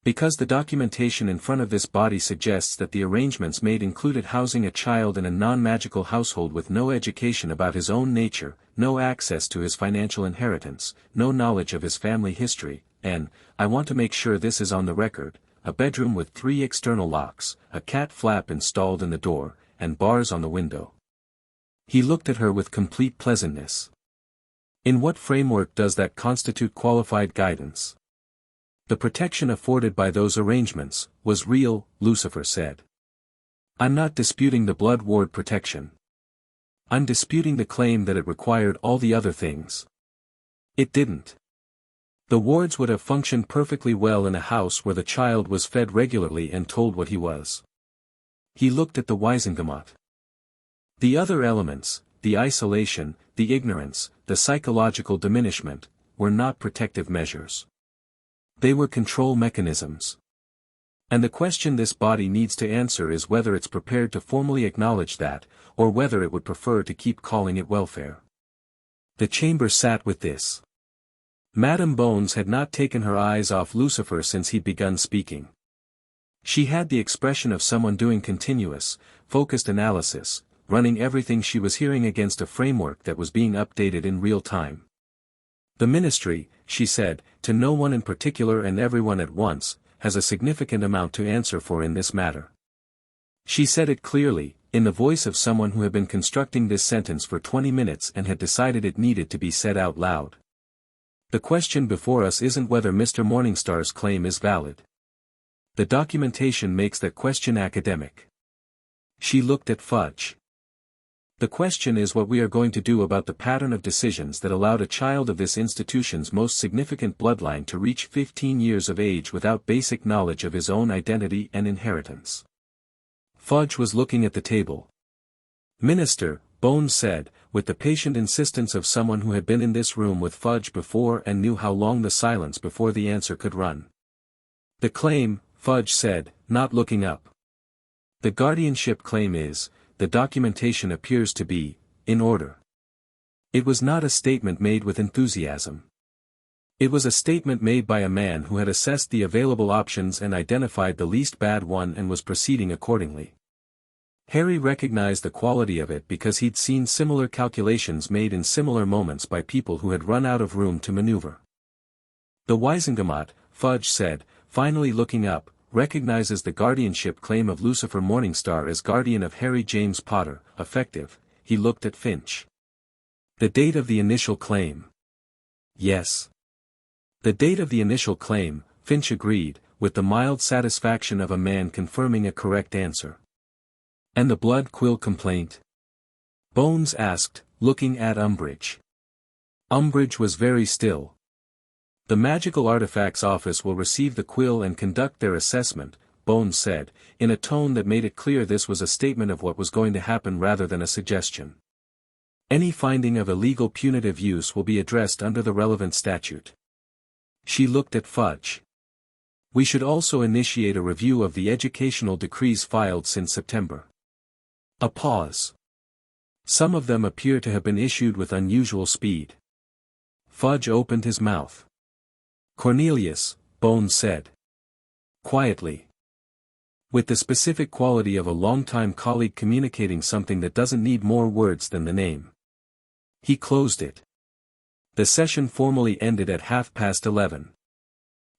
Because the documentation in front of this body suggests that the arrangements made included housing a child in a non-magical household with no education about his own nature, no access to his financial inheritance, no knowledge of his family history, and, I want to make sure this is on the record, a bedroom with 3 external locks, a cat flap installed in the door, and bars on the window. He looked at her with complete pleasantness. In what framework does that constitute qualified guidance? The protection afforded by those arrangements was real, Lucifer said. I'm not disputing the blood ward protection. I'm disputing the claim that it required all the other things. It didn't. The wards would have functioned perfectly well in a house where the child was fed regularly and told what he was. He looked at the Wizengamot. The other elements, the isolation, the ignorance, the psychological diminishment, were not protective measures. They were control mechanisms. And the question this body needs to answer is whether it's prepared to formally acknowledge that, or whether it would prefer to keep calling it welfare. The chamber sat with this. Madam Bones had not taken her eyes off Lucifer since he'd begun speaking. She had the expression of someone doing continuous, focused analysis, running everything she was hearing against a framework that was being updated in real time. The ministry, she said, to no one in particular and everyone at once, has a significant amount to answer for in this matter. She said it clearly, in the voice of someone who had been constructing this sentence for 20 minutes and had decided it needed to be said out loud. The question before us isn't whether Mr. Morningstar's claim is valid. The documentation makes that question academic. She looked at Fudge. The question is what we are going to do about the pattern of decisions that allowed a child of this institution's most significant bloodline to reach 15 years of age without basic knowledge of his own identity and inheritance. Fudge was looking at the table. Minister, Bones said, with the patient insistence of someone who had been in this room with Fudge before and knew how long the silence before the answer could run. The claim, Fudge said, not looking up. The guardianship claim is, the documentation appears to be, in order. It was not a statement made with enthusiasm. It was a statement made by a man who had assessed the available options and identified the least bad one and was proceeding accordingly. Harry recognized the quality of it because he'd seen similar calculations made in similar moments by people who had run out of room to maneuver. The Wizengamot, Fudge said, finally looking up, recognizes the guardianship claim of Lucifer Morningstar as guardian of Harry James Potter, effective. He looked at Finch. The date of the initial claim. Yes. The date of the initial claim, Finch agreed, with the mild satisfaction of a man confirming a correct answer. And the blood quill complaint? Bones asked, looking at Umbridge. Umbridge was very still. The Magical Artifacts Office will receive the quill and conduct their assessment, Bones said, in a tone that made it clear this was a statement of what was going to happen rather than a suggestion. Any finding of illegal punitive use will be addressed under the relevant statute. She looked at Fudge. We should also initiate a review of the educational decrees filed since September. A pause. Some of them appear to have been issued with unusual speed. Fudge opened his mouth. Cornelius, Bones said. Quietly. With the specific quality of a longtime colleague communicating something that doesn't need more words than the name. He closed it. The session formally ended at 11:30.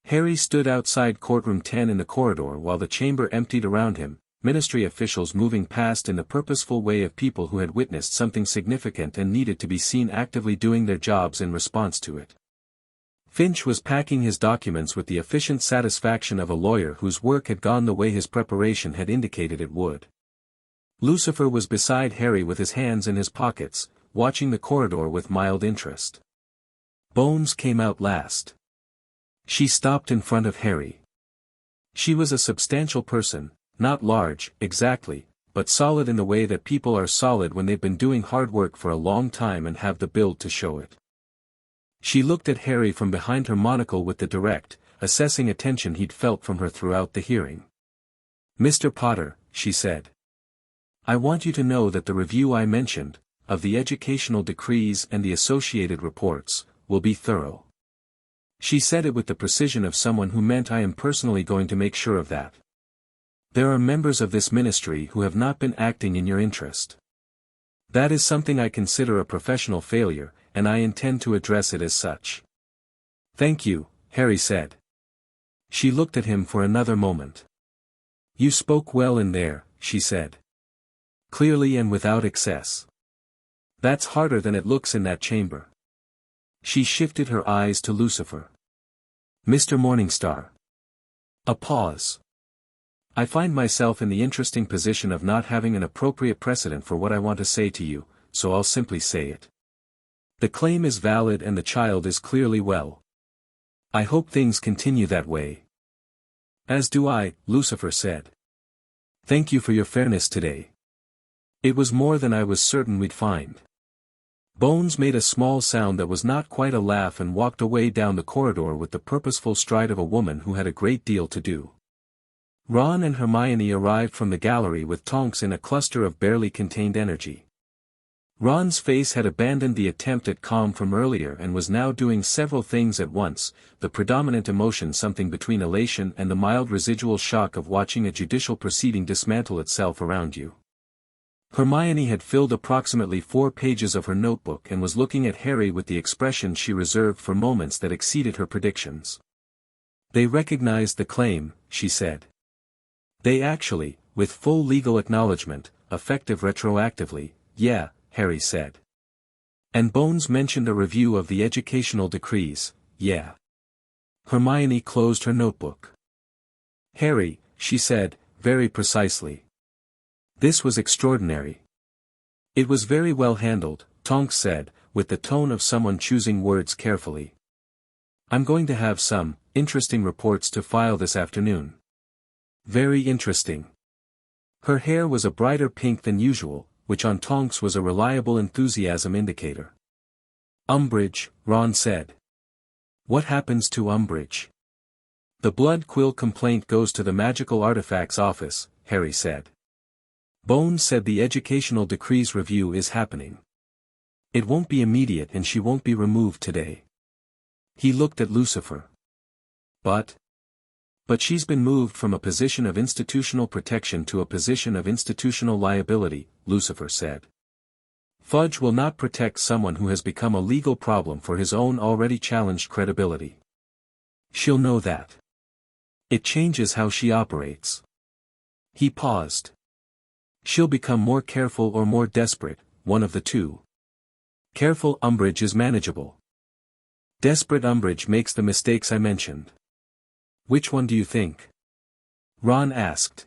Harry stood outside courtroom 10 in the corridor while the chamber emptied around him, ministry officials moving past in the purposeful way of people who had witnessed something significant and needed to be seen actively doing their jobs in response to it. Finch was packing his documents with the efficient satisfaction of a lawyer whose work had gone the way his preparation had indicated it would. Lucifer was beside Harry with his hands in his pockets, watching the corridor with mild interest. Bones came out last. She stopped in front of Harry. She was a substantial person, not large, exactly, but solid in the way that people are solid when they've been doing hard work for a long time and have the build to show it. She looked at Harry from behind her monocle with the direct, assessing attention he'd felt from her throughout the hearing. Mr. Potter, she said. I want you to know that the review I mentioned, of the educational decrees and the associated reports, will be thorough. She said it with the precision of someone who meant I am personally going to make sure of that. There are members of this ministry who have not been acting in your interest. That is something I consider a professional failure, and I intend to address it as such. Thank you, Harry said. She looked at him for another moment. You spoke well in there, she said. Clearly and without excess. That's harder than it looks in that chamber. She shifted her eyes to Lucifer. Mr. Morningstar. A pause. I find myself in the interesting position of not having an appropriate precedent for what I want to say to you, so I'll simply say it. The claim is valid and the child is clearly well. I hope things continue that way. As do I, Lucifer said. Thank you for your fairness today. It was more than I was certain we'd find. Bones made a small sound that was not quite a laugh and walked away down the corridor with the purposeful stride of a woman who had a great deal to do. Ron and Hermione arrived from the gallery with Tonks in a cluster of barely contained energy. Ron's face had abandoned the attempt at calm from earlier and was now doing several things at once, the predominant emotion something between elation and the mild residual shock of watching a judicial proceeding dismantle itself around you. Hermione had filled approximately 4 pages of her notebook and was looking at Harry with the expression she reserved for moments that exceeded her predictions. They recognized the claim, she said. They actually, with full legal acknowledgement, effective retroactively, yeah, Harry said. And Bones mentioned a review of the educational decrees, yeah. Hermione closed her notebook. Harry, she said, very precisely. This was extraordinary. It was very well handled, Tonks said, with the tone of someone choosing words carefully. I'm going to have some interesting reports to file this afternoon. Very interesting. Her hair was a brighter pink than usual, which on Tonks was a reliable enthusiasm indicator. Umbridge, Ron said. What happens to Umbridge? The blood quill complaint goes to the Magical Artifacts Office, Harry said. Bones said the educational decrees review is happening. It won't be immediate and she won't be removed today. He looked at Lucifer. But she's been moved from a position of institutional protection to a position of institutional liability, Lucifer said. Fudge will not protect someone who has become a legal problem for his own already challenged credibility. She'll know that. It changes how she operates. He paused. She'll become more careful or more desperate, one of the two. Careful umbrage is manageable. Desperate umbrage makes the mistakes I mentioned. Which one do you think? Ron asked.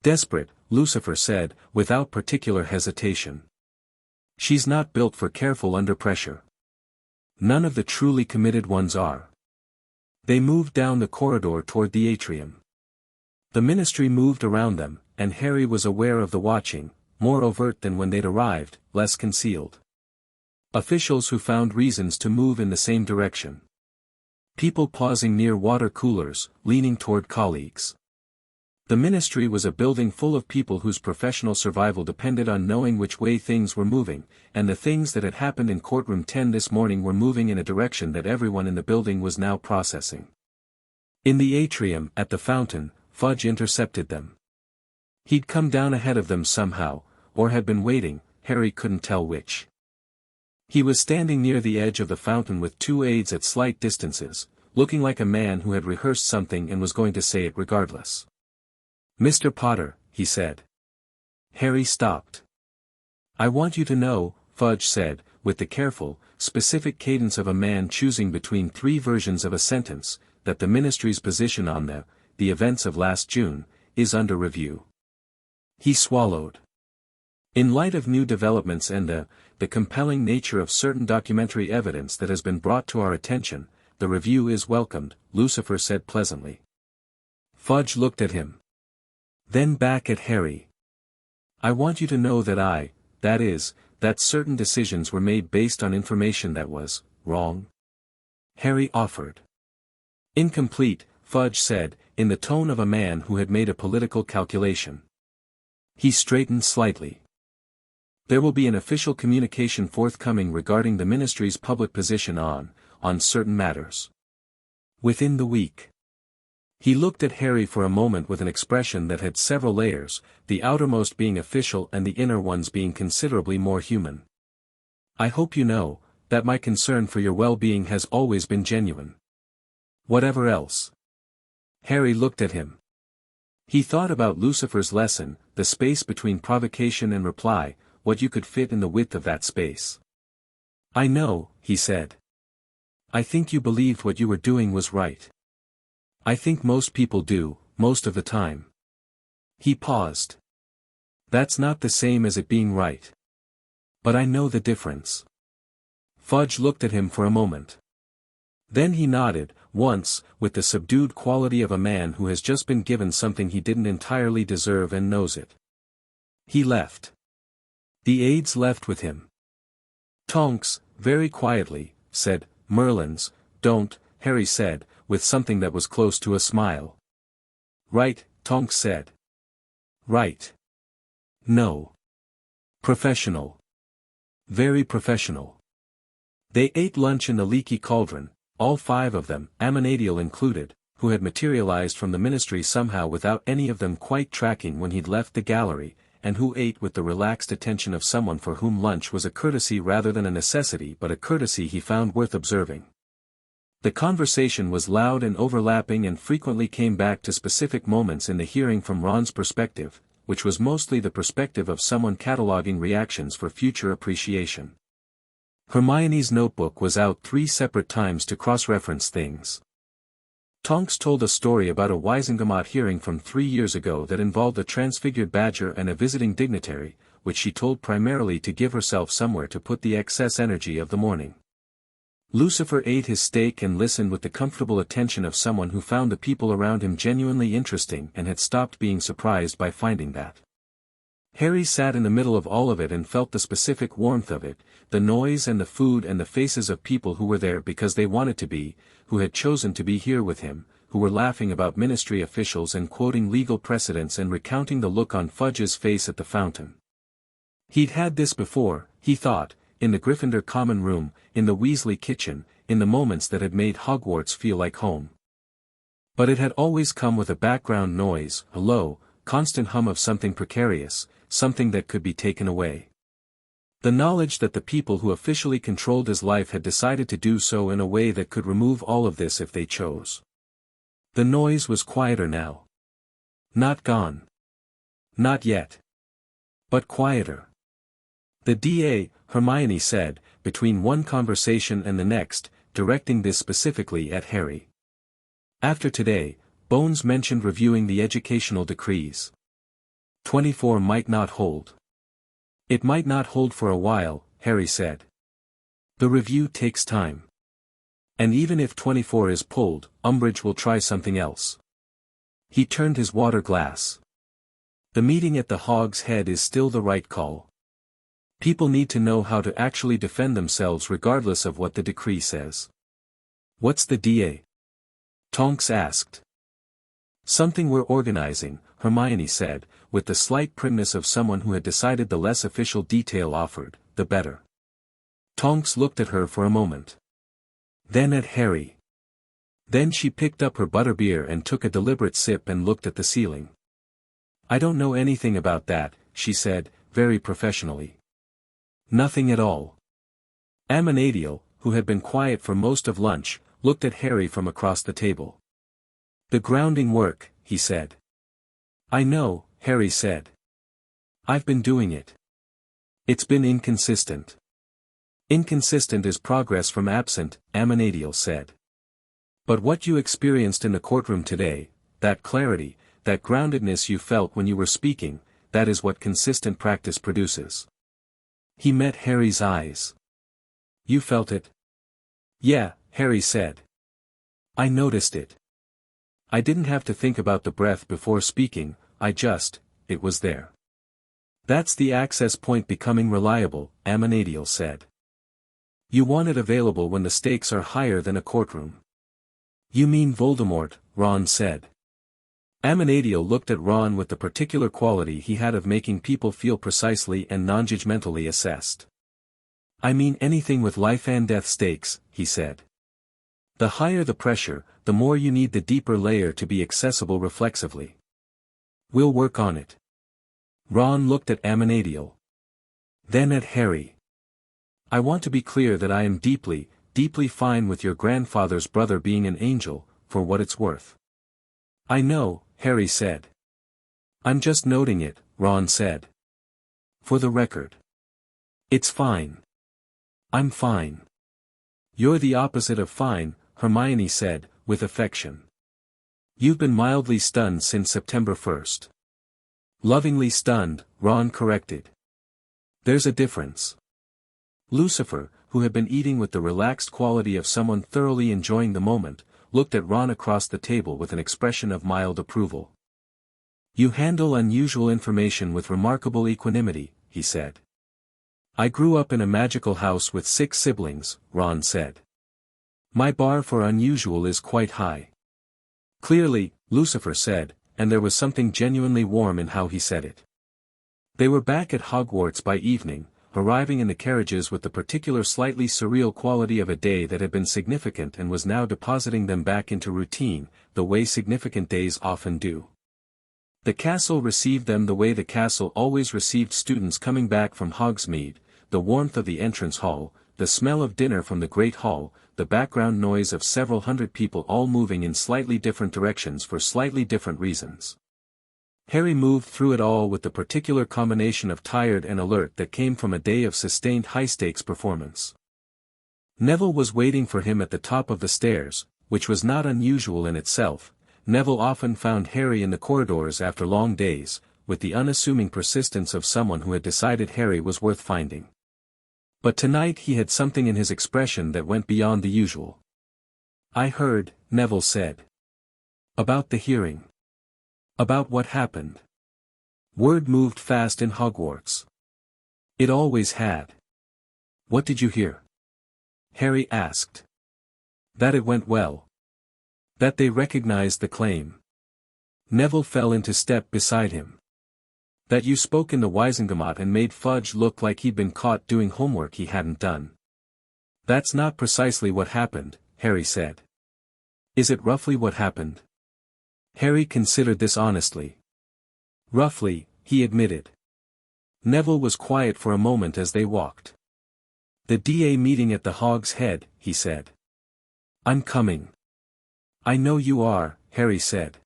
Desperate, Lucifer said, without particular hesitation. She's not built for careful under pressure. None of the truly committed ones are. They moved down the corridor toward the atrium. The ministry moved around them, and Harry was aware of the watching, more overt than when they'd arrived, less concealed. Officials who found reasons to move in the same direction. People pausing near water coolers, leaning toward colleagues. The ministry was a building full of people whose professional survival depended on knowing which way things were moving, and the things that had happened in courtroom 10 this morning were moving in a direction that everyone in the building was now processing. In the atrium, at the fountain, Fudge intercepted them. He'd come down ahead of them somehow, or had been waiting, Harry couldn't tell which. He was standing near the edge of the fountain with two aides at slight distances, looking like a man who had rehearsed something and was going to say it regardless. "Mr. Potter," he said. Harry stopped. "I want you to know," Fudge said, with the careful, specific cadence of a man choosing between three versions of a sentence, "that the ministry's position on the events of last June, is under review." He swallowed. "In light of new developments and the compelling nature of certain documentary evidence that has been brought to our attention, the review is welcomed," Lucifer said pleasantly. Fudge looked at him. Then back at Harry. "I want you to know that that certain decisions were made based on information that was wrong," Harry offered. "Incomplete," Fudge said, in the tone of a man who had made a political calculation. He straightened slightly. "There will be an official communication forthcoming regarding the ministry's public position on certain matters. Within the week." He looked at Harry for a moment with an expression that had several layers, the outermost being official and the inner ones being considerably more human. "I hope you know, that my concern for your well-being has always been genuine. Whatever else." Harry looked at him. He thought about Lucifer's lesson, the space between provocation and reply, what you could fit in the width of that space. "I know," he said. "I think you believed what you were doing was right. I think most people do, most of the time." He paused. "That's not the same as it being right. But I know the difference." Fudge looked at him for a moment. Then he nodded, once, with the subdued quality of a man who has just been given something he didn't entirely deserve and knows it. He left. The aides left with him. "Tonks," very quietly, said, "Merlins, don't," Harry said, with something that was close to a smile. "Right," Tonks said. "Right. No. Professional. Very professional." They ate lunch in the leaky cauldron, all five of them, Amanadiel included, who had materialized from the ministry somehow without any of them quite tracking when he'd left the gallery, and who ate with the relaxed attention of someone for whom lunch was a courtesy rather than a necessity but a courtesy he found worth observing. The conversation was loud and overlapping and frequently came back to specific moments in the hearing from Ron's perspective, which was mostly the perspective of someone cataloging reactions for future appreciation. Hermione's notebook was out 3 separate times to cross-reference things. Tonks told a story about a Wisengamot hearing from 3 years ago that involved a transfigured badger and a visiting dignitary, which she told primarily to give herself somewhere to put the excess energy of the morning. Lucifer ate his steak and listened with the comfortable attention of someone who found the people around him genuinely interesting and had stopped being surprised by finding that. Harry sat in the middle of all of it and felt the specific warmth of it, the noise and the food and the faces of people who were there because they wanted to be, who had chosen to be here with him, who were laughing about ministry officials and quoting legal precedents and recounting the look on Fudge's face at the fountain. He'd had this before, he thought, in the Gryffindor common room, in the Weasley kitchen, in the moments that had made Hogwarts feel like home. But it had always come with a background noise, a low, constant hum of something precarious, something that could be taken away. The knowledge that the people who officially controlled his life had decided to do so in a way that could remove all of this if they chose. The noise was quieter now. Not gone. Not yet. But quieter. The DA, Hermione said, between one conversation and the next, directing this specifically at Harry. After today, Bones mentioned reviewing the educational decrees. 24 might not hold. It might not hold for a while, Harry said. The review takes time. And even if 24 is pulled, Umbridge will try something else. He turned his water glass. The meeting at the Hog's Head is still the right call. People need to know how to actually defend themselves regardless of what the decree says. What's the DA? Tonks asked. Something we're organizing, Hermione said, with the slight primness of someone who had decided the less official detail offered, the better. Tonks looked at her for a moment. Then at Harry. Then she picked up her butterbeer and took a deliberate sip and looked at the ceiling. I don't know anything about that, she said, very professionally. Nothing at all. Amenadiel, who had been quiet for most of lunch, looked at Harry from across the table. The grounding work, he said. I know, Harry said. I've been doing it. It's been inconsistent. Inconsistent is progress from absent, Amenadiel said. But what you experienced in the courtroom today, that clarity, that groundedness you felt when you were speaking, that is what consistent practice produces. He met Harry's eyes. You felt it? Yeah, Harry said. I noticed it. I didn't have to think about the breath before speaking, it was there. That's the access point becoming reliable, Amenadiel said. You want it available when the stakes are higher than a courtroom. You mean Voldemort, Ron said. Amenadiel looked at Ron with the particular quality he had of making people feel precisely and non-judgmentally assessed. I mean anything with life and death stakes, he said. The higher the pressure, the more you need the deeper layer to be accessible reflexively. We'll work on it. Ron looked at Amenadiel. Then at Harry. I want to be clear that I am deeply, deeply fine with your grandfather's brother being an angel, for what it's worth. I know, Harry said. I'm just noting it, Ron said. For the record. It's fine. I'm fine. You're the opposite of fine, Hermione said, with affection. You've been mildly stunned since September 1st. Lovingly stunned, Ron corrected. There's a difference. Lucifer, who had been eating with the relaxed quality of someone thoroughly enjoying the moment, looked at Ron across the table with an expression of mild approval. You handle unusual information with remarkable equanimity, he said. I grew up in a magical house with 6 siblings, Ron said. My bar for unusual is quite high. Clearly, Lucifer said, and there was something genuinely warm in how he said it. They were back at Hogwarts by evening, arriving in the carriages with the particular slightly surreal quality of a day that had been significant and was now depositing them back into routine, the way significant days often do. The castle received them the way the castle always received students coming back from Hogsmeade, the warmth of the entrance hall, the smell of dinner from the great hall, the background noise of several hundred people all moving in slightly different directions for slightly different reasons. Harry moved through it all with the particular combination of tired and alert that came from a day of sustained high-stakes performance. Neville was waiting for him at the top of the stairs, which was not unusual in itself. Neville often found Harry in the corridors after long days, with the unassuming persistence of someone who had decided Harry was worth finding. But tonight he had something in his expression that went beyond the usual. I heard, Neville said. About the hearing. About what happened. Word moved fast in Hogwarts. It always had. What did you hear? Harry asked. That it went well. That they recognized the claim. Neville fell into step beside him. That you spoke in the Wizengamot and made Fudge look like he'd been caught doing homework he hadn't done. That's not precisely what happened, Harry said. Is it roughly what happened? Harry considered this honestly. Roughly, he admitted. Neville was quiet for a moment as they walked. The DA meeting at the Hog's Head, he said. I'm coming. I know you are, Harry said.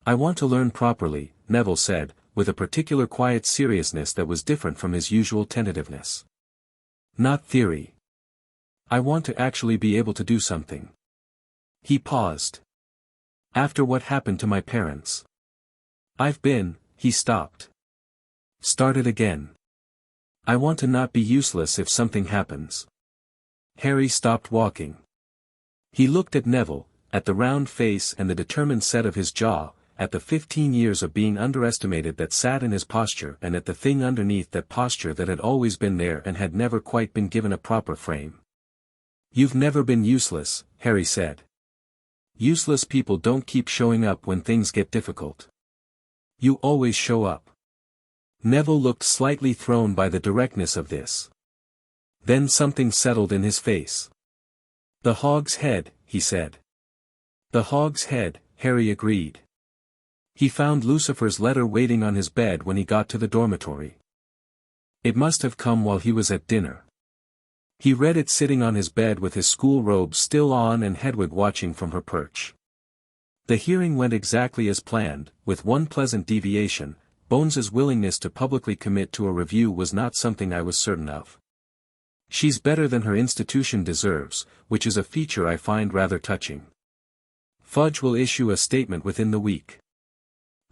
I want to learn properly, Neville said, with a particular quiet seriousness that was different from his usual tentativeness. Not theory. I want to actually be able to do something. He paused. After what happened to my parents. He stopped. Started again. I want to not be useless if something happens. Harry stopped walking. He looked at Neville, at the round face and the determined set of his jaw, at the 15 years of being underestimated that sat in his posture and at the thing underneath that posture that had always been there and had never quite been given a proper frame. You've never been useless, Harry said. Useless people don't keep showing up when things get difficult. You always show up. Neville looked slightly thrown by the directness of this. Then something settled in his face. The Hog's Head, he said. The Hog's Head, Harry agreed. He found Lucifer's letter waiting on his bed when he got to the dormitory. It must have come while he was at dinner. He read it sitting on his bed with his school robe still on and Hedwig watching from her perch. The hearing went exactly as planned, with one pleasant deviation. Bones's willingness to publicly commit to a review was not something I was certain of. She's better than her institution deserves, which is a feature I find rather touching. Fudge will issue a statement within the week.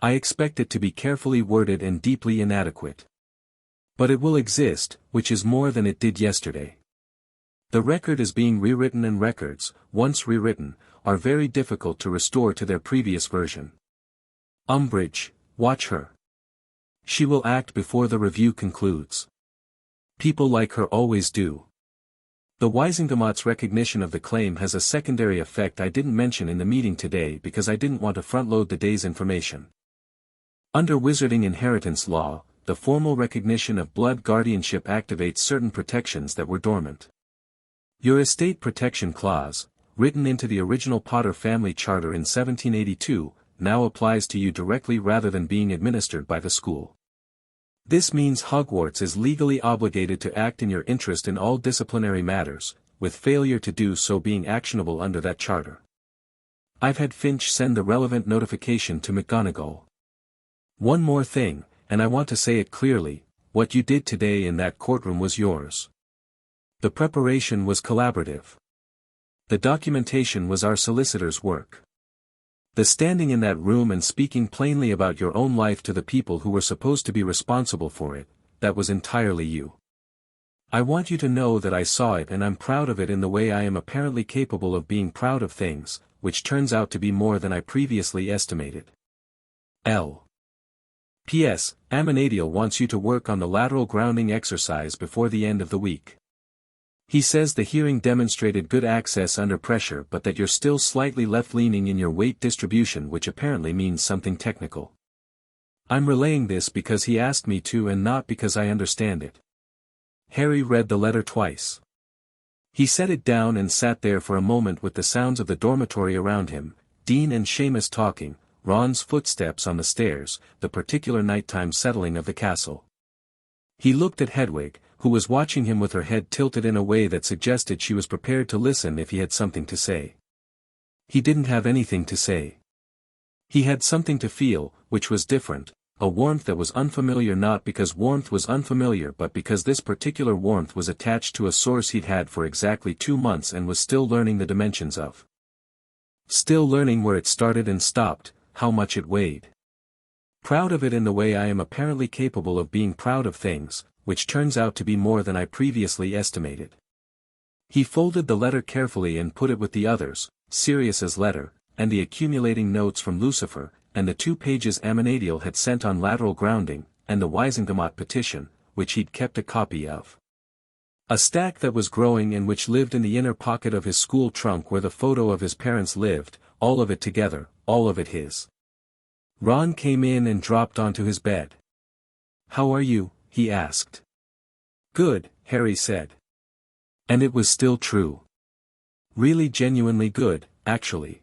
I expect it to be carefully worded and deeply inadequate. But it will exist, which is more than it did yesterday. The record is being rewritten and records, once rewritten, are very difficult to restore to their previous version. Umbridge, watch her. She will act before the review concludes. People like her always do. The Wisingamott's recognition of the claim has a secondary effect I didn't mention in the meeting today because I didn't want to front-load the day's information. Under Wizarding inheritance law, the formal recognition of blood guardianship activates certain protections that were dormant. Your estate protection clause, written into the original Potter family charter in 1782, now applies to you directly rather than being administered by the school. This means Hogwarts is legally obligated to act in your interest in all disciplinary matters, with failure to do so being actionable under that charter. I've had Finch send the relevant notification to McGonagall. One more thing, and I want to say it clearly, what you did today in that courtroom was yours. The preparation was collaborative. The documentation was our solicitor's work. The standing in that room and speaking plainly about your own life to the people who were supposed to be responsible for it, that was entirely you. I want you to know that I saw it and I'm proud of it in the way I am apparently capable of being proud of things, which turns out to be more than I previously estimated. L. P.S. Aminadiel wants you to work on the lateral grounding exercise before the end of the week. He says the hearing demonstrated good access under pressure but that you're still slightly left-leaning in your weight distribution, which apparently means something technical. I'm relaying this because he asked me to and not because I understand it. Harry read the letter twice. He set it down and sat there for a moment with the sounds of the dormitory around him, Dean and Seamus talking, Ron's footsteps on the stairs, the particular nighttime settling of the castle. He looked at Hedwig, who was watching him with her head tilted in a way that suggested she was prepared to listen if he had something to say. He didn't have anything to say. He had something to feel, which was different, a warmth that was unfamiliar, not because warmth was unfamiliar but because this particular warmth was attached to a source he'd had for exactly 2 months and was still learning the dimensions of. Still learning where it started and stopped, how much it weighed. Proud of it in the way I am apparently capable of being proud of things, which turns out to be more than I previously estimated. He folded the letter carefully and put it with the others, Sirius's letter, and the accumulating notes from Lucifer, and the 2 pages Aminadiel had sent on lateral grounding, and the Wisingamot petition, which he'd kept a copy of. A stack that was growing and which lived in the inner pocket of his school trunk where the photo of his parents lived, all of it together, all of it his. Ron came in and dropped onto his bed. "How are you?" he asked. "Good," Harry said. And it was still true. Really genuinely good, actually.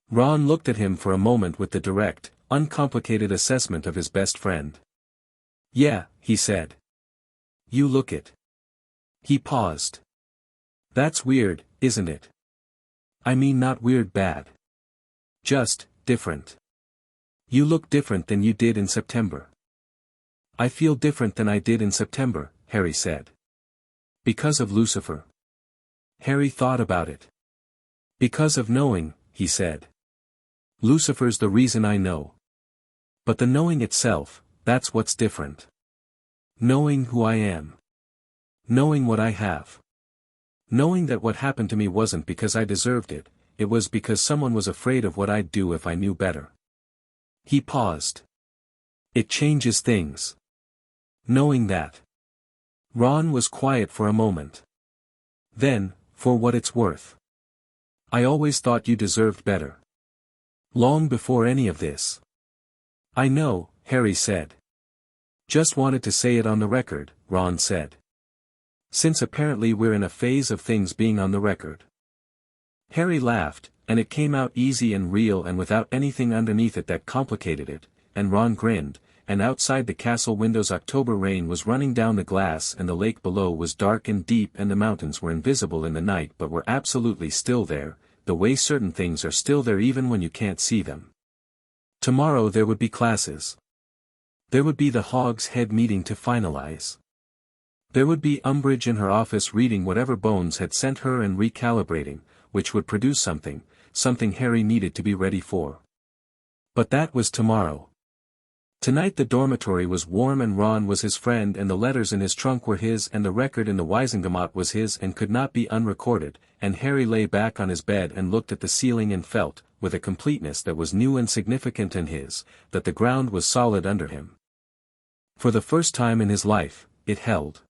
Ron looked at him for a moment with the direct, uncomplicated assessment of his best friend. "Yeah," he said. "You look it." He paused. "That's weird, isn't it? I mean not weird bad. Just, different. You look different than you did in September." "I feel different than I did in September," Harry said. Because of Lucifer. Harry thought about it. Because of knowing, he said. Lucifer's the reason I know. But the knowing itself, that's what's different. Knowing who I am. Knowing what I have. Knowing that what happened to me wasn't because I deserved it, it was because someone was afraid of what I'd do if I knew better. He paused. It changes things. Knowing that. Ron was quiet for a moment. Then, for what it's worth. I always thought you deserved better. Long before any of this. I know, Harry said. Just wanted to say it on the record, Ron said. Since apparently we're in a phase of things being on the record. Harry laughed, and it came out easy and real and without anything underneath it that complicated it, and Ron grinned, and outside the castle windows October rain was running down the glass and the lake below was dark and deep and the mountains were invisible in the night but were absolutely still there, the way certain things are still there even when you can't see them. Tomorrow there would be classes. There would be the Hog's Head meeting to finalize. There would be Umbridge in her office reading whatever Bones had sent her and recalibrating, which would produce something Harry needed to be ready for. But that was tomorrow. Tonight the dormitory was warm and Ron was his friend and the letters in his trunk were his and the record in the Wisengamot was his and could not be unrecorded, and Harry lay back on his bed and looked at the ceiling and felt, with a completeness that was new and significant in his, that the ground was solid under him. For the first time in his life, it held.